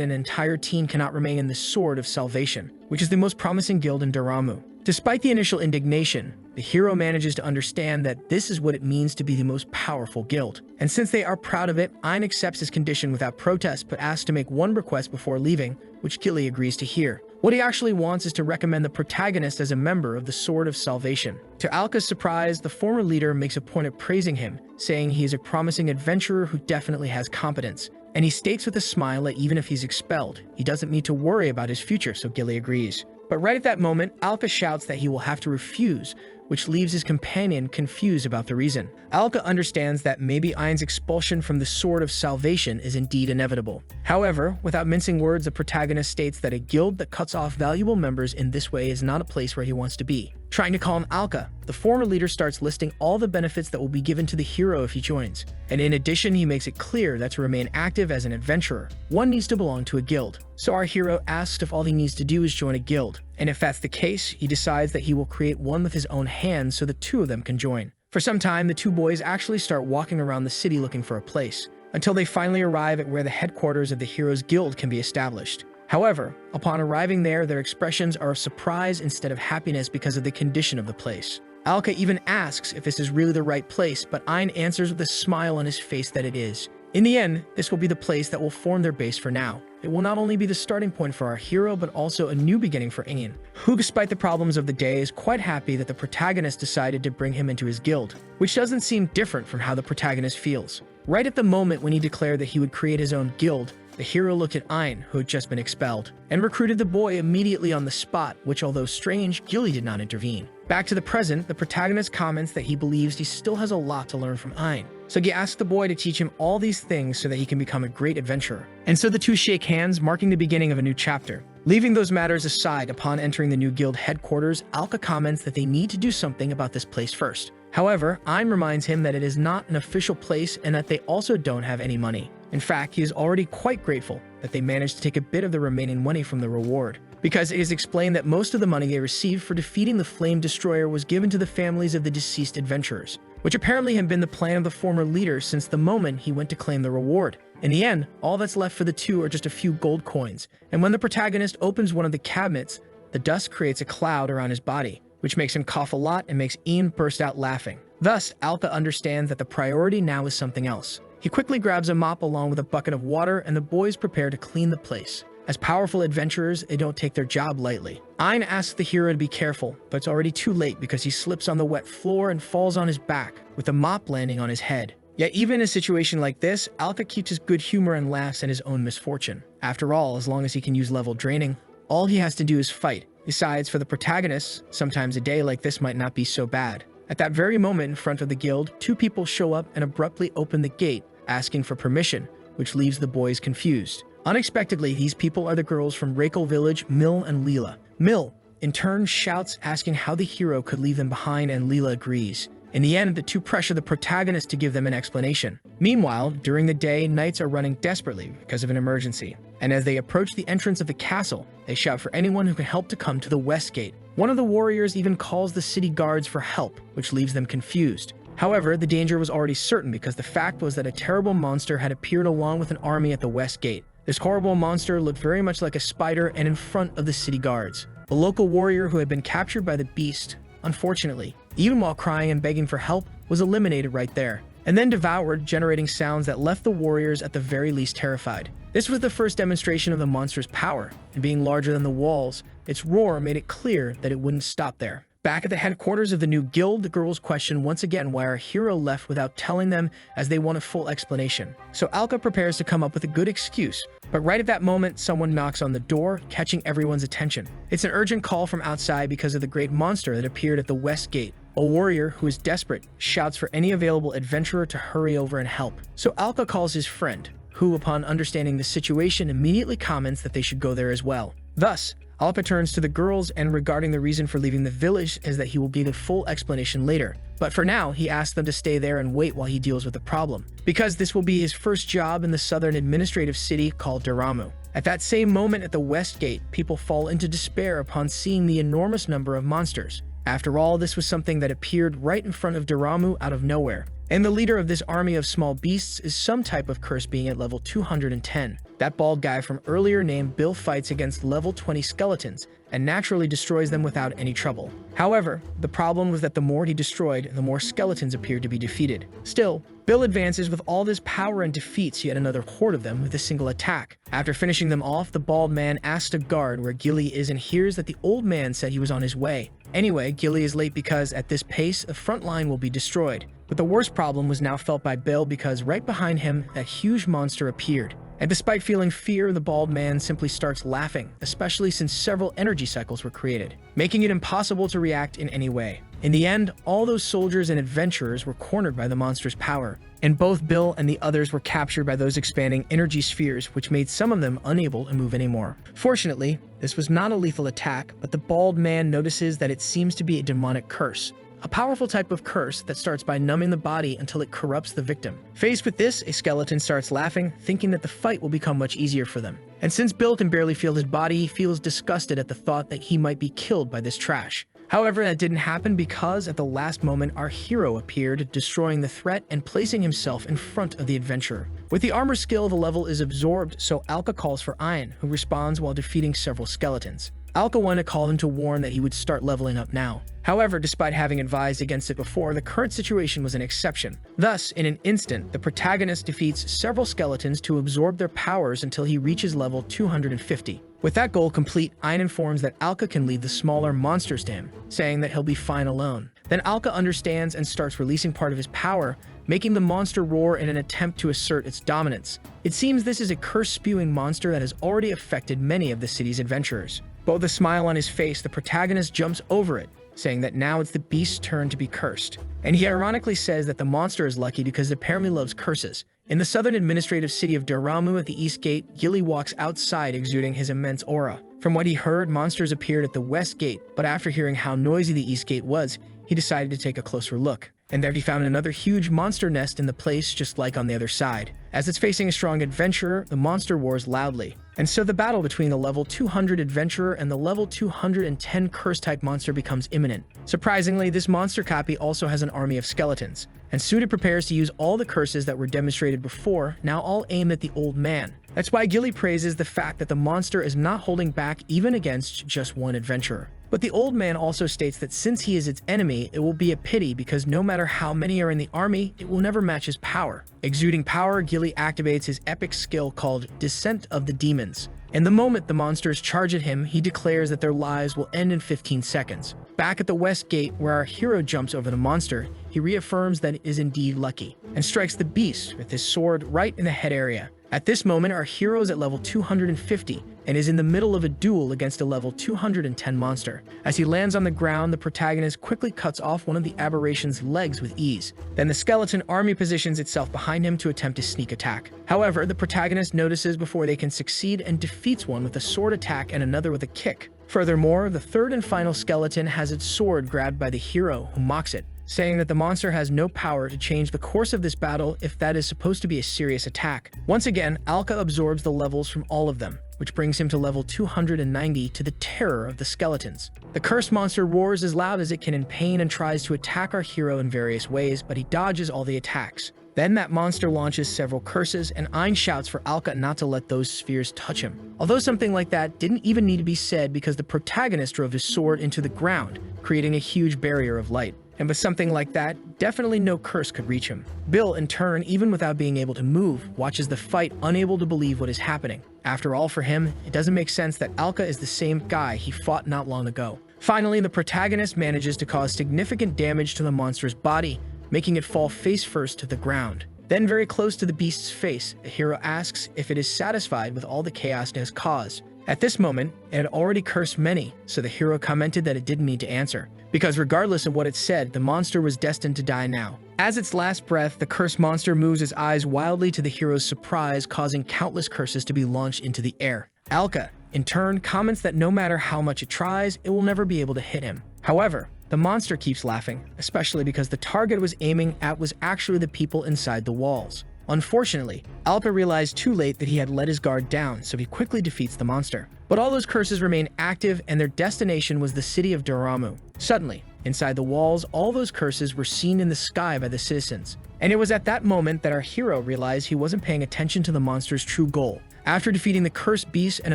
an entire team cannot remain in the Sword of Salvation, which is the most promising guild in Daramu. Despite the initial indignation, the hero manages to understand that this is what it means to be the most powerful guild. And since they are proud of it, Ein accepts his condition without protest but asks to make one request before leaving, which Gilly agrees to hear. What he actually wants is to recommend the protagonist as a member of the Sword of Salvation. To Alka's surprise, the former leader makes a point of praising him, saying he is a promising adventurer who definitely has competence. And he states with a smile that even if he's expelled, he doesn't need to worry about his future, so Gilly agrees. But right at that moment, Alka shouts that he will have to refuse, which leaves his companion confused about the reason. Alka understands that maybe Ein's expulsion from the Sword of Salvation is indeed inevitable. However, without mincing words, the protagonist states that a guild that cuts off valuable members in this way is not a place where he wants to be. Trying to calm Alka, the former leader starts listing all the benefits that will be given to the hero if he joins. And in addition, he makes it clear that to remain active as an adventurer, one needs to belong to a guild. So our hero asks if all he needs to do is join a guild. And if that's the case, he decides that he will create one with his own hands so the two of them can join. For some time, the two boys actually start walking around the city looking for a place, until they finally arrive at where the headquarters of the hero's guild can be established. However, upon arriving there, their expressions are of surprise instead of happiness because of the condition of the place. Alka even asks if this is really the right place, but Ein answers with a smile on his face that it is. In the end, this will be the place that will form their base for now. It will not only be the starting point for our hero, but also a new beginning for Ingen, who despite the problems of the day is quite happy that the protagonist decided to bring him into his guild, which doesn't seem different from how the protagonist feels. Right at the moment when he declared that he would create his own guild, the hero looked at Ein, who had just been expelled, and recruited the boy immediately on the spot, which although strange, Gilly did not intervene. Back to the present, the protagonist comments that he believes he still has a lot to learn from Ein. So he asks the boy to teach him all these things so that he can become a great adventurer. And so the two shake hands, marking the beginning of a new chapter. Leaving those matters aside, upon entering the new guild headquarters, Alka comments that they need to do something about this place first. However, Ein reminds him that it is not an official place and that they also don't have any money. In fact, he is already quite grateful that they managed to take a bit of the remaining money from the reward, because it is explained that most of the money they received for defeating the Flame Destroyer was given to the families of the deceased adventurers, which apparently had been the plan of the former leader since the moment he went to claim the reward. In the end, all that's left for the two are just a few gold coins, and when the protagonist opens one of the cabinets, the dust creates a cloud around his body, which makes him cough a lot and makes Ian burst out laughing. Thus, Alka understands that the priority now is something else. He quickly grabs a mop along with a bucket of water, and the boys prepare to clean the place. As powerful adventurers, they don't take their job lightly. Ein asks the hero to be careful, but it's already too late because he slips on the wet floor and falls on his back, with the mop landing on his head. Yet even in a situation like this, Alka keeps his good humor and laughs at his own misfortune. After all, as long as he can use level draining, all he has to do is fight. Besides, for the protagonist, sometimes a day like this might not be so bad. At that very moment in front of the guild, two people show up and abruptly open the gate, asking for permission, which leaves the boys confused. Unexpectedly, these people are the girls from Recap village, Mill and Leela. Mill, in turn, shouts asking how the hero could leave them behind, and Leela agrees. In the end, the two pressure the protagonist to give them an explanation. Meanwhile, during the day, knights are running desperately because of an emergency. And as they approach the entrance of the castle, they shout for anyone who can help to come to the west gate. One of the warriors even calls the city guards for help, which leaves them confused. However, the danger was already certain because the fact was that a terrible monster had appeared along with an army at the west gate. This horrible monster looked very much like a spider and in front of the city guards. A local warrior who had been captured by the beast, unfortunately, even while crying and begging for help, was eliminated right there, and then devoured, generating sounds that left the warriors at the very least terrified. This was the first demonstration of the monster's power, and being larger than the walls, its roar made it clear that it wouldn't stop there. Back at the headquarters of the new guild, the girls question once again why our hero left without telling them, as they want a full explanation. So Alka prepares to come up with a good excuse, but right at that moment, someone knocks on the door, catching everyone's attention. It's an urgent call from outside because of the great monster that appeared at the west gate. A warrior who is desperate shouts for any available adventurer to hurry over and help. So Alka calls his friend, who, upon understanding the situation, immediately comments that they should go there as well. Thus, Alka turns to the girls, and regarding the reason for leaving the village is that he will give a full explanation later. But for now, he asks them to stay there and wait while he deals with the problem, because this will be his first job in the southern administrative city called Daramu. At that same moment at the west gate, people fall into despair upon seeing the enormous number of monsters. After all, this was something that appeared right in front of Daramu out of nowhere. And the leader of this army of small beasts is some type of curse being at level 210. That bald guy from earlier named Bill fights against level 20 skeletons and naturally destroys them without any trouble. However, the problem was that the more he destroyed, the more skeletons appeared to be defeated. Still, Bill advances with all this power and defeats yet another horde of them with a single attack. After finishing them off, the bald man asks a guard where Gilly is and hears that the old man said he was on his way. Anyway, Gilly is late because at this pace, the front line will be destroyed. But the worst problem was now felt by Bill because right behind him, that huge monster appeared. And despite feeling fear, the bald man simply starts laughing, especially since several energy cycles were created, making it impossible to react in any way. In the end, all those soldiers and adventurers were cornered by the monster's power, and both Bill and the others were captured by those expanding energy spheres, which made some of them unable to move anymore. Fortunately, this was not a lethal attack, but the bald man notices that it seems to be a demonic curse. A powerful type of curse that starts by numbing the body until it corrupts the victim. Faced with this, a skeleton starts laughing, thinking that the fight will become much easier for them. And since Bill can barely feel his body, he feels disgusted at the thought that he might be killed by this trash. However, that didn't happen because at the last moment, our hero appeared, destroying the threat and placing himself in front of the adventurer. With the armor skill, the level is absorbed, so Alka calls for Ian, who responds while defeating several skeletons. Alka wanted to call him to warn that he would start leveling up now. However, despite having advised against it before, the current situation was an exception. Thus, in an instant, the protagonist defeats several skeletons to absorb their powers until he reaches level 250. With that goal complete, Ian informs that Alka can leave the smaller monsters to him, saying that he'll be fine alone. Then Alka understands and starts releasing part of his power, making the monster roar in an attempt to assert its dominance. It seems this is a curse-spewing monster that has already affected many of the city's adventurers. But with a smile on his face, the protagonist jumps over it, saying that now it's the beast's turn to be cursed. And he ironically says that the monster is lucky because it apparently loves curses. In the southern administrative city of Daramu at the east gate, Gilly walks outside exuding his immense aura. From what he heard, monsters appeared at the west gate, but after hearing how noisy the east gate was, he decided to take a closer look. And there he found another huge monster nest in the place just like on the other side. As it's facing a strong adventurer, the monster roars loudly. And so the battle between the level 200 adventurer and the level 210 curse-type monster becomes imminent. Surprisingly, this monster copy also has an army of skeletons, and Suda prepares to use all the curses that were demonstrated before, now all aimed at the old man. That's why Gilly praises the fact that the monster is not holding back even against just one adventurer. But the old man also states that since he is its enemy, it will be a pity because no matter how many are in the army, it will never match his power. Exuding power, Gilly activates his epic skill called Descent of the Demons. And the moment the monsters charge at him, he declares that their lives will end in 15 seconds. Back at the west gate, where our hero jumps over the monster, he reaffirms that it is indeed lucky, and strikes the beast with his sword right in the head area. At this moment, our hero is at level 250, and is in the middle of a duel against a level 210 monster. As he lands on the ground, the protagonist quickly cuts off one of the aberration's legs with ease. Then the skeleton army positions itself behind him to attempt a sneak attack. However, the protagonist notices before they can succeed and defeats one with a sword attack and another with a kick. Furthermore, the third and final skeleton has its sword grabbed by the hero, who mocks it, saying that the monster has no power to change the course of this battle if that is supposed to be a serious attack. Once again, Alka absorbs the levels from all of them, which brings him to level 290 to the terror of the skeletons. The cursed monster roars as loud as it can in pain and tries to attack our hero in various ways, but he dodges all the attacks. Then that monster launches several curses, and Ein shouts for Alka not to let those spheres touch him. Although something like that didn't even need to be said because the protagonist drove his sword into the ground, creating a huge barrier of light. And with something like that, definitely no curse could reach him. Bill, in turn, even without being able to move, watches the fight, unable to believe what is happening. After all, for him, it doesn't make sense that Alka is the same guy he fought not long ago. Finally, the protagonist manages to cause significant damage to the monster's body, making it fall face first to the ground. Then, very close to the beast's face, the hero asks if it is satisfied with all the chaos it has caused. At this moment, it had already cursed many, so the hero commented that it didn't need to answer, because regardless of what it said, the monster was destined to die now. As its last breath, the cursed monster moves its eyes wildly to the hero's surprise, causing countless curses to be launched into the air. Alka, in turn, comments that no matter how much it tries, it will never be able to hit him. However, the monster keeps laughing, especially because the target it was aiming at was actually the people inside the walls. Unfortunately, Alka realized too late that he had let his guard down, so he quickly defeats the monster. But all those curses remain active, and their destination was the city of Doramu. Suddenly, inside the walls, all those curses were seen in the sky by the citizens. And it was at that moment that our hero realized he wasn't paying attention to the monster's true goal. After defeating the cursed beast and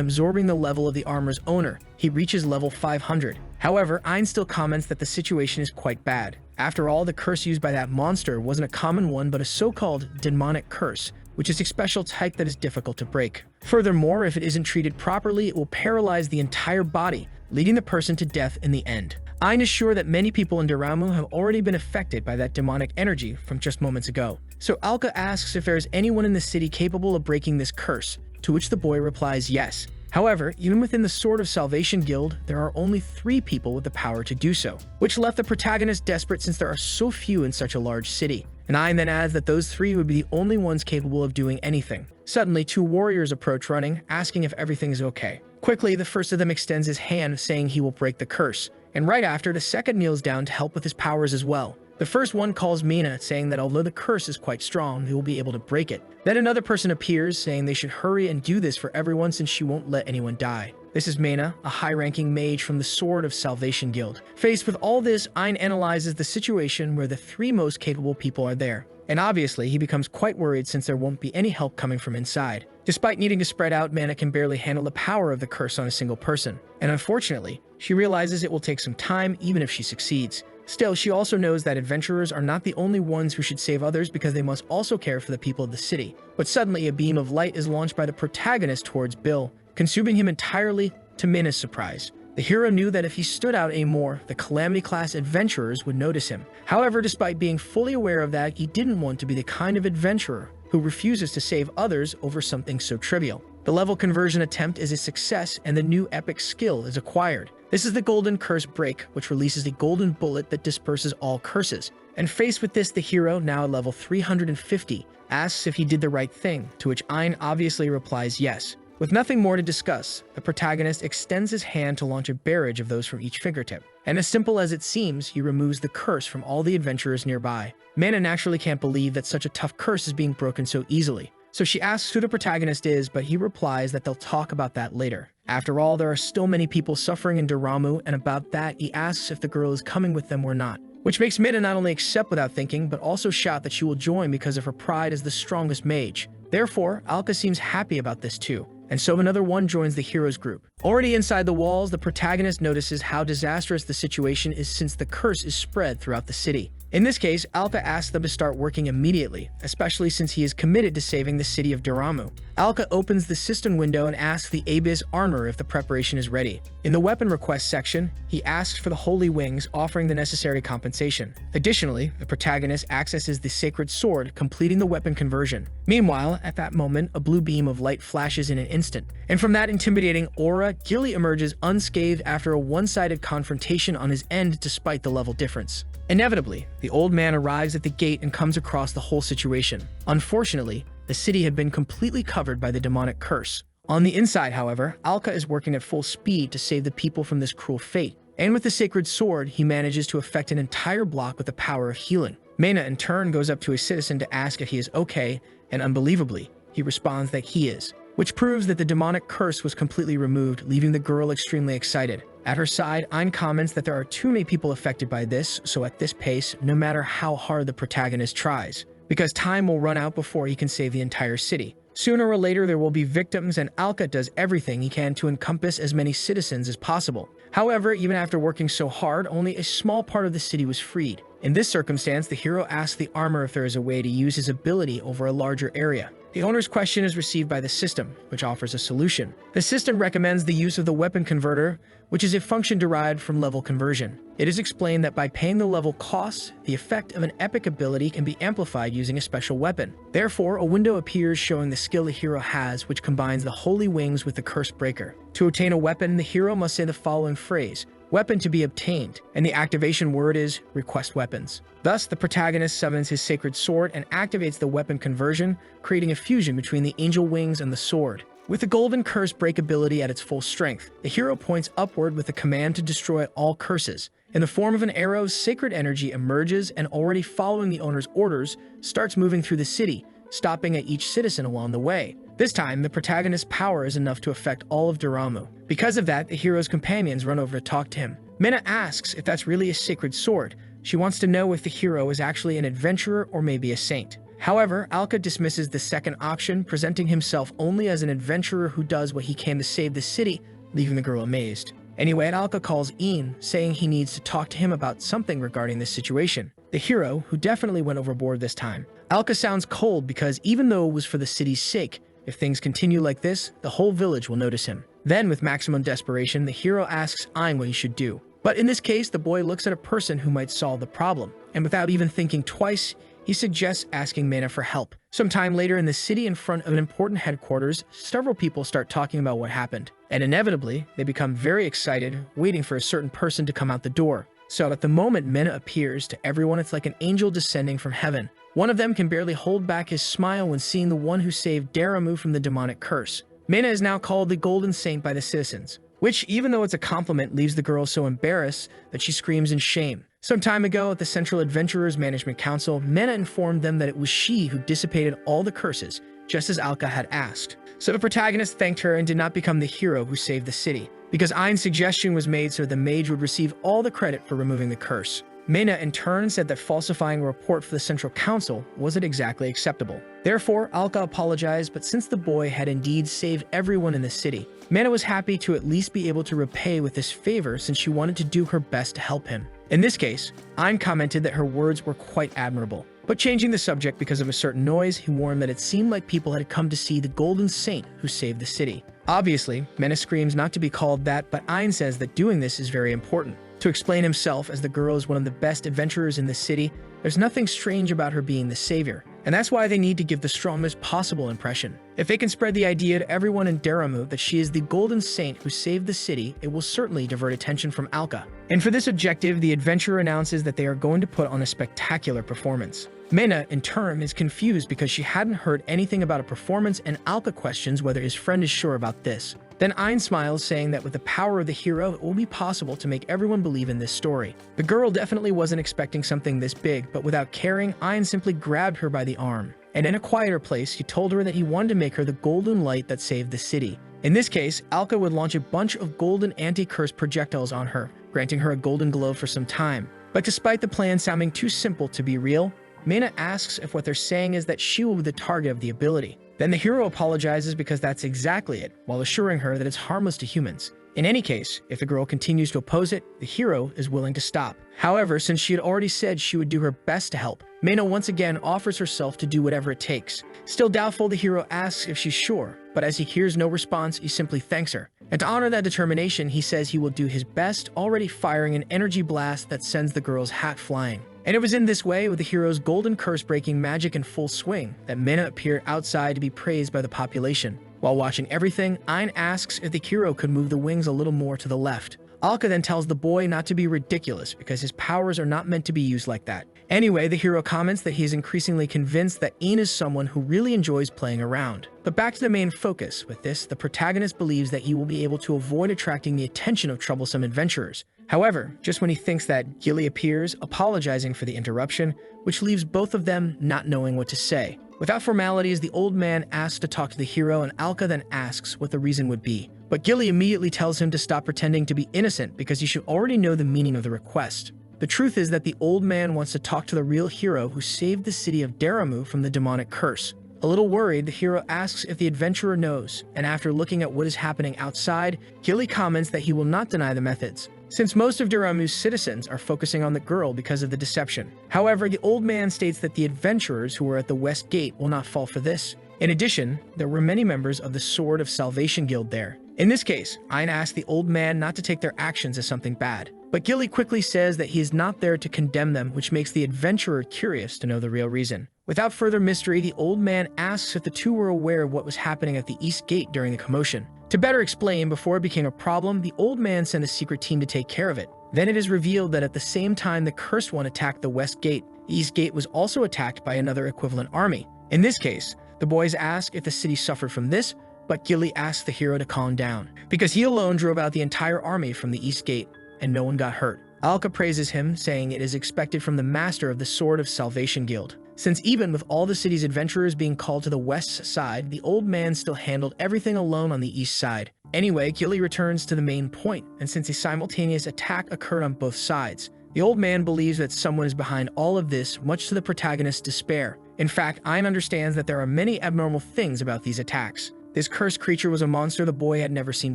absorbing the level of the armor's owner, he reaches level 500. However, Ein still comments that the situation is quite bad. After all, the curse used by that monster wasn't a common one, but a so-called demonic curse, which is a special type that is difficult to break. Furthermore, if it isn't treated properly, it will paralyze the entire body, leading the person to death in the end. Ein is sure that many people in Doramu have already been affected by that demonic energy from just moments ago. So Alka asks if there is anyone in the city capable of breaking this curse, to which the boy replies yes. However, even within the Sword of Salvation Guild, there are only 3 people with the power to do so, which left the protagonist desperate since there are so few in such a large city. And Ein then adds that those 3 would be the only ones capable of doing anything. Suddenly, 2 warriors approach running, asking if everything is okay. Quickly, the first of them extends his hand, saying he will break the curse. And right after, the second kneels down to help with his powers as well. The first one calls Mina, saying that although the curse is quite strong, they will be able to break it. Then another person appears, saying they should hurry and do this for everyone since she won't let anyone die. This is Mena, a high-ranking mage from the Sword of Salvation Guild. Faced with all this, Ein analyzes the situation where the 3 most capable people are there. And obviously, he becomes quite worried since there won't be any help coming from inside. Despite needing to spread out, Mana can barely handle the power of the curse on a single person. And unfortunately, she realizes it will take some time even if she succeeds. Still, she also knows that adventurers are not the only ones who should save others because they must also care for the people of the city. But suddenly, a beam of light is launched by the protagonist towards Bill, consuming him entirely to Mina's surprise. The hero knew that if he stood out anymore, the Calamity-class adventurers would notice him. However, despite being fully aware of that, he didn't want to be the kind of adventurer who refuses to save others over something so trivial. The level conversion attempt is a success, and the new epic skill is acquired. This is the Golden Curse Break, which releases a golden bullet that disperses all curses. And faced with this, the hero, now at level 350, asks if he did the right thing, to which Ein obviously replies yes. With nothing more to discuss, the protagonist extends his hand to launch a barrage of those from each fingertip. And as simple as it seems, he removes the curse from all the adventurers nearby. Mana naturally can't believe that such a tough curse is being broken so easily. So she asks who the protagonist is, but he replies that they'll talk about that later. After all, there are still many people suffering in Doramu, and about that, he asks if the girl is coming with them or not. Which makes Mina not only accept without thinking, but also shout that she will join because of her pride as the strongest mage. Therefore, Alka seems happy about this too, and so another one joins the hero's group. Already inside the walls, the protagonist notices how disastrous the situation is since the curse is spread throughout the city. In this case, Alka asks them to start working immediately, especially since he is committed to saving the city of Daramu. Alka opens the cistern window and asks the Abyss armor if the preparation is ready. In the weapon request section, he asks for the holy wings, offering the necessary compensation. Additionally, the protagonist accesses the sacred sword, completing the weapon conversion. Meanwhile, at that moment, a blue beam of light flashes in an instant, and from that intimidating aura, Gilly emerges unscathed after a one-sided confrontation on his end despite the level difference. Inevitably, the old man arrives at the gate and comes across the whole situation. Unfortunately, the city had been completely covered by the demonic curse. On the inside, however, Alka is working at full speed to save the people from this cruel fate, and with the sacred sword, he manages to affect an entire block with the power of healing. Mena, in turn, goes up to a citizen to ask if he is okay, and unbelievably, he responds that he is, which proves that the demonic curse was completely removed, leaving the girl extremely excited. At her side, Ein comments that there are too many people affected by this, so at this pace, no matter how hard the protagonist tries, because time will run out before he can save the entire city. Sooner or later, there will be victims, and Alka does everything he can to encompass as many citizens as possible. However, even after working so hard, only a small part of the city was freed. In this circumstance, the hero asks the armor if there is a way to use his ability over a larger area. The owner's question is received by the system, which offers a solution. The system recommends the use of the weapon converter, which is a function derived from level conversion. It is explained that by paying the level costs, the effect of an epic ability can be amplified using a special weapon. Therefore, a window appears showing the skill the hero has, which combines the holy wings with the curse breaker. To obtain a weapon, the hero must say the following phrase: "Weapon to be obtained," and the activation word is "request weapons." Thus, the protagonist summons his sacred sword and activates the weapon conversion, creating a fusion between the angel wings and the sword. With the golden curse break ability at its full strength, the hero points upward with a command to destroy all curses. In the form of an arrow, sacred energy emerges and, already following the owner's orders, starts moving through the city, stopping at each citizen along the way. This time, the protagonist's power is enough to affect all of Daramu. Because of that, the hero's companions run over to talk to him. Mena asks if that's really a sacred sword. She wants to know if the hero is actually an adventurer or maybe a saint. However, Alka dismisses the second option, presenting himself only as an adventurer who does what he can to save the city, leaving the girl amazed. Anyway, Alka calls Een, saying he needs to talk to him about something regarding this situation. The hero, who definitely went overboard this time. Alka sounds cold because even though it was for the city's sake, if things continue like this, the whole village will notice him. Then, with maximum desperation, the hero asks Ein what he should do. But in this case, the boy looks at a person who might solve the problem, and without even thinking twice, he suggests asking Mena for help. Sometime later in the city, in front of an important headquarters, several people start talking about what happened. And inevitably, they become very excited, waiting for a certain person to come out the door. So at the moment Mena appears, to everyone it's like an angel descending from heaven. One of them can barely hold back his smile when seeing the one who saved Daramu from the demonic curse. Mena is now called the Golden Saint by the citizens, which, even though it's a compliment, leaves the girl so embarrassed that she screams in shame. Some time ago, at the Central Adventurers Management Council, Mena informed them that it was she who dissipated all the curses, just as Alka had asked. So the protagonist thanked her and did not become the hero who saved the city, because Ein's suggestion was made so the mage would receive all the credit for removing the curse. Mena, in turn, said that falsifying a report for the Central Council wasn't exactly acceptable. Therefore, Alka apologized, but since the boy had indeed saved everyone in the city, Mena was happy to at least be able to repay with this favor since she wanted to do her best to help him. In this case, Ein commented that her words were quite admirable. But changing the subject because of a certain noise, he warned that it seemed like people had come to see the Golden Saint who saved the city. Obviously, Mena screams not to be called that, but Ein says that doing this is very important. To explain himself as the girl is one of the best adventurers in the city, there's nothing strange about her being the savior, and that's why they need to give the strongest possible impression. If they can spread the idea to everyone in Daramu that she is the Golden Saint who saved the city, it will certainly divert attention from Alka. And for this objective, the adventurer announces that they are going to put on a spectacular performance. Mena, in turn, is confused because she hadn't heard anything about a performance, and Alka questions whether his friend is sure about this. Then Ein smiles, saying that with the power of the hero, it will be possible to make everyone believe in this story. The girl definitely wasn't expecting something this big, but without caring, Ein simply grabbed her by the arm. And in a quieter place, he told her that he wanted to make her the golden light that saved the city. In this case, Alka would launch a bunch of golden anti-curse projectiles on her, granting her a golden glow for some time. But despite the plan sounding too simple to be real, Mena asks if what they're saying is that she will be the target of the ability. Then the hero apologizes because that's exactly it, while assuring her that it's harmless to humans. In any case, if the girl continues to oppose it, the hero is willing to stop. However, since she had already said she would do her best to help, Manhwa once again offers herself to do whatever it takes. Still doubtful, the hero asks if she's sure, but as he hears no response, he simply thanks her. And to honor that determination, he says he will do his best, already firing an energy blast that sends the girl's hat flying. And it was in this way, with the hero's golden curse-breaking magic in full swing, that Manhwa appeared outside to be praised by the population. While watching everything, Ein asks if the hero could move the wings a little more to the left. Alka then tells the boy not to be ridiculous because his powers are not meant to be used like that. Anyway, the hero comments that he is increasingly convinced that Ein is someone who really enjoys playing around. But back to the main focus. With this, the protagonist believes that he will be able to avoid attracting the attention of troublesome adventurers. However, just when he thinks that, Gilly appears, apologizing for the interruption, which leaves both of them not knowing what to say. Without formalities, the old man asks to talk to the hero, and Alka then asks what the reason would be. But Gilly immediately tells him to stop pretending to be innocent because he should already know the meaning of the request. The truth is that the old man wants to talk to the real hero who saved the city of Daramu from the demonic curse. A little worried, the hero asks if the adventurer knows, and after looking at what is happening outside, Gilly comments that he will not deny the methods, since most of Daramu's citizens are focusing on the girl because of the deception. However, the old man states that the adventurers who were at the West Gate will not fall for this. In addition, there were many members of the Sword of Salvation Guild there. In this case, Ein asks the old man not to take their actions as something bad, but Gilly quickly says that he is not there to condemn them, which makes the adventurer curious to know the real reason. Without further mystery, the old man asks if the two were aware of what was happening at the East Gate during the commotion. To better explain, before it became a problem, the old man sent a secret team to take care of it. Then it is revealed that at the same time the Cursed One attacked the West Gate, the East Gate was also attacked by another equivalent army. In this case, the boys ask if the city suffered from this, but Gilly asks the hero to calm down, because he alone drove out the entire army from the East Gate, and no one got hurt. Alka praises him, saying it is expected from the master of the Sword of Salvation Guild. Since even with all the city's adventurers being called to the west side, the old man still handled everything alone on the east side. Anyway, Gilly returns to the main point, and since a simultaneous attack occurred on both sides, the old man believes that someone is behind all of this, much to the protagonist's despair. In fact, Ein understands that there are many abnormal things about these attacks. This cursed creature was a monster the boy had never seen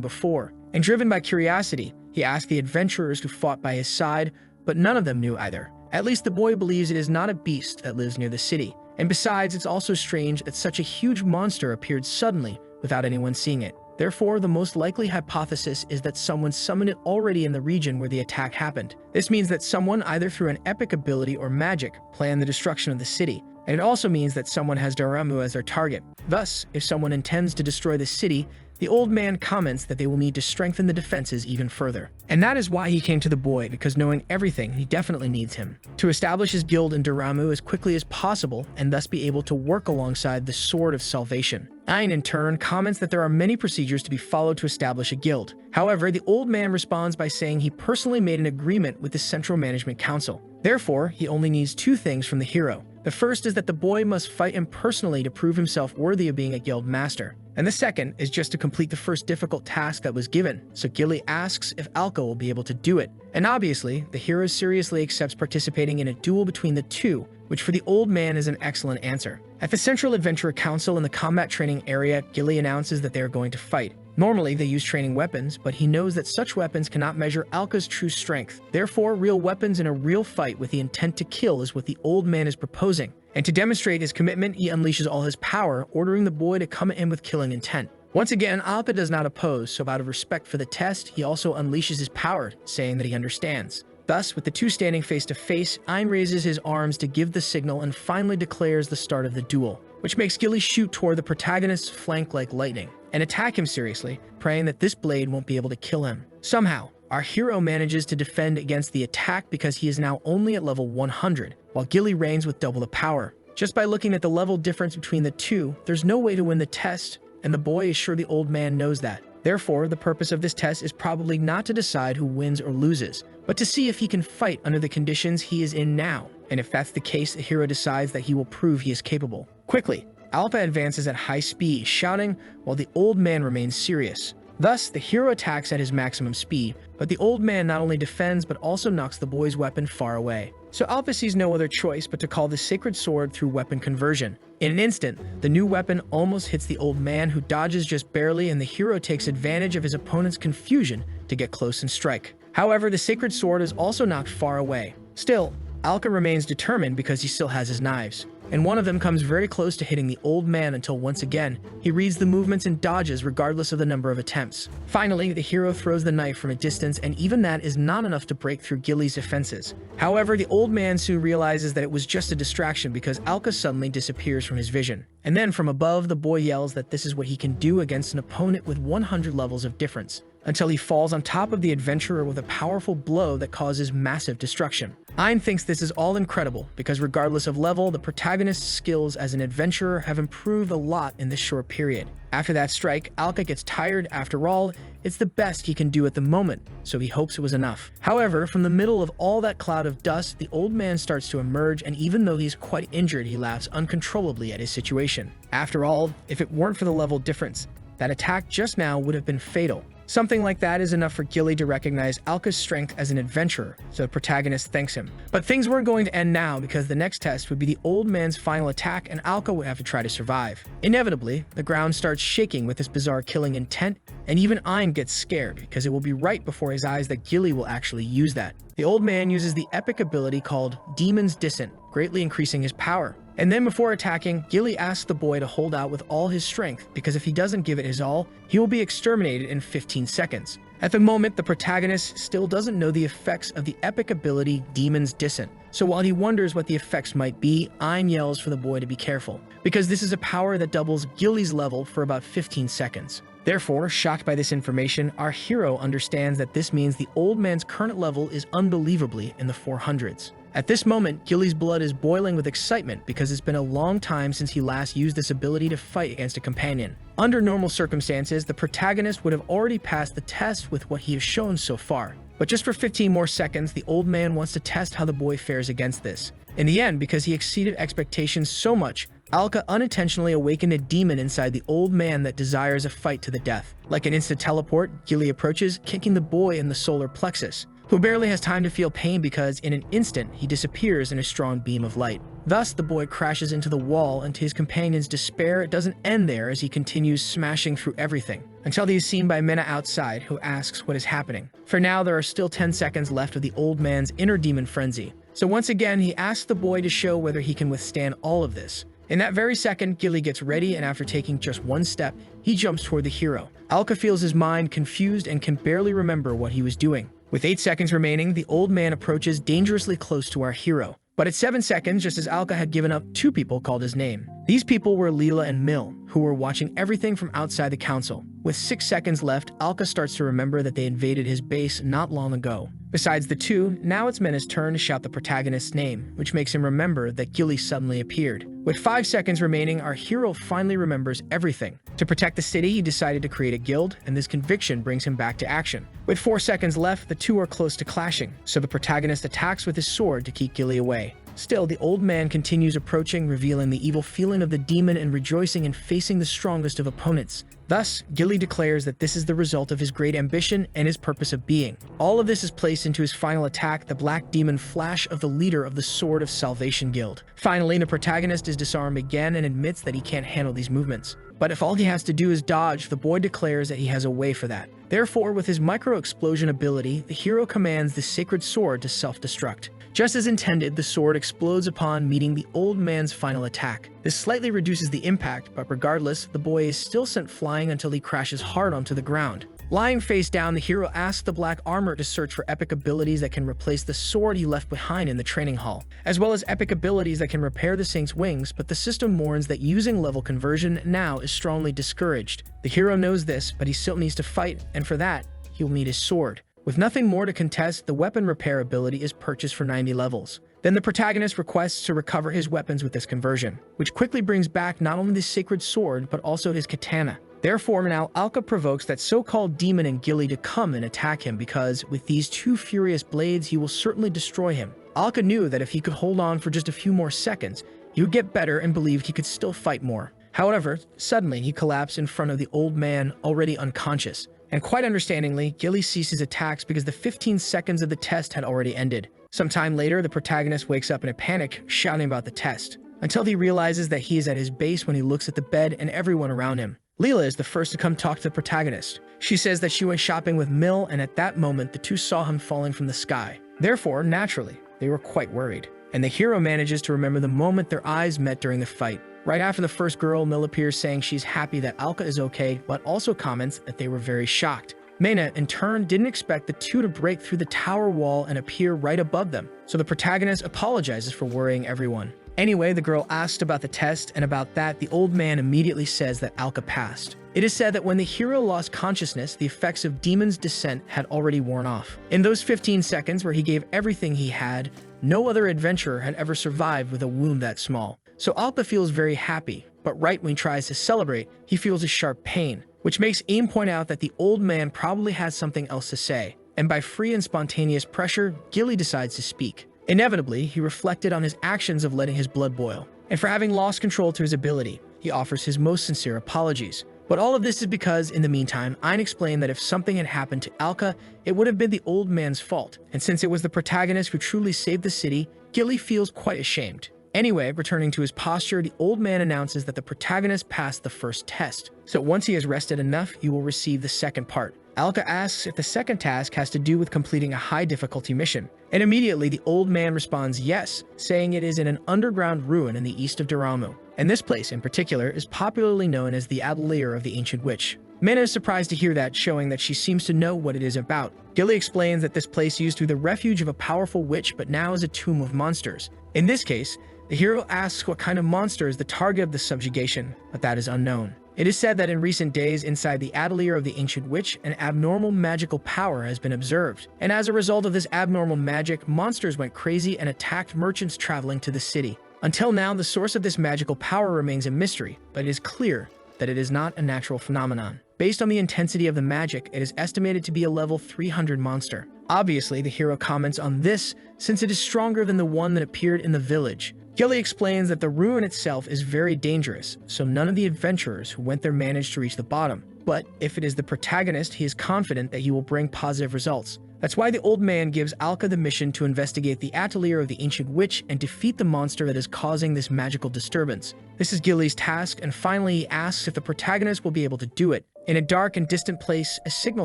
before, and driven by curiosity, he asked the adventurers who fought by his side, but none of them knew either. At least the boy believes it is not a beast that lives near the city, and besides, it's also strange that such a huge monster appeared suddenly without anyone seeing it. Therefore, the most likely hypothesis is that someone summoned it already in the region where the attack happened. This means that someone, either through an epic ability or magic, planned the destruction of the city. And it also means that someone has Daramu as their target. Thus, if someone intends to destroy the city, the old man comments that they will need to strengthen the defenses even further. And that is why he came to the boy, because knowing everything, he definitely needs him to establish his guild in Daramu as quickly as possible and thus be able to work alongside the Sword of Salvation. Ein, in turn, comments that there are many procedures to be followed to establish a guild. However, the old man responds by saying he personally made an agreement with the Central Management Council. Therefore, he only needs two things from the hero. The first is that the boy must fight him personally to prove himself worthy of being a guild master. And the second is just to complete the first difficult task that was given, so Gilly asks if Alka will be able to do it. And obviously, the hero seriously accepts participating in a duel between the two, which for the old man is an excellent answer. At the Central Adventurer Council in the combat training area, Gilly announces that they are going to fight. Normally, they use training weapons, but he knows that such weapons cannot measure Alka's true strength. Therefore, real weapons in a real fight with the intent to kill is what the old man is proposing. And to demonstrate his commitment, he unleashes all his power, ordering the boy to come in with killing intent. Once again, Alka does not oppose, so out of respect for the test, he also unleashes his power, saying that he understands. Thus, with the two standing face to face, Ein raises his arms to give the signal and finally declares the start of the duel, which makes Gilly shoot toward the protagonist's flank like lightning and attack him seriously, praying that this blade won't be able to kill him. Somehow, our hero manages to defend against the attack because he is now only at level 100, while Gilly reigns with double the power. Just by looking at the level difference between the two, there's no way to win the test, and the boy is sure the old man knows that. Therefore, the purpose of this test is probably not to decide who wins or loses, but to see if he can fight under the conditions he is in now. And if that's the case, the hero decides that he will prove he is capable. Quickly, Alpha advances at high speed, shouting, while the old man remains serious. Thus, the hero attacks at his maximum speed, but the old man not only defends but also knocks the boy's weapon far away. So Alpha sees no other choice but to call the sacred sword through weapon conversion. In an instant, the new weapon almost hits the old man, who dodges just barely, and the hero takes advantage of his opponent's confusion to get close and strike. However, the sacred sword is also knocked far away. Still, Alka remains determined because he still has his knives, and one of them comes very close to hitting the old man until once again, he reads the movements and dodges regardless of the number of attempts. Finally, the hero throws the knife from a distance, and even that is not enough to break through Gilly's defenses. However, the old man soon realizes that it was just a distraction because Alka suddenly disappears from his vision. And then from above, the boy yells that this is what he can do against an opponent with 100 levels of difference, until he falls on top of the adventurer with a powerful blow that causes massive destruction. Ein thinks this is all incredible because regardless of level, the protagonist's skills as an adventurer have improved a lot in this short period. After that strike, Alka gets tired. After all, it's the best he can do at the moment, so he hopes it was enough. However, from the middle of all that cloud of dust, the old man starts to emerge, and even though he's quite injured, he laughs uncontrollably at his situation. After all, if it weren't for the level difference, that attack just now would have been fatal. Something like that is enough for Gilly to recognize Alka's strength as an adventurer, so the protagonist thanks him. But things weren't going to end now, because the next test would be the old man's final attack, and Alka would have to try to survive. Inevitably, the ground starts shaking with this bizarre killing intent, and even Ein gets scared, because it will be right before his eyes that Gilly will actually use that. The old man uses the epic ability called Demon's Dissent, greatly increasing his power. And then before attacking, Gilly asks the boy to hold out with all his strength, because if he doesn't give it his all, he will be exterminated in 15 seconds. At the moment, the protagonist still doesn't know the effects of the epic ability Demon's Dissent. So while he wonders what the effects might be, Ein yells for the boy to be careful, because this is a power that doubles Gilly's level for about 15 seconds. Therefore, shocked by this information, our hero understands that this means the old man's current level is unbelievably in the 400s. At this moment, Gilly's blood is boiling with excitement because it's been a long time since he last used this ability to fight against a companion. Under normal circumstances, the protagonist would have already passed the test with what he has shown so far. But just for 15 more seconds, the old man wants to test how the boy fares against this. In the end, because he exceeded expectations so much, Alka unintentionally awakened a demon inside the old man that desires a fight to the death. Like an instant teleport, Gilly approaches, kicking the boy in the solar plexus, who barely has time to feel pain because in an instant he disappears in a strong beam of light. Thus, the boy crashes into the wall, and to his companion's despair, it doesn't end there as he continues smashing through everything, until he is seen by Mena outside, who asks what is happening. For now, there are still 10 seconds left of the old man's inner demon frenzy, so once again he asks the boy to show whether he can withstand all of this. In that very second, Gilly gets ready, and after taking just one step, he jumps toward the hero. Alka feels his mind confused and can barely remember what he was doing. With 8 seconds remaining, the old man approaches dangerously close to our hero. But at 7 seconds, just as Alka had given up, 2 people called his name. These people were Leela and Mill, who were watching everything from outside the council. With 6 seconds left, Alka starts to remember that they invaded his base not long ago. Besides the 2, now it's Mena's turn to shout the protagonist's name, which makes him remember that Gilly suddenly appeared. With 5 seconds remaining, our hero finally remembers everything. To protect the city, he decided to create a guild, and this conviction brings him back to action. With 4 seconds left, the 2 are close to clashing, so the protagonist attacks with his sword to keep Gilly away. Still, the old man continues approaching, revealing the evil feeling of the demon and rejoicing in facing the strongest of opponents. Thus, Gilly declares that this is the result of his great ambition and his purpose of being. All of this is placed into his final attack, the Black Demon Flash of the leader of the Sword of Salvation Guild. Finally, the protagonist is disarmed again and admits that he can't handle these movements. But if all he has to do is dodge, the boy declares that he has a way for that. Therefore, with his micro-explosion ability, the hero commands the sacred sword to self-destruct. Just as intended, the sword explodes upon meeting the old man's final attack. This slightly reduces the impact, but regardless, the boy is still sent flying until he crashes hard onto the ground. Lying face down, the hero asks the black armor to search for epic abilities that can replace the sword he left behind in the training hall, as well as epic abilities that can repair the Saint's wings, but the system warns that using level conversion now is strongly discouraged. The hero knows this, but he still needs to fight, and for that, he will need his sword. With nothing more to contest, the weapon repair ability is purchased for 90 levels. Then the protagonist requests to recover his weapons with this conversion, which quickly brings back not only the sacred sword, but also his katana. Therefore, now Alka provokes that so-called demon and Gilly to come and attack him because, with these 2 furious blades, he will certainly destroy him. Alka knew that if he could hold on for just a few more seconds, he would get better and believed he could still fight more. However, suddenly he collapsed in front of the old man, already unconscious. And quite understandingly, Gilly ceases attacks because the 15 seconds of the test had already ended. Sometime later, the protagonist wakes up in a panic, shouting about the test. until he realizes that he is at his base when he looks at the bed and everyone around him. Leela is the first to come talk to the protagonist. She says that she went shopping with Mill, and at that moment the two saw him falling from the sky. Therefore, naturally, they were quite worried. And the hero manages to remember the moment their eyes met during the fight. Right after the first girl, Mill appears saying she's happy that Alka is okay, but also comments that they were very shocked. Mena, in turn, didn't expect the two to break through the tower wall and appear right above them, so the protagonist apologizes for worrying everyone. Anyway, the girl asked about the test, and about that, the old man immediately says that Alka passed. It is said that when the hero lost consciousness, the effects of Demon's Descent had already worn off. In those 15 seconds where he gave everything he had, no other adventurer had ever survived with a wound that small. So Alka feels very happy, but right when he tries to celebrate, he feels a sharp pain, which makes Aim point out that the old man probably has something else to say. And by free and spontaneous pressure, Gilly decides to speak. Inevitably, he reflected on his actions of letting his blood boil, and for having lost control to his ability, he offers his most sincere apologies. But all of this is because, in the meantime, Ein explained that if something had happened to Alka, it would have been the old man's fault, and since it was the protagonist who truly saved the city, Gilly feels quite ashamed. Anyway, returning to his posture, the old man announces that the protagonist passed the first test, so once he has rested enough, he will receive the second part. Alka asks if the second task has to do with completing a high difficulty mission, and immediately the old man responds yes, saying it is in an underground ruin in the east of Daramu, and this place in particular is popularly known as the Atelier of the Ancient Witch. Mena is surprised to hear that, showing that she seems to know what it is about. Gilly explains that this place used to be the refuge of a powerful witch but now is a tomb of monsters. In this case, the hero asks what kind of monster is the target of the subjugation, but that is unknown. It is said that in recent days, inside the Atelier of the Ancient Witch, an abnormal magical power has been observed. And as a result of this abnormal magic, monsters went crazy and attacked merchants traveling to the city. Until now, the source of this magical power remains a mystery, but it is clear that it is not a natural phenomenon. Based on the intensity of the magic, it is estimated to be a level 300 monster. Obviously, the hero comments on this, since it is stronger than the one that appeared in the village. Gilly explains that the ruin itself is very dangerous, so none of the adventurers who went there managed to reach the bottom. But if it is the protagonist, he is confident that he will bring positive results. That's why the old man gives Alka the mission to investigate the Atelier of the Ancient Witch and defeat the monster that is causing this magical disturbance. This is Gilly's task, and finally he asks if the protagonist will be able to do it. In a dark and distant place, a signal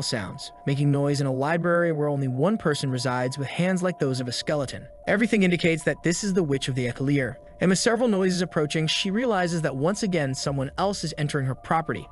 sounds, making noise in a library where only one person resides with hands like those of a skeleton. Everything indicates that this is the Witch of the Atelier, and with several noises approaching, she realizes that once again someone else is entering her property.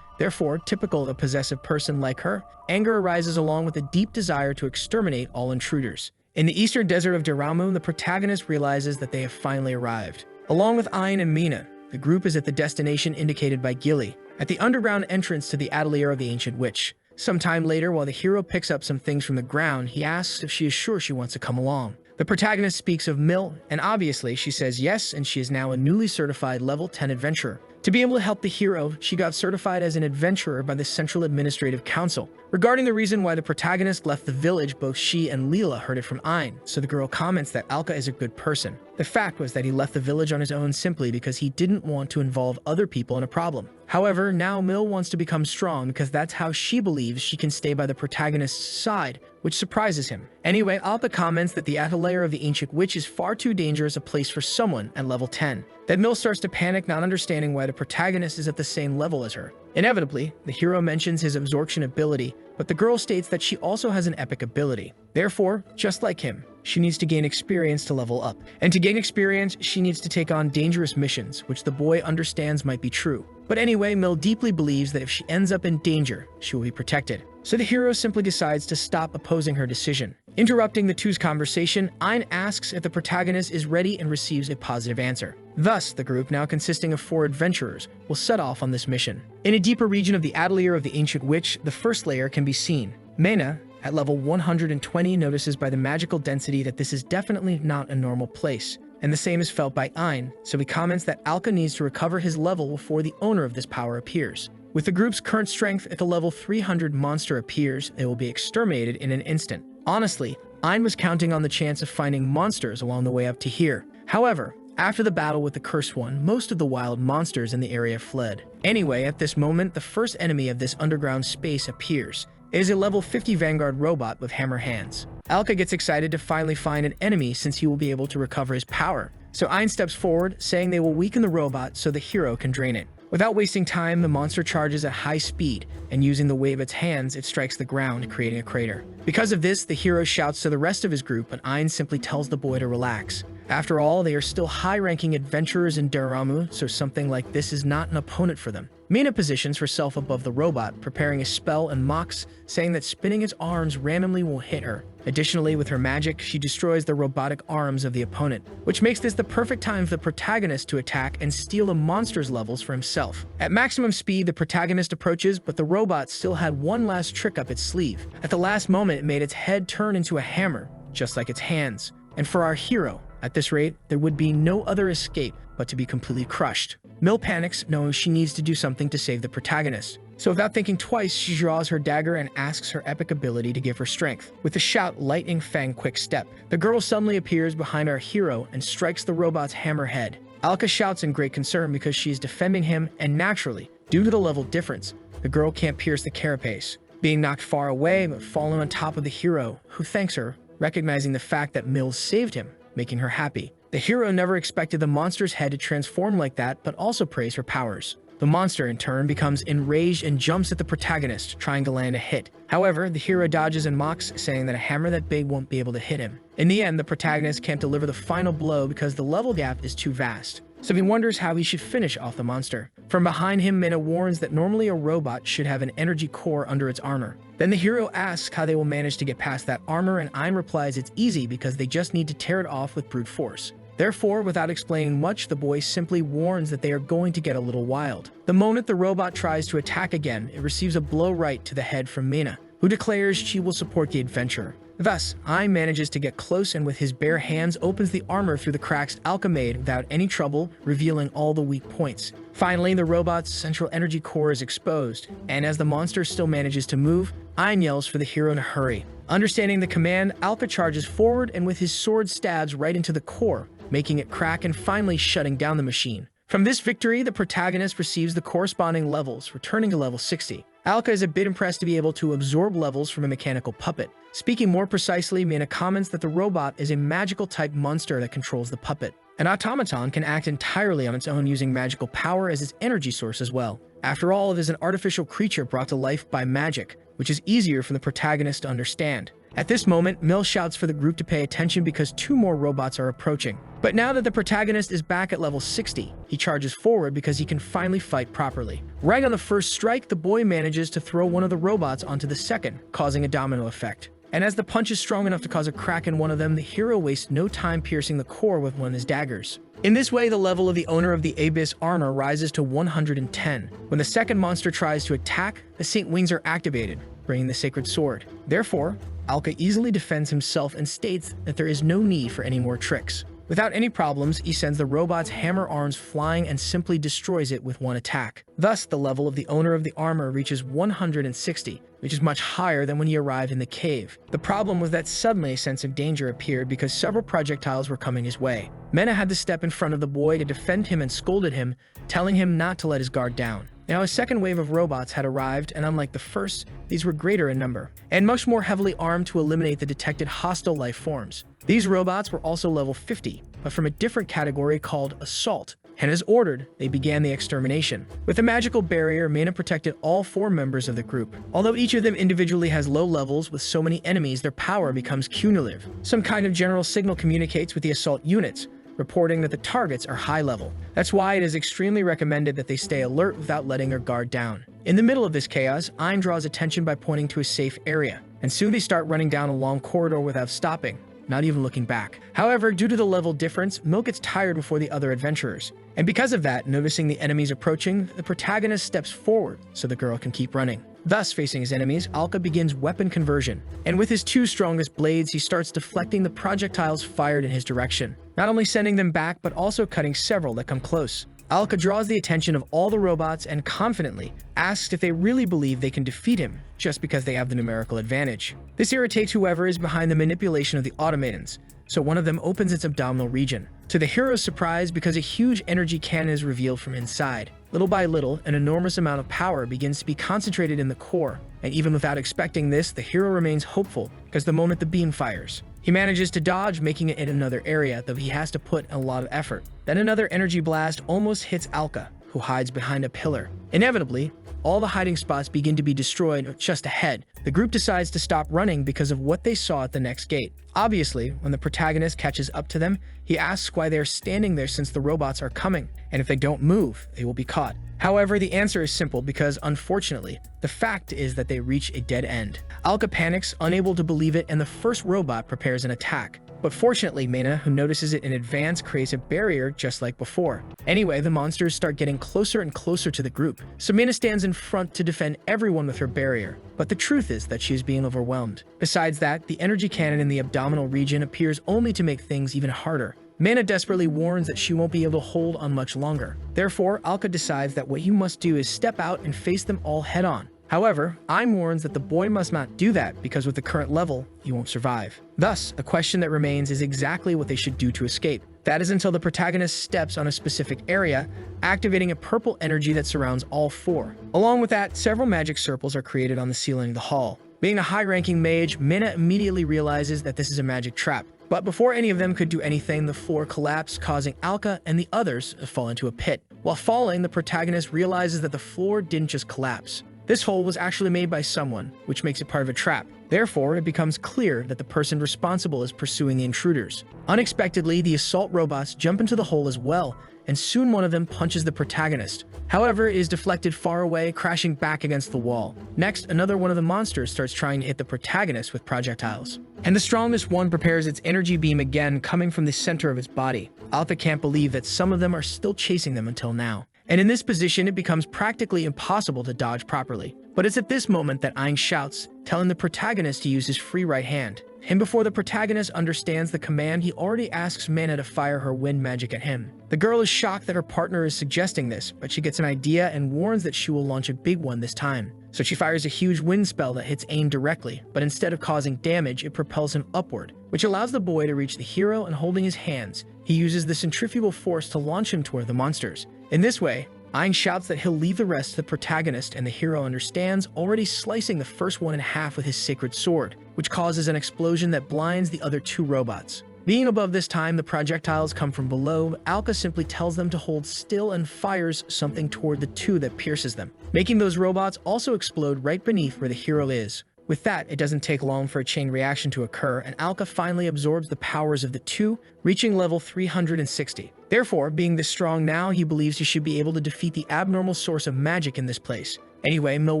Therefore, typical of a possessive person like her, anger arises along with a deep desire to exterminate all intruders. In the eastern desert of Daramu, the protagonist realizes that they have finally arrived. Along with Ein and Mina, the group is at the destination indicated by Gilly, at the underground entrance to the Atelier of the Ancient Witch. Sometime later, while the hero picks up some things from the ground, he asks if she is sure she wants to come along. The protagonist speaks of Mill, and obviously she says yes, and she is now a newly certified level 10 adventurer. To be able to help the hero, she got certified as an adventurer by the Central Administrative Council. Regarding the reason why the protagonist left the village, both she and Leela heard it from Ein, so the girl comments that Alka is a good person. The fact was that he left the village on his own simply because he didn't want to involve other people in a problem. However, now Mill wants to become strong because that's how she believes she can stay by the protagonist's side, which surprises him. Anyway, Alka comments that the Atelier of the Ancient Witch is far too dangerous a place for someone at level 10. Then Mill starts to panic, not understanding why the protagonist is at the same level as her. Inevitably, the hero mentions his absorption ability, but the girl states that she also has an epic ability. Therefore, just like him, she needs to gain experience to level up. And to gain experience, she needs to take on dangerous missions, which the boy understands might be true. But anyway, Mill deeply believes that if she ends up in danger, she will be protected. So the hero simply decides to stop opposing her decision. Interrupting the two's conversation, Ein asks if the protagonist is ready and receives a positive answer. Thus, the group, now consisting of 4 adventurers, will set off on this mission. In a deeper region of the Atelier of the Ancient Witch, the first layer can be seen. Mena, at level 120, notices by the magical density that this is definitely not a normal place, and the same is felt by Ein, so he comments that Alka needs to recover his level before the owner of this power appears. With the group's current strength, if the level 300 monster appears, they will be exterminated in an instant. Honestly, Ein was counting on the chance of finding monsters along the way up to here. However, after the battle with the Cursed One, most of the wild monsters in the area fled. Anyway, at this moment, the first enemy of this underground space appears. It is a level 50 Vanguard robot with hammer hands. Alka gets excited to finally find an enemy since he will be able to recover his power. So Ein steps forward, saying they will weaken the robot so the hero can drain it. Without wasting time, the monster charges at high speed, and using the weight of its hands, it strikes the ground, creating a crater. Because of this, the hero shouts to the rest of his group, but Ein simply tells the boy to relax. After all, they are still high-ranking adventurers in Daramu, so something like this is not an opponent for them. Mina positions herself above the robot, preparing a spell and mocks, saying that spinning its arms randomly will hit her. Additionally, with her magic, she destroys the robotic arms of the opponent, which makes this the perfect time for the protagonist to attack and steal the monster's levels for himself. At maximum speed, the protagonist approaches, but the robot still had one last trick up its sleeve. At the last moment, it made its head turn into a hammer, just like its hands. And for our hero, at this rate, there would be no other escape but to be completely crushed. Mill panics, knowing she needs to do something to save the protagonist. So without thinking twice, she draws her dagger and asks her epic ability to give her strength. With the shout, Lightning Fang Quick Step, the girl suddenly appears behind our hero and strikes the robot's hammer head. Alka shouts in great concern because she is defending him, and naturally, due to the level difference, the girl can't pierce the carapace, being knocked far away but falling on top of the hero, who thanks her, recognizing the fact that Mills saved him, making her happy. The hero never expected the monster's head to transform like that, but also praised her powers. The monster, in turn, becomes enraged and jumps at the protagonist, trying to land a hit. However, the hero dodges and mocks, saying that a hammer that big won't be able to hit him. In the end, the protagonist can't deliver the final blow because the level gap is too vast. So he wonders how he should finish off the monster. From behind him, Mina warns that normally a robot should have an energy core under its armor. Then the hero asks how they will manage to get past that armor, and Ein replies it's easy because they just need to tear it off with brute force. Therefore, without explaining much, the boy simply warns that they are going to get a little wild. The moment the robot tries to attack again, it receives a blow right to the head from Mina, who declares she will support the adventurer. Thus, Ein manages to get close and with his bare hands opens the armor through the cracks Alka made without any trouble, revealing all the weak points. Finally, the robot's central energy core is exposed, and as the monster still manages to move, Ein yells for the hero to hurry. Understanding the command, Alka charges forward and with his sword stabs right into the core, making it crack and finally shutting down the machine. From this victory, the protagonist receives the corresponding levels, returning to level 60. Alka is a bit impressed to be able to absorb levels from a mechanical puppet. Speaking more precisely, Mina comments that the robot is a magical-type monster that controls the puppet. An automaton can act entirely on its own using magical power as its energy source as well. After all, it is an artificial creature brought to life by magic, which is easier for the protagonist to understand. At this moment, Mill shouts for the group to pay attention because 2 more robots are approaching. But now that the protagonist is back at level 60, he charges forward because he can finally fight properly. Right on the first strike, the boy manages to throw one of the robots onto the second, causing a domino effect. And as the punch is strong enough to cause a crack in one of them, the hero wastes no time piercing the core with one of his daggers. In this way, the level of the owner of the Abyss armor rises to 110. When the second monster tries to attack, the Saint Wings are activated, bringing the Sacred Sword. Therefore, Alka easily defends himself and states that there is no need for any more tricks. Without any problems, he sends the robot's hammer arms flying and simply destroys it with one attack. Thus, the level of the owner of the armor reaches 160, which is much higher than when he arrived in the cave. The problem was that suddenly a sense of danger appeared because several projectiles were coming his way. Mena had to step in front of the boy to defend him and scolded him, telling him not to let his guard down. Now, a second wave of robots had arrived, and unlike the first, these were greater in number, and much more heavily armed to eliminate the detected hostile life forms. These robots were also level 50, but from a different category called Assault, and as ordered, they began the extermination. With a magical barrier, Mena protected all 4 members of the group. Although each of them individually has low levels, with so many enemies, their power becomes cumulative. Some kind of general signal communicates with the assault units, reporting that the targets are high level. That's why it is extremely recommended that they stay alert without letting their guard down. In the middle of this chaos, Ein draws attention by pointing to a safe area, and soon they start running down a long corridor without stopping, not even looking back. However, due to the level difference, Milk gets tired before the other adventurers. And because of that, noticing the enemies approaching, the protagonist steps forward so the girl can keep running. Thus, facing his enemies, Alka begins weapon conversion, and with his 2 strongest blades, he starts deflecting the projectiles fired in his direction, not only sending them back, but also cutting several that come close. Alka draws the attention of all the robots and confidently asks if they really believe they can defeat him just because they have the numerical advantage. This irritates whoever is behind the manipulation of the automatons, so one of them opens its abdominal region. To the hero's surprise, because a huge energy cannon is revealed from inside. Little by little, an enormous amount of power begins to be concentrated in the core, and even without expecting this, the hero remains hopeful because the moment the beam fires, He manages to dodge, making it in another area, though he has to put in a lot of effort. Then another energy blast almost hits Alka, who hides behind a pillar. Inevitably, all the hiding spots begin to be destroyed just ahead. The group decides to stop running because of what they saw at the next gate. Obviously, when the protagonist catches up to them, he asks why they're standing there since the robots are coming, and if they don't move, they will be caught. However, the answer is simple because, unfortunately, the fact is that they reach a dead end. Alka panics, unable to believe it, and the first robot prepares an attack. But fortunately, Mena, who notices it in advance, creates a barrier just like before. Anyway, the monsters start getting closer and closer to the group, so Mena stands in front to defend everyone with her barrier. But the truth is that she is being overwhelmed. Besides that, the energy cannon in the abdominal region appears only to make things even harder. Mena desperately warns that she won't be able to hold on much longer. Therefore, Alka decides that what you must do is step out and face them all head-on. However, Aim warns that the boy must not do that because with the current level, he won't survive. Thus, a question that remains is exactly what they should do to escape. That is until the protagonist steps on a specific area, activating a purple energy that surrounds all four. Along with that, several magic circles are created on the ceiling of the hall. Being a high-ranking mage, Mena immediately realizes that this is a magic trap. But before any of them could do anything, the floor collapsed, causing Alka and the others to fall into a pit. While falling, the protagonist realizes that the floor didn't just collapse. This hole was actually made by someone, which makes it part of a trap. Therefore, it becomes clear that the person responsible is pursuing the intruders. Unexpectedly, the assault robots jump into the hole as well, and soon one of them punches the protagonist. However, it is deflected far away, crashing back against the wall. Next, another one of the monsters starts trying to hit the protagonist with projectiles. And the strongest one prepares its energy beam again, coming from the center of its body. Alka can't believe that some of them are still chasing them until now. And in this position, it becomes practically impossible to dodge properly. But it's at this moment that Aang shouts, telling the protagonist to use his free right hand. And before the protagonist understands the command, he already asks Mena to fire her wind magic at him. The girl is shocked that her partner is suggesting this, but she gets an idea and warns that she will launch a big one this time. So she fires a huge wind spell that hits Aang directly, but instead of causing damage, it propels him upward, which allows the boy to reach the hero, and holding his hands, he uses the centrifugal force to launch him toward the monsters. In this way, Aang shouts that he'll leave the rest to the protagonist, and the hero understands, already slicing the first one in half with his sacred sword, which causes an explosion that blinds the other two robots. Being above this time, the projectiles come from below. Alka simply tells them to hold still and fires something toward the two that pierces them, making those robots also explode right beneath where the hero is. With that, it doesn't take long for a chain reaction to occur, and Alka finally absorbs the powers of the two, reaching level 360. Therefore, being this strong now, he believes he should be able to defeat the abnormal source of magic in this place. Anyway, Mill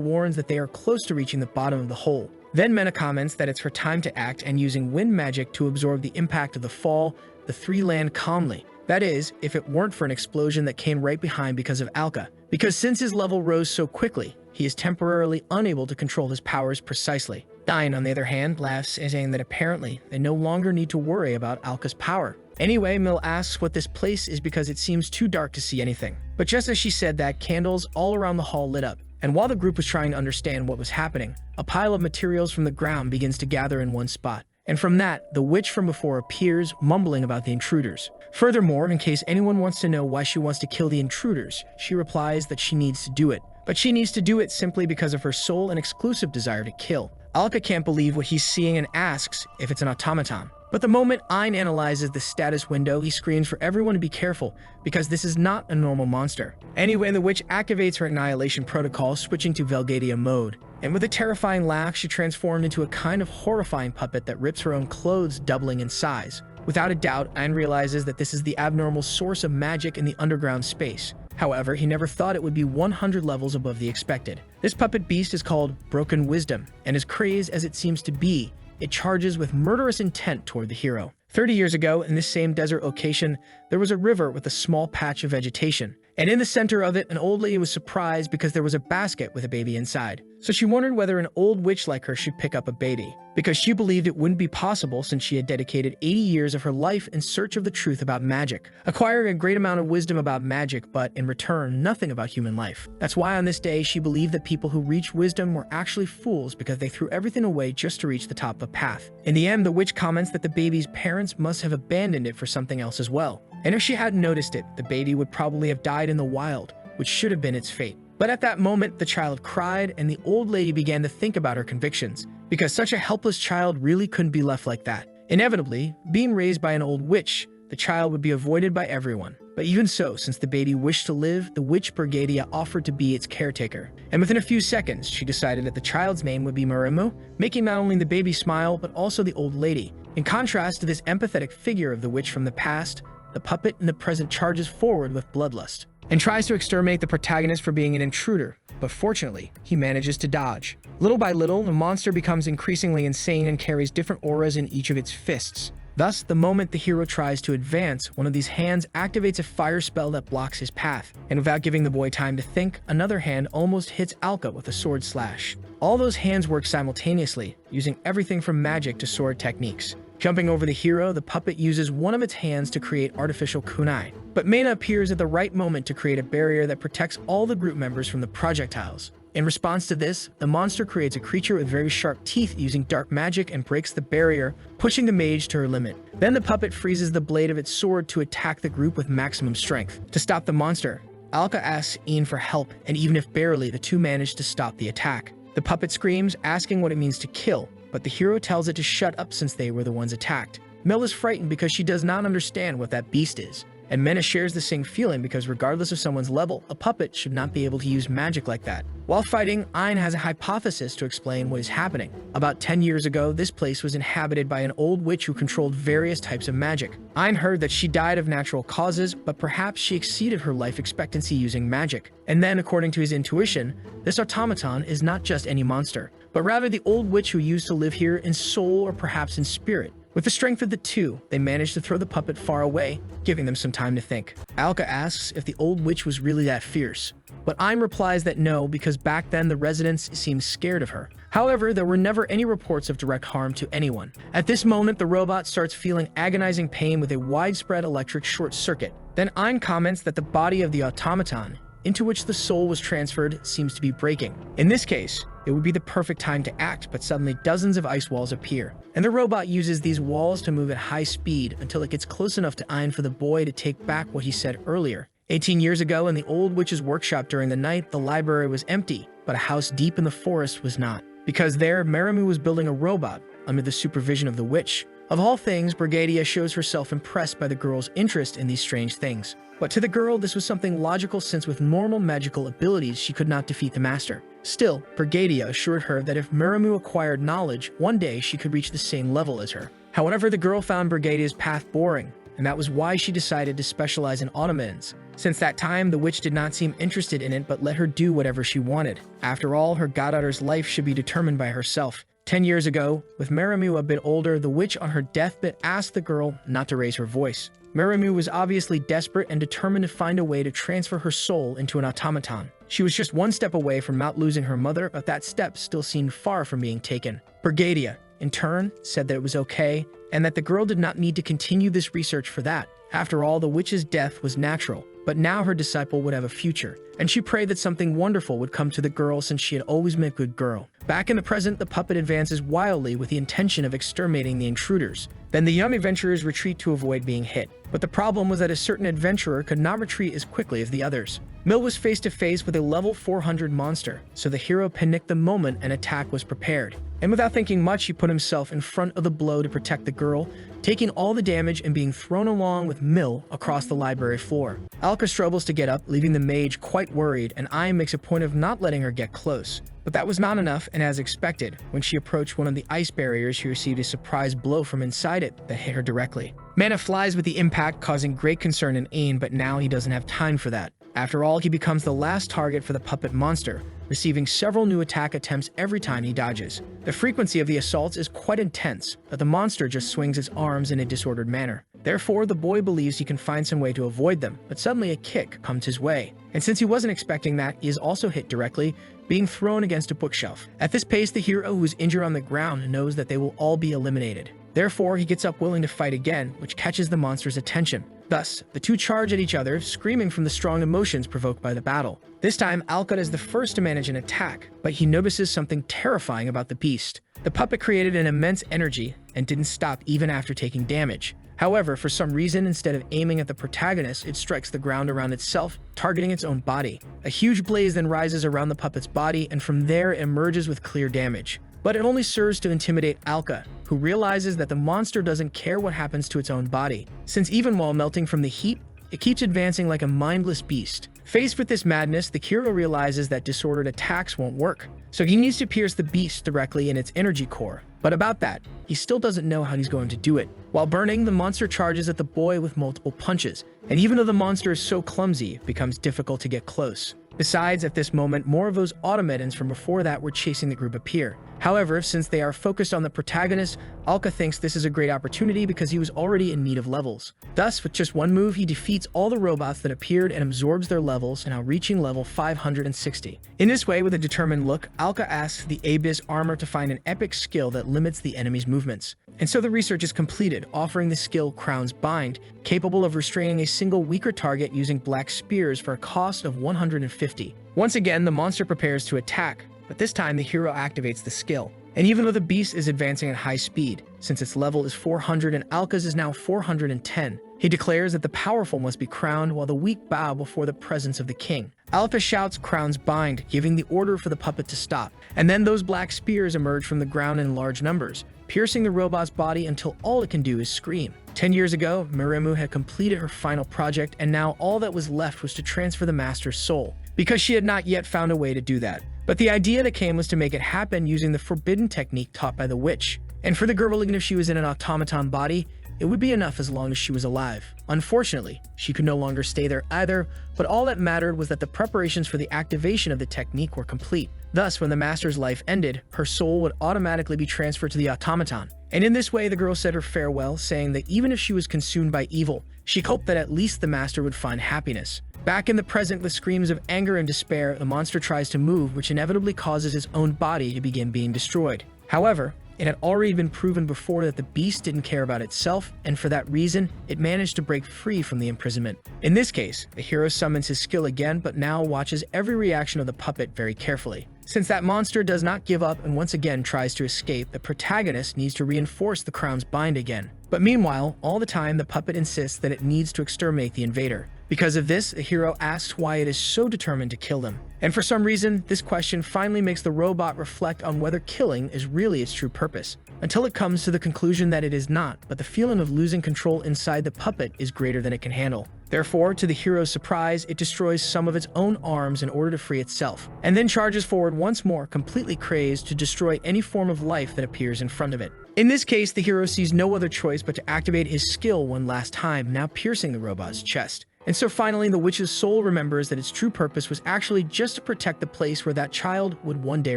warns that they are close to reaching the bottom of the hole. Then Mena comments that it's her time to act, and using wind magic to absorb the impact of the fall, the three land calmly. That is, if it weren't for an explosion that came right behind because of Alka. Because since his level rose so quickly, he is temporarily unable to control his powers precisely. Dain, on the other hand, laughs, saying that apparently they no longer need to worry about Alka's power. Anyway, Mill asks what this place is because it seems too dark to see anything. But just as she said that, candles all around the hall lit up. And while the group was trying to understand what was happening, a pile of materials from the ground begins to gather in one spot. And from that, the witch from before appears, mumbling about the intruders. Furthermore, in case anyone wants to know why she wants to kill the intruders, she replies that she needs to do it. But she needs to do it simply because of her sole and exclusive desire to kill. Alka can't believe what he's seeing and asks if it's an automaton. But the moment Ain analyzes the status window, he screams for everyone to be careful, because this is not a normal monster. Anyway, the witch activates her annihilation protocol, switching to Velgadia mode. And with a terrifying laugh, she transformed into a kind of horrifying puppet that rips her own clothes, doubling in size. Without a doubt, Ain realizes that this is the abnormal source of magic in the underground space. However, he never thought it would be 100 levels above the expected. This puppet beast is called Broken Wisdom, and as crazed as it seems to be, it charges with murderous intent toward the hero. 30 years ago, in this same desert location, there was a river with a small patch of vegetation. And in the center of it, an old lady was surprised because there was a basket with a baby inside. So she wondered whether an old witch like her should pick up a baby, because she believed it wouldn't be possible since she had dedicated 80 years of her life in search of the truth about magic, acquiring a great amount of wisdom about magic, but in return, nothing about human life. That's why on this day, she believed that people who reached wisdom were actually fools because they threw everything away just to reach the top of a path. In the end, the witch comments that the baby's parents must have abandoned it for something else as well. And if she hadn't noticed it, the baby would probably have died in the wild, which should have been its fate. But at that moment, the child cried, and the old lady began to think about her convictions, because such a helpless child really couldn't be left like that. Inevitably, being raised by an old witch, the child would be avoided by everyone. But even so, since the baby wished to live, the witch Brigadia offered to be its caretaker. And within a few seconds, she decided that the child's name would be Murimu, making not only the baby smile, but also the old lady. In contrast to this empathetic figure of the witch from the past, the puppet in the present charges forward with bloodlust and tries to exterminate the protagonist for being an intruder, but fortunately, he manages to dodge. Little by little, the monster becomes increasingly insane and carries different auras in each of its fists. Thus, the moment the hero tries to advance, one of these hands activates a fire spell that blocks his path, and without giving the boy time to think, another hand almost hits Alka with a sword slash. All those hands work simultaneously, using everything from magic to sword techniques. Jumping over the hero, the puppet uses one of its hands to create artificial kunai, but Mana appears at the right moment to create a barrier that protects all the group members from the projectiles. In response to this, the monster creates a creature with very sharp teeth using dark magic and breaks the barrier, pushing the mage to her limit. Then the puppet freezes the blade of its sword to attack the group with maximum strength. To stop the monster, Alka asks Ian for help, and even if barely, the two manage to stop the attack. The puppet screams, asking what it means to kill, but the hero tells it to shut up since they were the ones attacked. Mel is frightened because she does not understand what that beast is. And Mena shares the same feeling because regardless of someone's level, a puppet should not be able to use magic like that. While fighting, Ein has a hypothesis to explain what is happening. About 10 years ago, this place was inhabited by an old witch who controlled various types of magic. Ein heard that she died of natural causes, but perhaps she exceeded her life expectancy using magic. And then, according to his intuition, this automaton is not just any monster, but rather the old witch who used to live here in soul or perhaps in spirit. With the strength of the two, they manage to throw the puppet far away, giving them some time to think. Alka asks if the old witch was really that fierce, but Ein replies that no, because back then the residents seemed scared of her. However, there were never any reports of direct harm to anyone. At this moment, the robot starts feeling agonizing pain with a widespread electric short circuit. Then Ein comments that the body of the automaton, into which the soul was transferred, seems to be breaking. In this case, it would be the perfect time to act, but suddenly dozens of ice walls appear, and the robot uses these walls to move at high speed until it gets close enough to Ein for the boy to take back what he said earlier. 18 years ago, in the old witch's workshop during the night, the library was empty, but a house deep in the forest was not. Because there, Merimu was building a robot under the supervision of the witch. Of all things, Brigadia shows herself impressed by the girl's interest in these strange things. But to the girl, this was something logical since with normal magical abilities, she could not defeat the master. Still, Brigadia assured her that if Murimu acquired knowledge, one day she could reach the same level as her. However, the girl found Brigadia's path boring, and that was why she decided to specialize in automatons. Since that time, the witch did not seem interested in it but let her do whatever she wanted. After all, her goddaughter's life should be determined by herself. 10 years ago, with Murimu a bit older, the witch on her deathbed asked the girl not to raise her voice. Murimu was obviously desperate and determined to find a way to transfer her soul into an automaton. She was just one step away from not losing her mother, but that step still seemed far from being taken. Brigadia, in turn, said that it was okay, and that the girl did not need to continue this research for that. After all, the witch's death was natural, but now her disciple would have a future, and she prayed that something wonderful would come to the girl since she had always been a good girl. Back in the present, the puppet advances wildly with the intention of exterminating the intruders. Then the young adventurers retreat to avoid being hit. But the problem was that a certain adventurer could not retreat as quickly as the others. Mill was face to face with a level 400 monster, so the hero panicked the moment an attack was prepared. And without thinking much, he put himself in front of the blow to protect the girl, taking all the damage and being thrown along with Mill across the library floor. Alka struggles to get up, leaving the mage quite worried, and Ai makes a point of not letting her get close. But that was not enough, and as expected, when she approached one of the ice barriers, she received a surprise blow from inside it that hit her directly. Mana flies with the impact, causing great concern in Ain, but now he doesn't have time for that. After all, he becomes the last target for the puppet monster, receiving several new attack attempts every time he dodges. The frequency of the assaults is quite intense, but the monster just swings its arms in a disordered manner. Therefore, the boy believes he can find some way to avoid them, but suddenly a kick comes his way. And since he wasn't expecting that, he is also hit directly, being thrown against a bookshelf. At this pace, the hero who is injured on the ground knows that they will all be eliminated. Therefore, he gets up willing to fight again, which catches the monster's attention. Thus, the two charge at each other, screaming from the strong emotions provoked by the battle. This time, Alcott is the first to manage an attack, but he notices something terrifying about the beast. The puppet created an immense energy and didn't stop even after taking damage. However, for some reason, instead of aiming at the protagonist, it strikes the ground around itself, targeting its own body. A huge blaze then rises around the puppet's body, and from there it emerges with clear damage. But it only serves to intimidate Alka, who realizes that the monster doesn't care what happens to its own body, since even while melting from the heat, it keeps advancing like a mindless beast. Faced with this madness, the hero realizes that disordered attacks won't work, so he needs to pierce the beast directly in its energy core. But about that, he still doesn't know how he's going to do it. While burning, the monster charges at the boy with multiple punches, and even though the monster is so clumsy, it becomes difficult to get close. Besides, at this moment, more of those automatons from before that were chasing the group appear. However, since they are focused on the protagonist, Alka thinks this is a great opportunity because he was already in need of levels. Thus, with just one move, he defeats all the robots that appeared and absorbs their levels, now reaching level 560. In this way, with a determined look, Alka asks the Abyss armor to find an epic skill that limits the enemy's movements. And so the research is completed, offering the skill Crown's Bind, capable of restraining a single weaker target using black spears for a cost of 150. Once again, the monster prepares to attack, but this time the hero activates the skill. And even though the beast is advancing at high speed, since its level is 400 and Alka's is now 410, he declares that the powerful must be crowned while the weak bow before the presence of the king. Alka shouts Crown's Bind, giving the order for the puppet to stop, and then those black spears emerge from the ground in large numbers, piercing the robot's body until all it can do is scream. 10 years ago, Meremu had completed her final project, and now all that was left was to transfer the master's soul, because she had not yet found a way to do that. But the idea that came was to make it happen using the forbidden technique taught by the witch. And for the girl, even if she was in an automaton body, it would be enough as long as she was alive. Unfortunately, she could no longer stay there either, but all that mattered was that the preparations for the activation of the technique were complete. Thus, when the master's life ended, her soul would automatically be transferred to the automaton. And in this way, the girl said her farewell, saying that even if she was consumed by evil, she hoped that at least the master would find happiness. Back in the present, with screams of anger and despair, the monster tries to move, which inevitably causes its own body to begin being destroyed. However, it had already been proven before that the beast didn't care about itself, and for that reason, it managed to break free from the imprisonment. In this case, the hero summons his skill again, but now watches every reaction of the puppet very carefully. Since that monster does not give up and once again tries to escape, the protagonist needs to reinforce the Crown's Bind again. But meanwhile, all the time, the puppet insists that it needs to exterminate the invader. Because of this, the hero asks why it is so determined to kill them. And for some reason, this question finally makes the robot reflect on whether killing is really its true purpose, until it comes to the conclusion that it is not, but the feeling of losing control inside the puppet is greater than it can handle. Therefore, to the hero's surprise, it destroys some of its own arms in order to free itself, and then charges forward once more, completely crazed, to destroy any form of life that appears in front of it. In this case, the hero sees no other choice but to activate his skill one last time, now piercing the robot's chest. And so finally, the witch's soul remembers that its true purpose was actually just to protect the place where that child would one day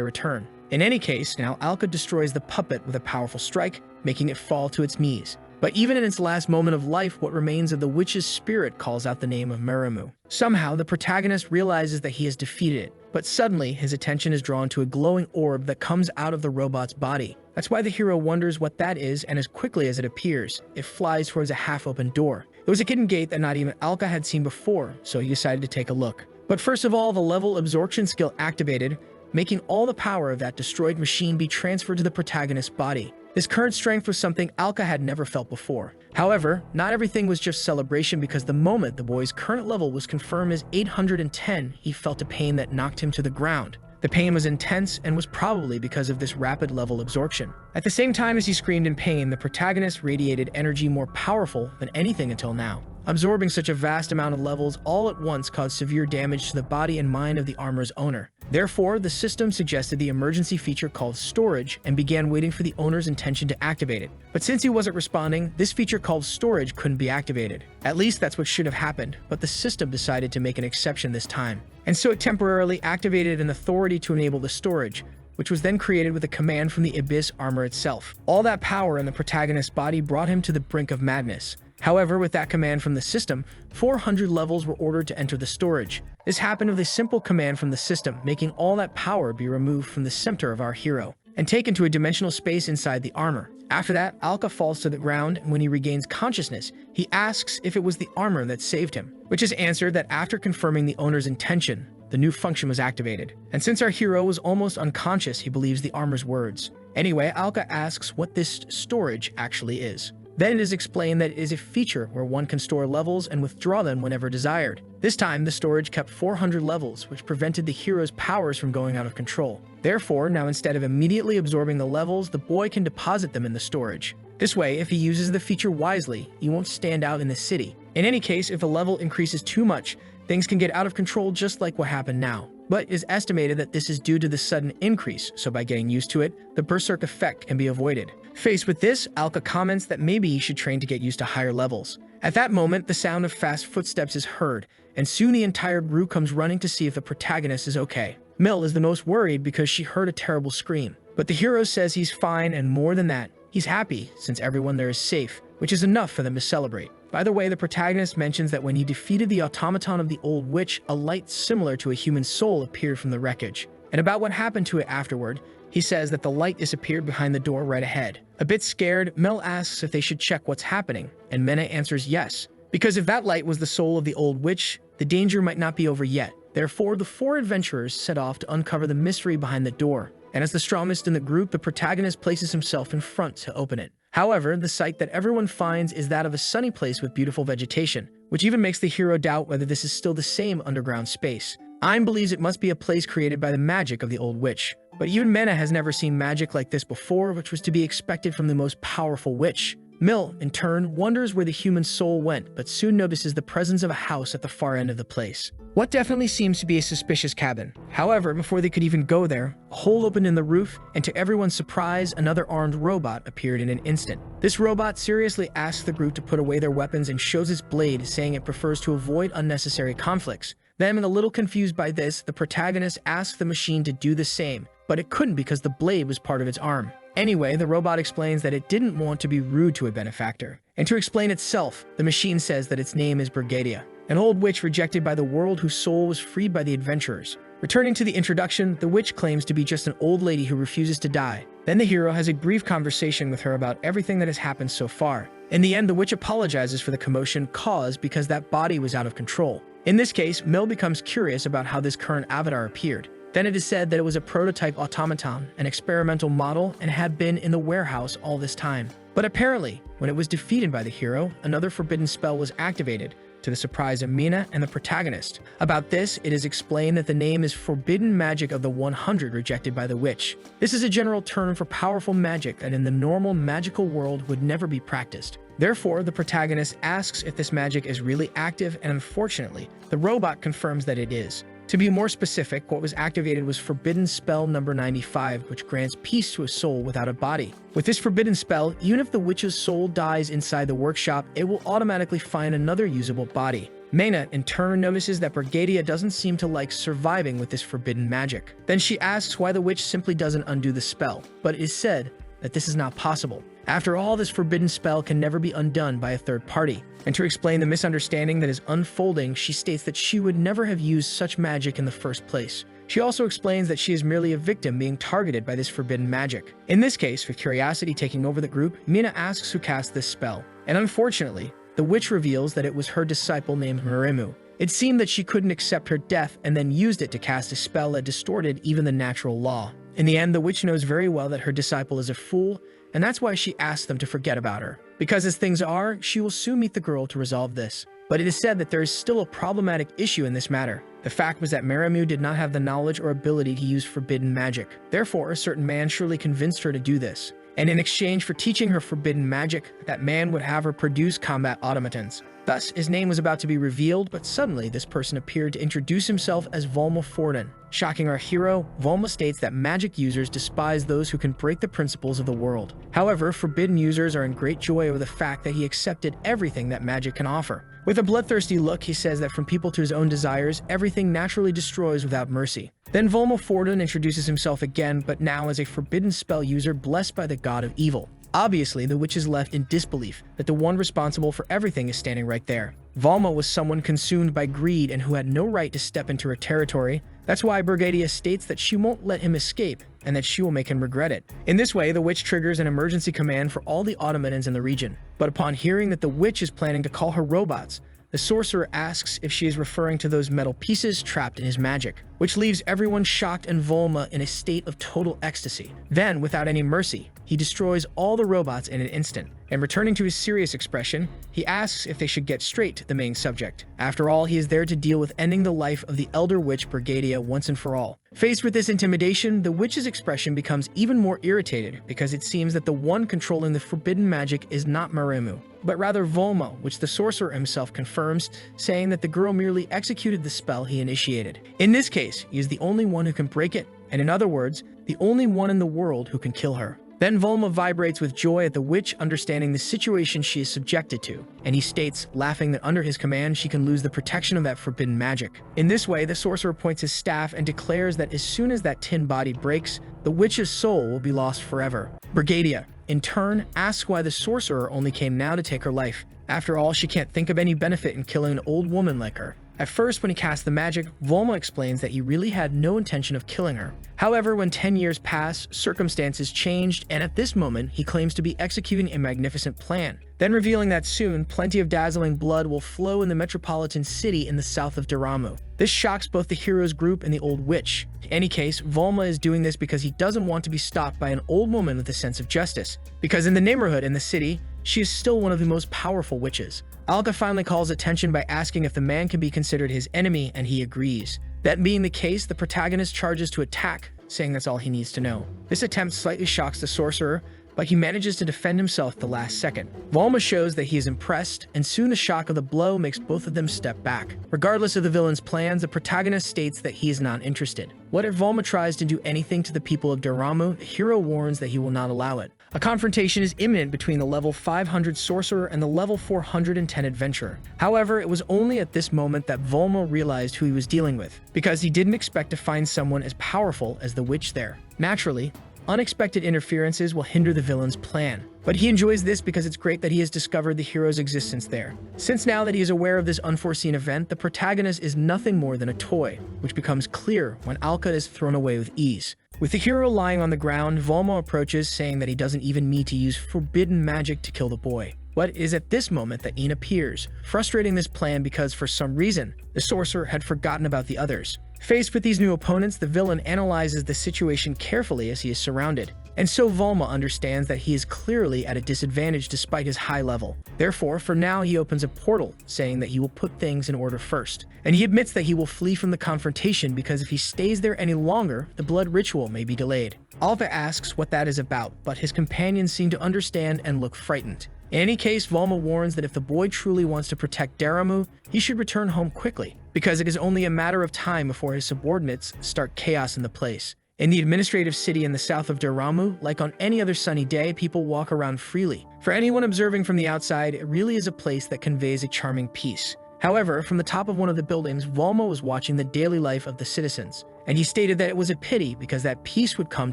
return. In any case, now Alka destroys the puppet with a powerful strike, making it fall to its knees. But even in its last moment of life, what remains of the witch's spirit calls out the name of Meremu. Somehow, the protagonist realizes that he has defeated it, but suddenly his attention is drawn to a glowing orb that comes out of the robot's body. That's why the hero wonders what that is, and as quickly as it appears, it flies towards a half-open door. It was a hidden gate that not even Alka had seen before, so he decided to take a look. But first of all, the level absorption skill activated, making all the power of that destroyed machine be transferred to the protagonist's body. His current strength was something Alka had never felt before. However, not everything was just celebration, because the moment the boy's current level was confirmed as 810, he felt a pain that knocked him to the ground. The pain was intense and was probably because of this rapid level absorption. At the same time as he screamed in pain, the protagonist radiated energy more powerful than anything until now. Absorbing such a vast amount of levels all at once caused severe damage to the body and mind of the armor's owner. Therefore, the system suggested the emergency feature called Storage and began waiting for the owner's intention to activate it. But since he wasn't responding, this feature called Storage couldn't be activated. At least that's what should have happened, but the system decided to make an exception this time. And so it temporarily activated an authority to enable the storage, which was then created with a command from the Abyss armor itself. All that power in the protagonist's body brought him to the brink of madness. However, with that command from the system, 400 levels were ordered to enter the storage. This happened with a simple command from the system, making all that power be removed from the center of our hero and taken to a dimensional space inside the armor. After that, Alka falls to the ground, and when he regains consciousness, he asks if it was the armor that saved him, which is answered that after confirming the owner's intention, the new function was activated. And since our hero was almost unconscious, he believes the armor's words. Anyway, Alka asks what this storage actually is. Then it is explained that it is a feature where one can store levels and withdraw them whenever desired. This time, the storage kept 400 levels, which prevented the hero's powers from going out of control. Therefore, now instead of immediately absorbing the levels, the boy can deposit them in the storage. This way, if he uses the feature wisely, he won't stand out in the city. In any case, if a level increases too much, things can get out of control just like what happened now. But it is estimated that this is due to the sudden increase, so by getting used to it, the berserk effect can be avoided. Faced with this, Alka comments that maybe he should train to get used to higher levels. At that moment, the sound of fast footsteps is heard, and soon the entire group comes running to see if the protagonist is okay. Mill is the most worried because she heard a terrible scream. But the hero says he's fine, and more than that, he's happy since everyone there is safe, which is enough for them to celebrate. By the way, the protagonist mentions that when he defeated the automaton of the old witch, a light similar to a human soul appeared from the wreckage. And about what happened to it afterward, he says that the light disappeared behind the door right ahead. A bit scared, Mel asks if they should check what's happening, and Mena answers yes. Because if that light was the soul of the old witch, the danger might not be over yet. Therefore, the four adventurers set off to uncover the mystery behind the door. And as the strongest in the group, the protagonist places himself in front to open it. However, the sight that everyone finds is that of a sunny place with beautiful vegetation, which even makes the hero doubt whether this is still the same underground space. Aim believes it must be a place created by the magic of the old witch. But even Mena has never seen magic like this before, which was to be expected from the most powerful witch. Mill, in turn, wonders where the human soul went, but soon notices the presence of a house at the far end of the place. What definitely seems to be a suspicious cabin. However, before they could even go there, a hole opened in the roof, and to everyone's surprise, another armed robot appeared in an instant. This robot seriously asks the group to put away their weapons and shows its blade, saying it prefers to avoid unnecessary conflicts. Then, a little confused by this, the protagonist asks the machine to do the same, but it couldn't because the blade was part of its arm. Anyway, the robot explains that it didn't want to be rude to a benefactor. And to explain itself, the machine says that its name is Brigadia, an old witch rejected by the world whose soul was freed by the adventurers. Returning to the introduction, the witch claims to be just an old lady who refuses to die. Then the hero has a brief conversation with her about everything that has happened so far. In the end, the witch apologizes for the commotion caused because that body was out of control. In this case, Mill becomes curious about how this current avatar appeared. Then it is said that it was a prototype automaton, an experimental model, and had been in the warehouse all this time. But apparently, when it was defeated by the hero, another forbidden spell was activated, to the surprise of Mina and the protagonist. About this, it is explained that the name is Forbidden Magic of the 100 rejected by the witch. This is a general term for powerful magic that in the normal magical world would never be practiced. Therefore, the protagonist asks if this magic is really active, and unfortunately, the robot confirms that it is. To be more specific, what was activated was Forbidden Spell number 95, which grants peace to a soul without a body. With this forbidden spell, even if the witch's soul dies inside the workshop, it will automatically find another usable body. Mena, in turn, notices that Brigadia doesn't seem to like surviving with this forbidden magic. Then she asks why the witch simply doesn't undo the spell, but it is said that this is not possible. After all, this forbidden spell can never be undone by a third party. And to explain the misunderstanding that is unfolding, she states that she would never have used such magic in the first place. She also explains that she is merely a victim being targeted by this forbidden magic. In this case, with curiosity taking over the group, Mina asks who cast this spell. And unfortunately, the witch reveals that it was her disciple named Murimu. It seemed that she couldn't accept her death and then used it to cast a spell that distorted even the natural law. In the end, the witch knows very well that her disciple is a fool, and that's why she asks them to forget about her. Because as things are, she will soon meet the girl to resolve this. But it is said that there is still a problematic issue in this matter. The fact was that Murimu did not have the knowledge or ability to use forbidden magic. Therefore, a certain man surely convinced her to do this. And in exchange for teaching her forbidden magic, that man would have her produce combat automatons. Thus, his name was about to be revealed, but suddenly this person appeared to introduce himself as Volma Forden. Shocking our hero, Volma states that magic users despise those who can break the principles of the world. However, forbidden users are in great joy over the fact that he accepted everything that magic can offer. With a bloodthirsty look, he says that from people to his own desires, everything naturally destroys without mercy. Then Volma Forden introduces himself again, but now as a forbidden spell user blessed by the god of evil. Obviously, the witch is left in disbelief that the one responsible for everything is standing right there. Volma was someone consumed by greed and who had no right to step into her territory. That's why Brigadia states that she won't let him escape and that she will make him regret it. In this way, the witch triggers an emergency command for all the automatons in the region. But upon hearing that the witch is planning to call her robots, the sorcerer asks if she is referring to those metal pieces trapped in his magic, which leaves everyone shocked and Volma in a state of total ecstasy. Then, without any mercy, he destroys all the robots in an instant. and returning to his serious expression, he asks if they should get straight to the main subject. After all, he is there to deal with ending the life of the elder witch Brigadia once and for all. Faced with this intimidation, the witch's expression becomes even more irritated because it seems that the one controlling the forbidden magic is not Maremu, but rather Volma, which the sorcerer himself confirms, saying that the girl merely executed the spell he initiated. In this case, he is the only one who can break it, and in other words, the only one in the world who can kill her. Then Volma vibrates with joy at the witch understanding the situation she is subjected to, and he states, laughing, that under his command she can lose the protection of that forbidden magic. In this way, the sorcerer points his staff and declares that as soon as that tin body breaks, the witch's soul will be lost forever. Brigadia, in turn, asks why the sorcerer only came now to take her life. After all, she can't think of any benefit in killing an old woman like her. At first, when he cast the magic, Volma explains that he really had no intention of killing her. However, when 10 years pass, circumstances changed, and at this moment, he claims to be executing a magnificent plan, then revealing that soon, plenty of dazzling blood will flow in the metropolitan city in the south of Daramu. This shocks both the hero's group and the old witch. In any case, Volma is doing this because he doesn't want to be stopped by an old woman with a sense of justice, because in the neighborhood and the city, she is still one of the most powerful witches. Alka finally calls attention by asking if the man can be considered his enemy, and he agrees. That being the case, the protagonist charges to attack, saying that's all he needs to know. This attempt slightly shocks the sorcerer, but he manages to defend himself at the last second. Volma shows that he is impressed, and soon the shock of the blow makes both of them step back. Regardless of the villain's plans, the protagonist states that he is not interested. What if Volma tries to do anything to the people of Daramu? The hero warns that he will not allow it. A confrontation is imminent between the level 500 sorcerer and the level 410 adventurer. However, it was only at this moment that Volma realized who he was dealing with, because he didn't expect to find someone as powerful as the witch there. Naturally, unexpected interferences will hinder the villain's plan, but he enjoys this because it's great that he has discovered the hero's existence there. Since now that he is aware of this unforeseen event, the protagonist is nothing more than a toy, which becomes clear when Alka is thrown away with ease. With the hero lying on the ground, Volma approaches, saying that he doesn't even need to use forbidden magic to kill the boy. But it is at this moment that Ian appears, frustrating this plan because for some reason, the sorcerer had forgotten about the others. Faced with these new opponents, the villain analyzes the situation carefully as he is surrounded. And so Volma understands that he is clearly at a disadvantage despite his high level. Therefore, for now, he opens a portal, saying that he will put things in order first. And he admits that he will flee from the confrontation because if he stays there any longer, the blood ritual may be delayed. Alva asks what that is about, but his companions seem to understand and look frightened. In any case, Volma warns that if the boy truly wants to protect Daramu, he should return home quickly, because it is only a matter of time before his subordinates start chaos in the place. In the administrative city in the south of Daramu, like on any other sunny day, people walk around freely. For anyone observing from the outside, it really is a place that conveys a charming peace. However, from the top of one of the buildings, Volma was watching the daily life of the citizens, and he stated that it was a pity because that peace would come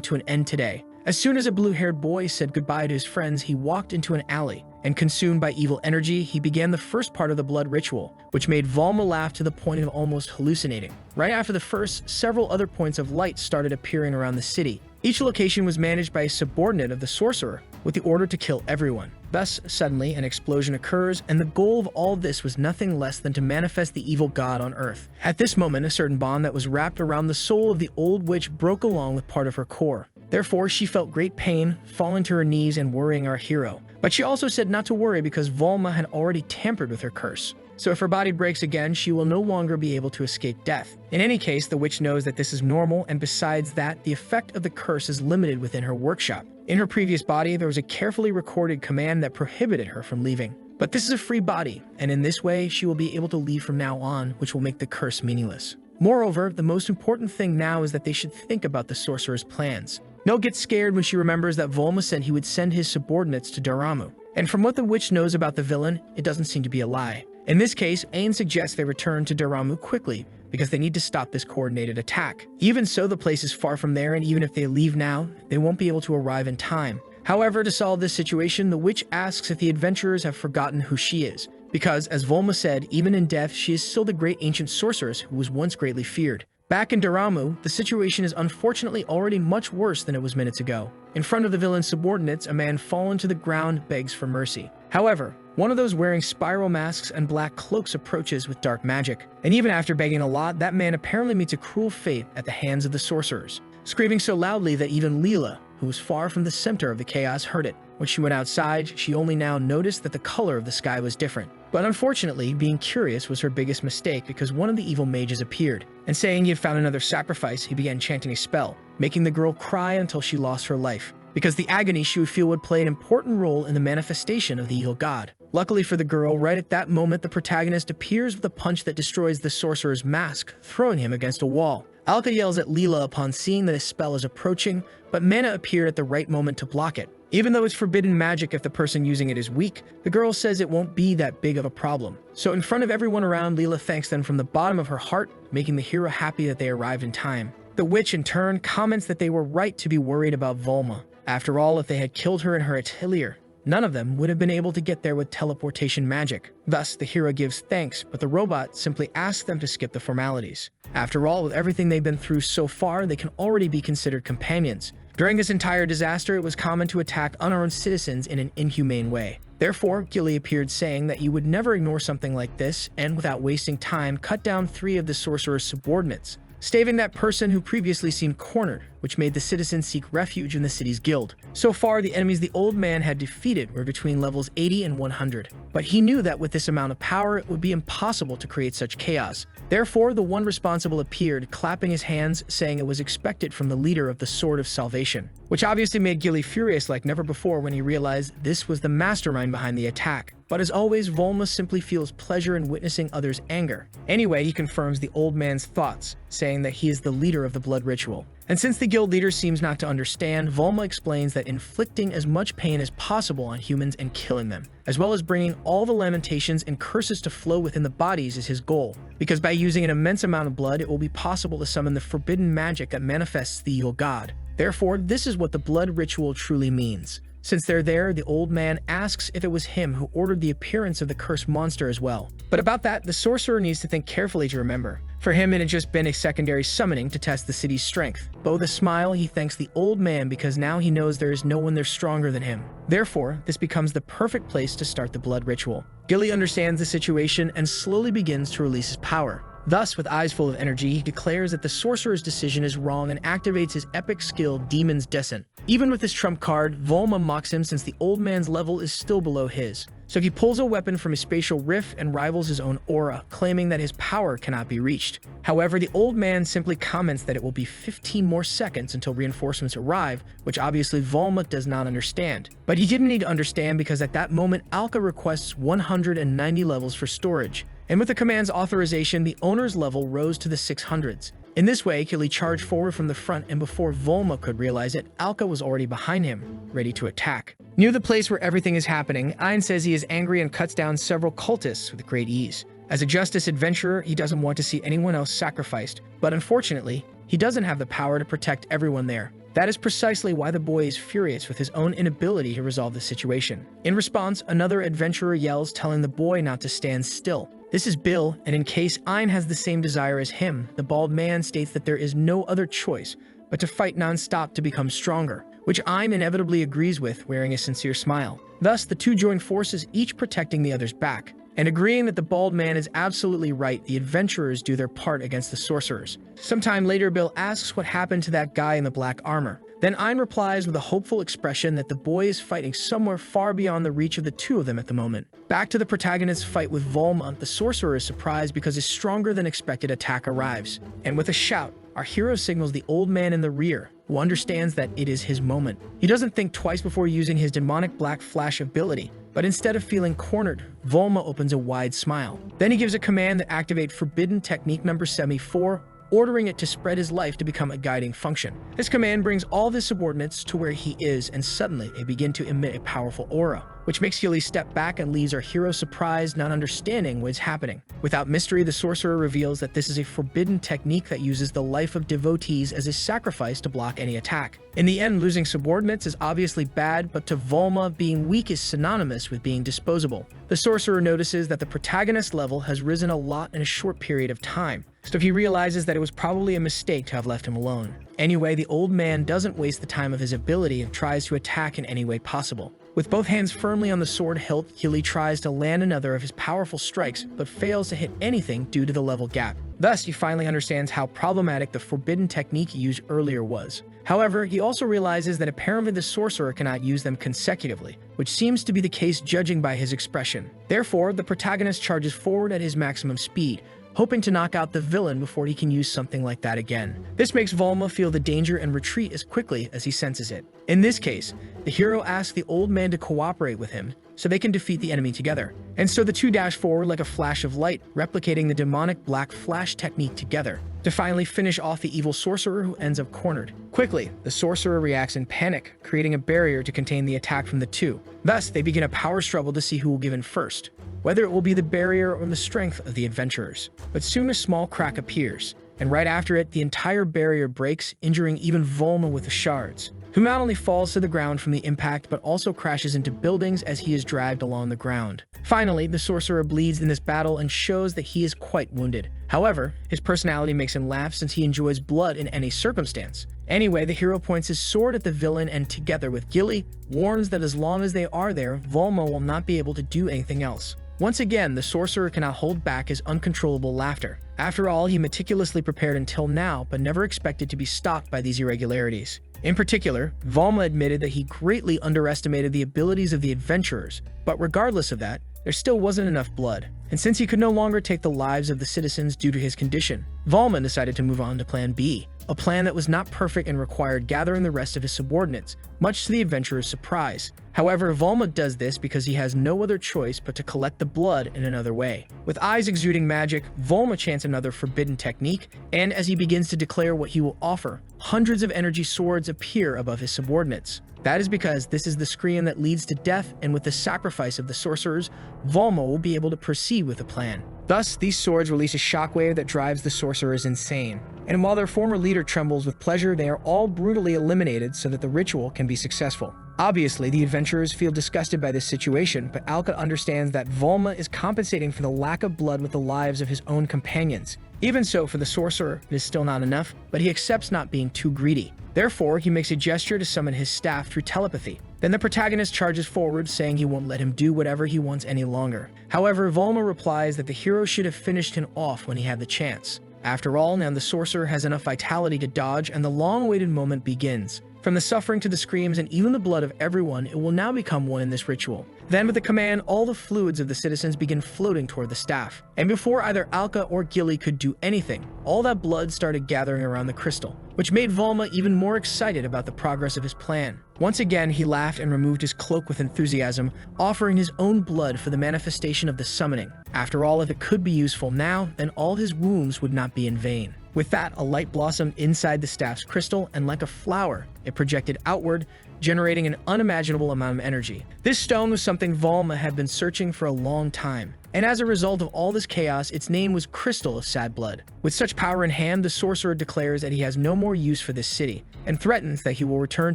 to an end today. As soon as a blue-haired boy said goodbye to his friends, he walked into an alley, and consumed by evil energy, he began the first part of the blood ritual, which made Volma laugh to the point of almost hallucinating. Right after the first, several other points of light started appearing around the city. Each location was managed by a subordinate of the sorcerer, with the order to kill everyone. Thus, suddenly, an explosion occurs, and the goal of all this was nothing less than to manifest the evil god on Earth. At this moment, a certain bond that was wrapped around the soul of the old witch broke along with part of her core. Therefore, she felt great pain, falling to her knees and worrying our hero. But she also said not to worry because Volma had already tampered with her curse. So if her body breaks again, she will no longer be able to escape death. In any case, the witch knows that this is normal, and besides that, the effect of the curse is limited within her workshop. In her previous body, there was a carefully recorded command that prohibited her from leaving. But this is a free body, and in this way, she will be able to leave from now on, which will make the curse meaningless. Moreover, the most important thing now is that they should think about the sorcerer's plans. No gets scared when she remembers that Volma said he would send his subordinates to Daramu. And from what the witch knows about the villain, it doesn't seem to be a lie. In this case, Ain suggests they return to Daramu quickly, because they need to stop this coordinated attack. Even so, the place is far from there, and even if they leave now, they won't be able to arrive in time. However, to solve this situation, the witch asks if the adventurers have forgotten who she is, because, as Volma said, even in death, she is still the great ancient sorceress who was once greatly feared. Back in Daramu, the situation is unfortunately already much worse than it was minutes ago. In front of the villain's subordinates, a man fallen to the ground begs for mercy. However, one of those wearing spiral masks and black cloaks approaches with dark magic. And even after begging a lot, that man apparently meets a cruel fate at the hands of the sorcerers, screaming so loudly that even Leela, who was far from the center of the chaos, heard it. When she went outside, she only now noticed that the color of the sky was different. But unfortunately, being curious was her biggest mistake because one of the evil mages appeared, and saying he had found another sacrifice, he began chanting a spell, making the girl cry until she lost her life, because the agony she would feel would play an important role in the manifestation of the evil god. Luckily for the girl, right at that moment, the protagonist appears with a punch that destroys the sorcerer's mask, throwing him against a wall. Alka yells at Leela upon seeing that his spell is approaching, but Mana appeared at the right moment to block it. Even though it's forbidden magic if the person using it is weak, the girl says it won't be that big of a problem. So in front of everyone around, Leela thanks them from the bottom of her heart, making the hero happy that they arrived in time. The witch, in turn, comments that they were right to be worried about Volma. After all, if they had killed her in her atelier, none of them would have been able to get there with teleportation magic. Thus, the hero gives thanks, but the robot simply asks them to skip the formalities. After all, with everything they've been through so far, they can already be considered companions. During this entire disaster, it was common to attack unarmed citizens in an inhumane way. Therefore, Gilly appeared saying that you would never ignore something like this, and without wasting time, cut down 3 of the sorcerer's subordinates, staving that person who previously seemed cornered, which made the citizens seek refuge in the city's guild. So far, the enemies the old man had defeated were between levels 80 and 100, but he knew that with this amount of power, it would be impossible to create such chaos. Therefore, the one responsible appeared, clapping his hands, saying it was expected from the leader of the Sword of Salvation, which obviously made Gilly furious like never before when he realized this was the mastermind behind the attack. But as always, Volma simply feels pleasure in witnessing others' anger. Anyway, he confirms the old man's thoughts, saying that he is the leader of the blood ritual. And since the guild leader seems not to understand, Volma explains that inflicting as much pain as possible on humans and killing them, as well as bringing all the lamentations and curses to flow within the bodies is his goal, because by using an immense amount of blood, it will be possible to summon the forbidden magic that manifests the evil god. Therefore, this is what the blood ritual truly means. Since they're there, the old man asks if it was him who ordered the appearance of the cursed monster as well. But about that, the sorcerer needs to think carefully to remember. For him, it had just been a secondary summoning to test the city's strength. But with a smile, he thanks the old man because now he knows there is no one there stronger than him. Therefore, this becomes the perfect place to start the blood ritual. Gilly understands the situation and slowly begins to release his power. Thus, with eyes full of energy, he declares that the sorcerer's decision is wrong and activates his epic skill, Demon's Descent. Even with his trump card, Volma mocks him since the old man's level is still below his. So he pulls a weapon from his spatial rift and rivals his own aura, claiming that his power cannot be reached. However, the old man simply comments that it will be 15 more seconds until reinforcements arrive, which obviously Volma does not understand. But he didn't need to understand because at that moment, Alka requests 190 levels for storage. And with the command's authorization, the owner's level rose to the 600s. In this way, Gilly charged forward from the front, and before Volma could realize it, Alka was already behind him, ready to attack. Near the place where everything is happening, Ein says he is angry and cuts down several cultists with great ease. As a justice adventurer, he doesn't want to see anyone else sacrificed, but unfortunately, he doesn't have the power to protect everyone there. That is precisely why the boy is furious with his own inability to resolve the situation. In response, another adventurer yells, telling the boy not to stand still. This is Bill, and in case Ein has the same desire as him, the bald man states that there is no other choice but to fight non-stop to become stronger, which Ein inevitably agrees with, wearing a sincere smile. Thus, the two join forces, each protecting the other's back. And agreeing that the bald man is absolutely right, the adventurers do their part against the sorcerers. Sometime later, Bill asks what happened to that guy in the black armor. Then Ein replies with a hopeful expression that the boy is fighting somewhere far beyond the reach of the two of them at the moment. Back to the protagonist's fight with Volma, the sorcerer is surprised because his stronger than expected attack arrives. And with a shout, our hero signals the old man in the rear, who understands that it is his moment. He doesn't think twice before using his demonic black flash ability, but instead of feeling cornered, Volma opens a wide smile. Then he gives a command to activate Forbidden Technique number 74, ordering it to spread his life to become a guiding function. This command brings all of his subordinates to where he is, and suddenly they begin to emit a powerful aura, which makes Gilly step back and leaves our hero surprised, not understanding what is happening. Without mystery, the sorcerer reveals that this is a forbidden technique that uses the life of devotees as a sacrifice to block any attack. In the end, losing subordinates is obviously bad, but to Volma, being weak is synonymous with being disposable. The sorcerer notices that the protagonist's level has risen a lot in a short period of time, so he realizes that it was probably a mistake to have left him alone. Anyway, the old man doesn't waste the time of his ability and tries to attack in any way possible. With both hands firmly on the sword hilt, Gilly tries to land another of his powerful strikes, but fails to hit anything due to the level gap. Thus, he finally understands how problematic the forbidden technique he used earlier was. However, he also realizes that apparently the sorcerer cannot use them consecutively, which seems to be the case judging by his expression. Therefore, the protagonist charges forward at his maximum speed, hoping to knock out the villain before he can use something like that again. This makes Volma feel the danger and retreat as quickly as he senses it. In this case, the hero asks the old man to cooperate with him so they can defeat the enemy together. And so the two dash forward like a flash of light, replicating the demonic black flash technique together, to finally finish off the evil sorcerer who ends up cornered. Quickly, the sorcerer reacts in panic, creating a barrier to contain the attack from the two. Thus, they begin a power struggle to see who will give in first, whether it will be the barrier or the strength of the adventurers. But soon a small crack appears, and right after it, the entire barrier breaks, injuring even Volma with the shards, who not only falls to the ground from the impact but also crashes into buildings as he is dragged along the ground. Finally, the sorcerer bleeds in this battle and shows that he is quite wounded. However, his personality makes him laugh since he enjoys blood in any circumstance. Anyway, the hero points his sword at the villain and, together with Gilly, warns that as long as they are there, Volma will not be able to do anything else. Once again, the sorcerer cannot hold back his uncontrollable laughter. After all, he meticulously prepared until now, but never expected to be stopped by these irregularities. In particular, Volma admitted that he greatly underestimated the abilities of the adventurers, but regardless of that, there still wasn't enough blood. And since he could no longer take the lives of the citizens due to his condition, Volma decided to move on to Plan B, a plan that was not perfect and required gathering the rest of his subordinates, much to the adventurers' surprise. However, Volma does this because he has no other choice but to collect the blood in another way. With eyes exuding magic, Volma chants another forbidden technique, and as he begins to declare what he will offer, hundreds of energy swords appear above his subordinates. That is because this is the scream that leads to death, and with the sacrifice of the sorcerers, Volma will be able to proceed with the plan. Thus, these swords release a shockwave that drives the sorcerers insane. And while their former leader trembles with pleasure, they are all brutally eliminated so that the ritual can be successful. Obviously, the adventurers feel disgusted by this situation, but Alka understands that Volma is compensating for the lack of blood with the lives of his own companions. Even so, for the sorcerer, it is still not enough, but he accepts not being too greedy. Therefore, he makes a gesture to summon his staff through telepathy. Then the protagonist charges forward, saying he won't let him do whatever he wants any longer. However, Volma replies that the hero should have finished him off when he had the chance. After all, now the sorcerer has enough vitality to dodge, and the long-awaited moment begins. From the suffering to the screams and even the blood of everyone, it will now become one in this ritual. Then with the command, all the fluids of the citizens begin floating toward the staff. And before either Alka or Gilly could do anything, all that blood started gathering around the crystal, which made Volma even more excited about the progress of his plan. Once again, he laughed and removed his cloak with enthusiasm, offering his own blood for the manifestation of the summoning. After all, if it could be useful now, then all his wounds would not be in vain. With that, a light blossomed inside the staff's crystal, and like a flower, it projected outward, generating an unimaginable amount of energy. This stone was something Volma had been searching for a long time, and as a result of all this chaos, its name was Crystal of Sad Blood. With such power in hand, the sorcerer declares that he has no more use for this city, and threatens that he will return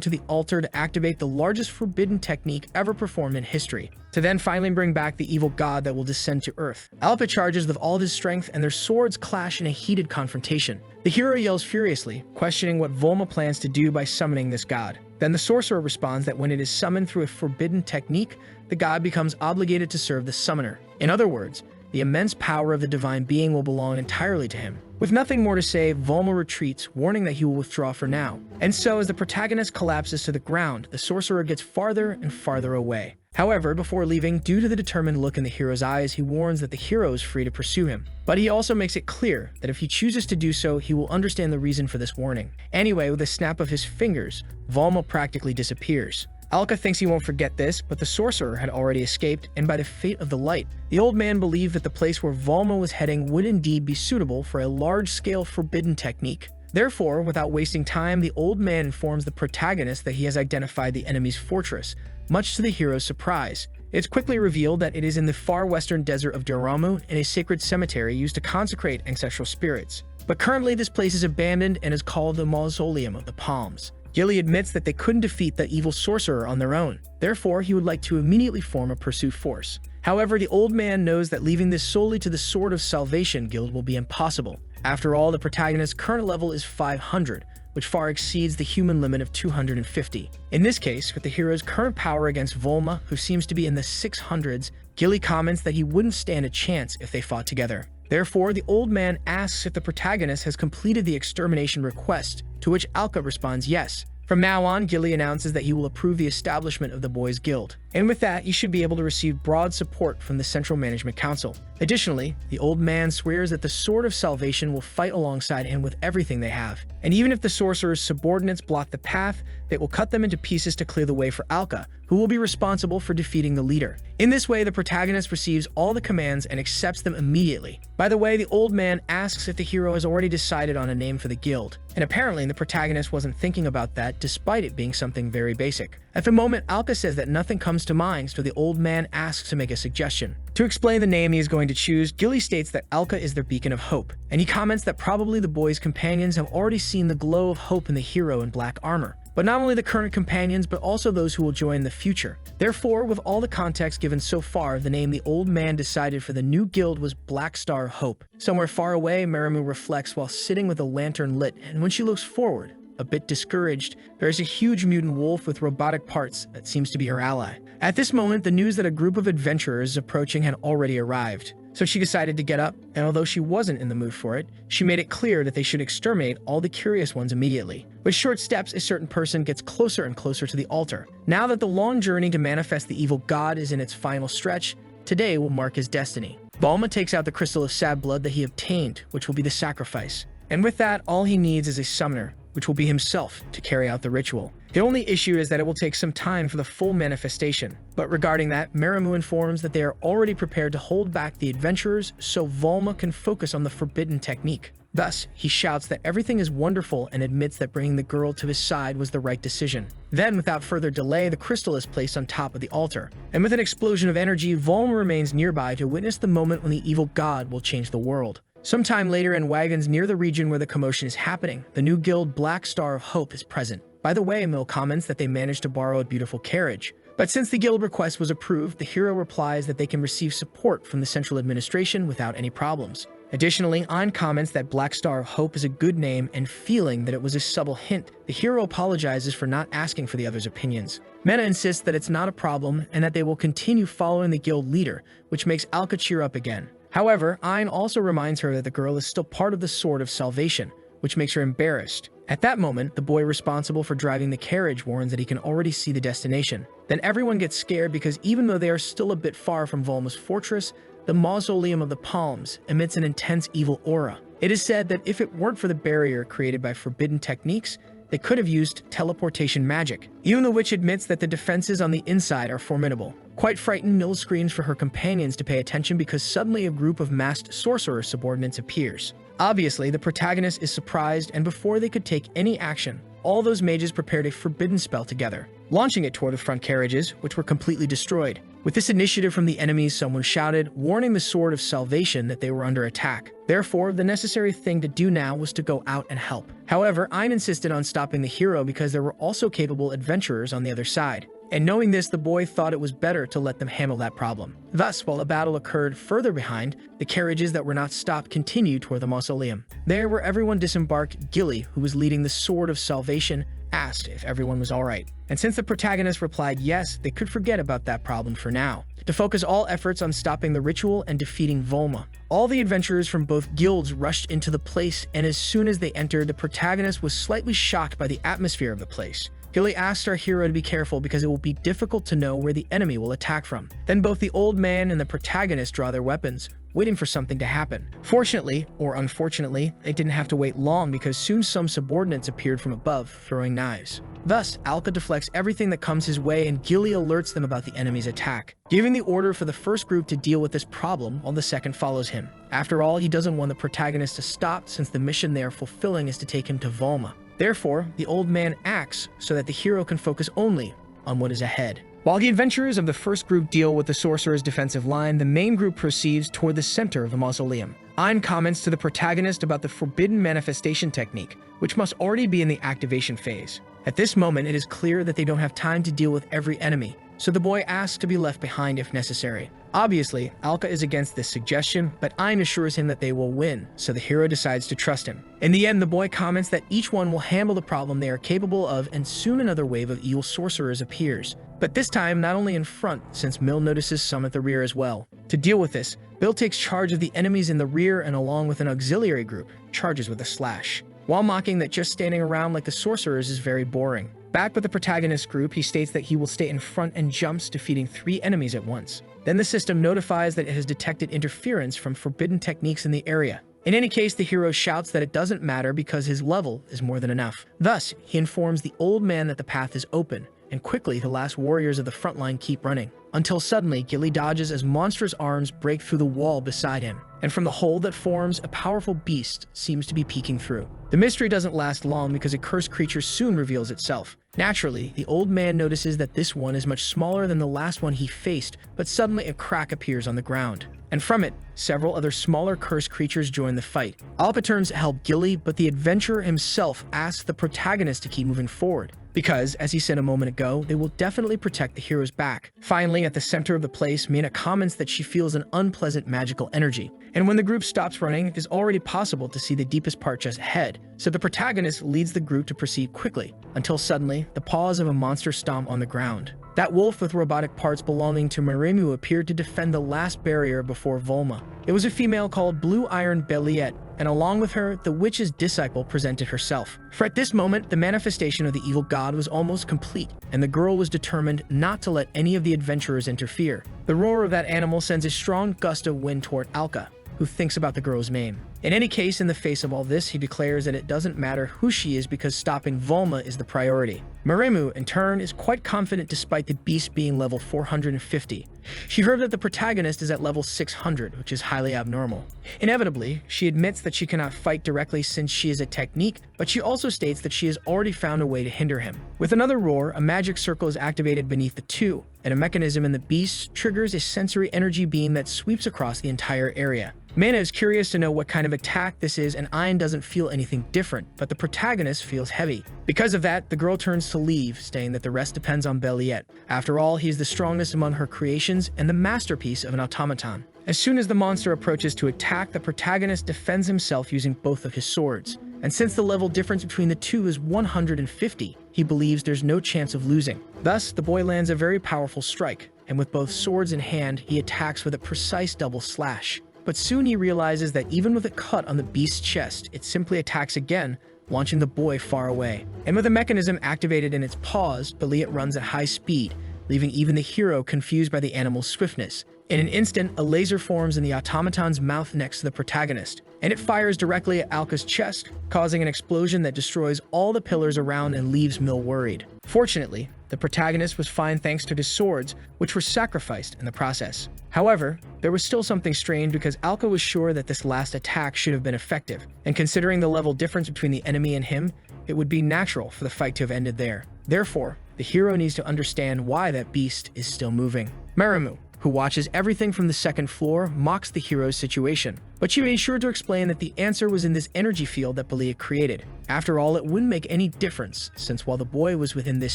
to the altar to activate the largest forbidden technique ever performed in history, to then finally bring back the evil god that will descend to Earth. Alpha charges with all of his strength, and their swords clash in a heated confrontation. The hero yells furiously, questioning what Volma plans to do by summoning this god. Then the sorcerer responds that when it is summoned through a forbidden technique, the god becomes obligated to serve the summoner. In other words, the immense power of the divine being will belong entirely to him. With nothing more to say, Volma retreats, warning that he will withdraw for now. And so, as the protagonist collapses to the ground, the sorcerer gets farther and farther away. However, before leaving, due to the determined look in the hero's eyes, he warns that the hero is free to pursue him. But he also makes it clear that if he chooses to do so, he will understand the reason for this warning. Anyway, with a snap of his fingers, Volma practically disappears. Alka thinks he won't forget this, but the sorcerer had already escaped, and by the fate of the light, the old man believed that the place where Volma was heading would indeed be suitable for a large-scale forbidden technique. Therefore, without wasting time, the old man informs the protagonist that he has identified the enemy's fortress, much to the hero's surprise. It's quickly revealed that it is in the far western desert of Duramu, in a sacred cemetery used to consecrate ancestral spirits. But currently this place is abandoned and is called the Mausoleum of the Palms. Gilly admits that they couldn't defeat the evil sorcerer on their own. Therefore, he would like to immediately form a pursuit force. However, the old man knows that leaving this solely to the Sword of Salvation Guild will be impossible. After all, the protagonist's current level is 500, which far exceeds the human limit of 250. In this case, with the hero's current power against Volma, who seems to be in the 600s, Gilly comments that he wouldn't stand a chance if they fought together. Therefore, the old man asks if the protagonist has completed the extermination request, to which Alka responds yes. From now on, Gilly announces that he will approve the establishment of the boys' guild. And with that, you should be able to receive broad support from the Central Management Council. Additionally, the old man swears that the Sword of Salvation will fight alongside him with everything they have. And even if the sorcerer's subordinates block the path, they will cut them into pieces to clear the way for Alka, who will be responsible for defeating the leader. In this way, the protagonist receives all the commands and accepts them immediately. By the way, the old man asks if the hero has already decided on a name for the guild. And apparently, the protagonist wasn't thinking about that, despite it being something very basic. At the moment, Alka says that nothing comes to mind, so the old man asks to make a suggestion. To explain the name he is going to choose, Gilly states that Alka is their beacon of hope, and he comments that probably the boys' companions have already seen the glow of hope in the hero in black armor. But not only the current companions, but also those who will join in the future. Therefore, with all the context given so far, the name the old man decided for the new guild was Black Star Hope. Somewhere far away, Marimu reflects while sitting with a lantern lit, and when she looks forward, a bit discouraged, there is a huge mutant wolf with robotic parts that seems to be her ally. At this moment, the news that a group of adventurers is approaching had already arrived. So she decided to get up, and although she wasn't in the mood for it, she made it clear that they should exterminate all the curious ones immediately. With short steps, a certain person gets closer and closer to the altar. Now that the long journey to manifest the evil god is in its final stretch, today will mark his destiny. Balma takes out the crystal of sad blood that he obtained, which will be the sacrifice. And with that, all he needs is a summoner, which will be himself, to carry out the ritual. The only issue is that it will take some time for the full manifestation. But regarding that, Marimu informs that they are already prepared to hold back the adventurers so Volma can focus on the forbidden technique. Thus, he shouts that everything is wonderful and admits that bringing the girl to his side was the right decision. Then, without further delay, the crystal is placed on top of the altar. And with an explosion of energy, Volma remains nearby to witness the moment when the evil god will change the world. Sometime later in wagons near the region where the commotion is happening, the new guild Black Star of Hope is present. By the way, Emil comments that they managed to borrow a beautiful carriage. But since the guild request was approved, the hero replies that they can receive support from the central administration without any problems. Additionally, Ein comments that Black Star of Hope is a good name, and feeling that it was a subtle hint, the hero apologizes for not asking for the others' opinions. Mena insists that it's not a problem and that they will continue following the guild leader, which makes Alka cheer up again. However, Ein also reminds her that the girl is still part of the Sword of Salvation, which makes her embarrassed. At that moment, the boy responsible for driving the carriage warns that he can already see the destination. Then everyone gets scared because even though they are still a bit far from Volma's fortress, the Mausoleum of the Palms emits an intense evil aura. It is said that if it weren't for the barrier created by forbidden techniques, they could have used teleportation magic. Even the witch admits that the defenses on the inside are formidable. Quite frightened, Mill screams for her companions to pay attention because suddenly a group of masked sorcerer subordinates appears. Obviously, the protagonist is surprised, and before they could take any action, all those mages prepared a forbidden spell together, launching it toward the front carriages, which were completely destroyed. With this initiative from the enemies, someone shouted, warning the Sword of Salvation that they were under attack. Therefore, the necessary thing to do now was to go out and help. However, Ein insisted on stopping the hero because there were also capable adventurers on the other side. And knowing this, the boy thought it was better to let them handle that problem. Thus, while a battle occurred further behind, the carriages that were not stopped continued toward the mausoleum. There, where everyone disembarked, Gilly, who was leading the Sword of Salvation, asked if everyone was alright. And since the protagonist replied yes, they could forget about that problem for now, to focus all efforts on stopping the ritual and defeating Volma. All the adventurers from both guilds rushed into the place, and as soon as they entered, the protagonist was slightly shocked by the atmosphere of the place. Gilly asked our hero to be careful because it will be difficult to know where the enemy will attack from. Then both the old man and the protagonist draw their weapons, waiting for something to happen. Fortunately, or unfortunately, they didn't have to wait long because soon some subordinates appeared from above, throwing knives. Thus, Alka deflects everything that comes his way and Gilly alerts them about the enemy's attack, giving the order for the first group to deal with this problem while the second follows him. After all, he doesn't want the protagonist to stop since the mission they are fulfilling is to take him to Volma. Therefore, the old man acts so that the hero can focus only on what is ahead. While the adventurers of the first group deal with the sorcerer's defensive line, the main group proceeds toward the center of the mausoleum. Ein comments to the protagonist about the forbidden manifestation technique, which must already be in the activation phase. At this moment, it is clear that they don't have time to deal with every enemy, so the boy asks to be left behind if necessary. Obviously, Alka is against this suggestion, but Ain assures him that they will win, so the hero decides to trust him. In the end, the boy comments that each one will handle the problem they are capable of, and soon another wave of evil sorcerers appears. But this time, not only in front, since Mill notices some at the rear as well. To deal with this, Bill takes charge of the enemies in the rear and along with an auxiliary group, charges with a slash, while mocking that just standing around like the sorcerers is very boring. Back with the protagonist group, he states that he will stay in front and jumps, defeating 3 enemies at once. Then the system notifies that it has detected interference from forbidden techniques in the area. In any case, the hero shouts that it doesn't matter because his level is more than enough. Thus, he informs the old man that the path is open, and quickly the last warriors of the front line keep running, until suddenly Gilly dodges as monstrous arms break through the wall beside him, and from the hole that forms, a powerful beast seems to be peeking through. The mystery doesn't last long because a cursed creature soon reveals itself. Naturally, the old man notices that this one is much smaller than the last one he faced, but suddenly a crack appears on the ground, and from it, several other smaller cursed creatures join the fight. Alka turns to help Gilly, but the adventurer himself asks the protagonist to keep moving forward, because, as he said a moment ago, they will definitely protect the hero's back. Finally, at the center of the place, Mina comments that she feels an unpleasant magical energy, and when the group stops running, it is already possible to see the deepest part just ahead, so the protagonist leads the group to proceed quickly, until suddenly, the paws of a monster stomp on the ground. That wolf with robotic parts belonging to Maremu appeared to defend the last barrier before Volma. It was a female called Blue Iron Belliette, and along with her, the witch's disciple presented herself. For at this moment, the manifestation of the evil god was almost complete, and the girl was determined not to let any of the adventurers interfere. The roar of that animal sends a strong gust of wind toward Alka, who thinks about the girl's name. In any case, in the face of all this, he declares that it doesn't matter who she is because stopping Volma is the priority. Maremu, in turn, is quite confident despite the beast being level 450. She heard that the protagonist is at level 600, which is highly abnormal. Inevitably, she admits that she cannot fight directly since she is a technique, but she also states that she has already found a way to hinder him. With another roar, a magic circle is activated beneath the two, and a mechanism in the beast triggers a sensory energy beam that sweeps across the entire area. Mana is curious to know what kind of attack this is, and Ain doesn't feel anything different, but the protagonist feels heavy. Because of that, the girl turns to leave, saying that the rest depends on Belliette. After all, he is the strongest among her creations and the masterpiece of an automaton. As soon as the monster approaches to attack, the protagonist defends himself using both of his swords. And since the level difference between the two is 150, he believes there's no chance of losing. Thus, the boy lands a very powerful strike, and with both swords in hand, he attacks with a precise double slash. But soon he realizes that even with a cut on the beast's chest, it simply attacks again, launching the boy far away. And with a mechanism activated in its paws, Belliette runs at high speed, leaving even the hero confused by the animal's swiftness. In an instant, a laser forms in the automaton's mouth next to the protagonist, and it fires directly at Alka's chest, causing an explosion that destroys all the pillars around and leaves Mill worried. Fortunately, the protagonist was fine thanks to his swords, which were sacrificed in the process. However, there was still something strange because Alka was sure that this last attack should have been effective, and considering the level difference between the enemy and him, it would be natural for the fight to have ended there. Therefore, the hero needs to understand why that beast is still moving. Maremu, who watches everything from the second floor, mocks the hero's situation, but she made sure to explain that the answer was in this energy field that Belliette created. After all, it wouldn't make any difference, since while the boy was within this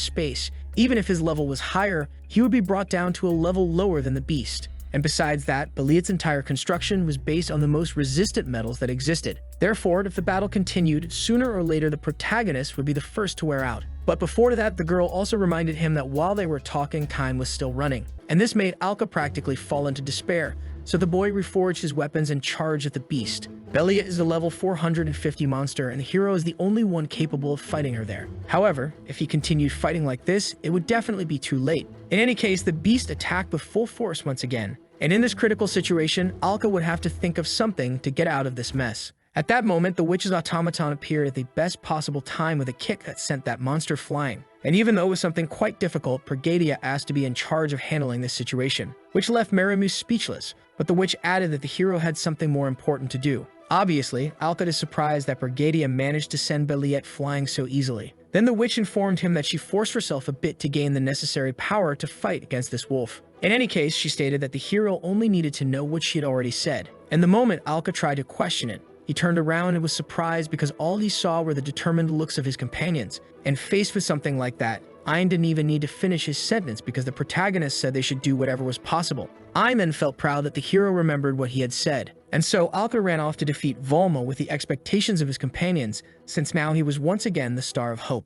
space, even if his level was higher, he would be brought down to a level lower than the beast. And besides that, Belliette's entire construction was based on the most resistant metals that existed. Therefore, if the battle continued, sooner or later the protagonist would be the first to wear out. But before that, the girl also reminded him that while they were talking, time was still running. And this made Alka practically fall into despair, so the boy reforged his weapons and charged at the beast. Belliette is a level 450 monster, and the hero is the only one capable of fighting her there. However, if he continued fighting like this, it would definitely be too late. In any case, the beast attacked with full force once again, and in this critical situation, Alka would have to think of something to get out of this mess. At that moment, the witch's automaton appeared at the best possible time with a kick that sent that monster flying. And even though it was something quite difficult, Brigadia asked to be in charge of handling this situation, which left Maremu speechless, but the witch added that the hero had something more important to do. Obviously, Alka is surprised that Brigadia managed to send Belliette flying so easily. Then the witch informed him that she forced herself a bit to gain the necessary power to fight against this wolf. In any case, she stated that the hero only needed to know what she had already said. And the moment Alka tried to question it, he turned around and was surprised because all he saw were the determined looks of his companions. And faced with something like that, Ayn didn't even need to finish his sentence because the protagonist said they should do whatever was possible. Ayn then felt proud that the hero remembered what he had said. And so Alka ran off to defeat Volma with the expectations of his companions, since now he was once again the Star of Hope.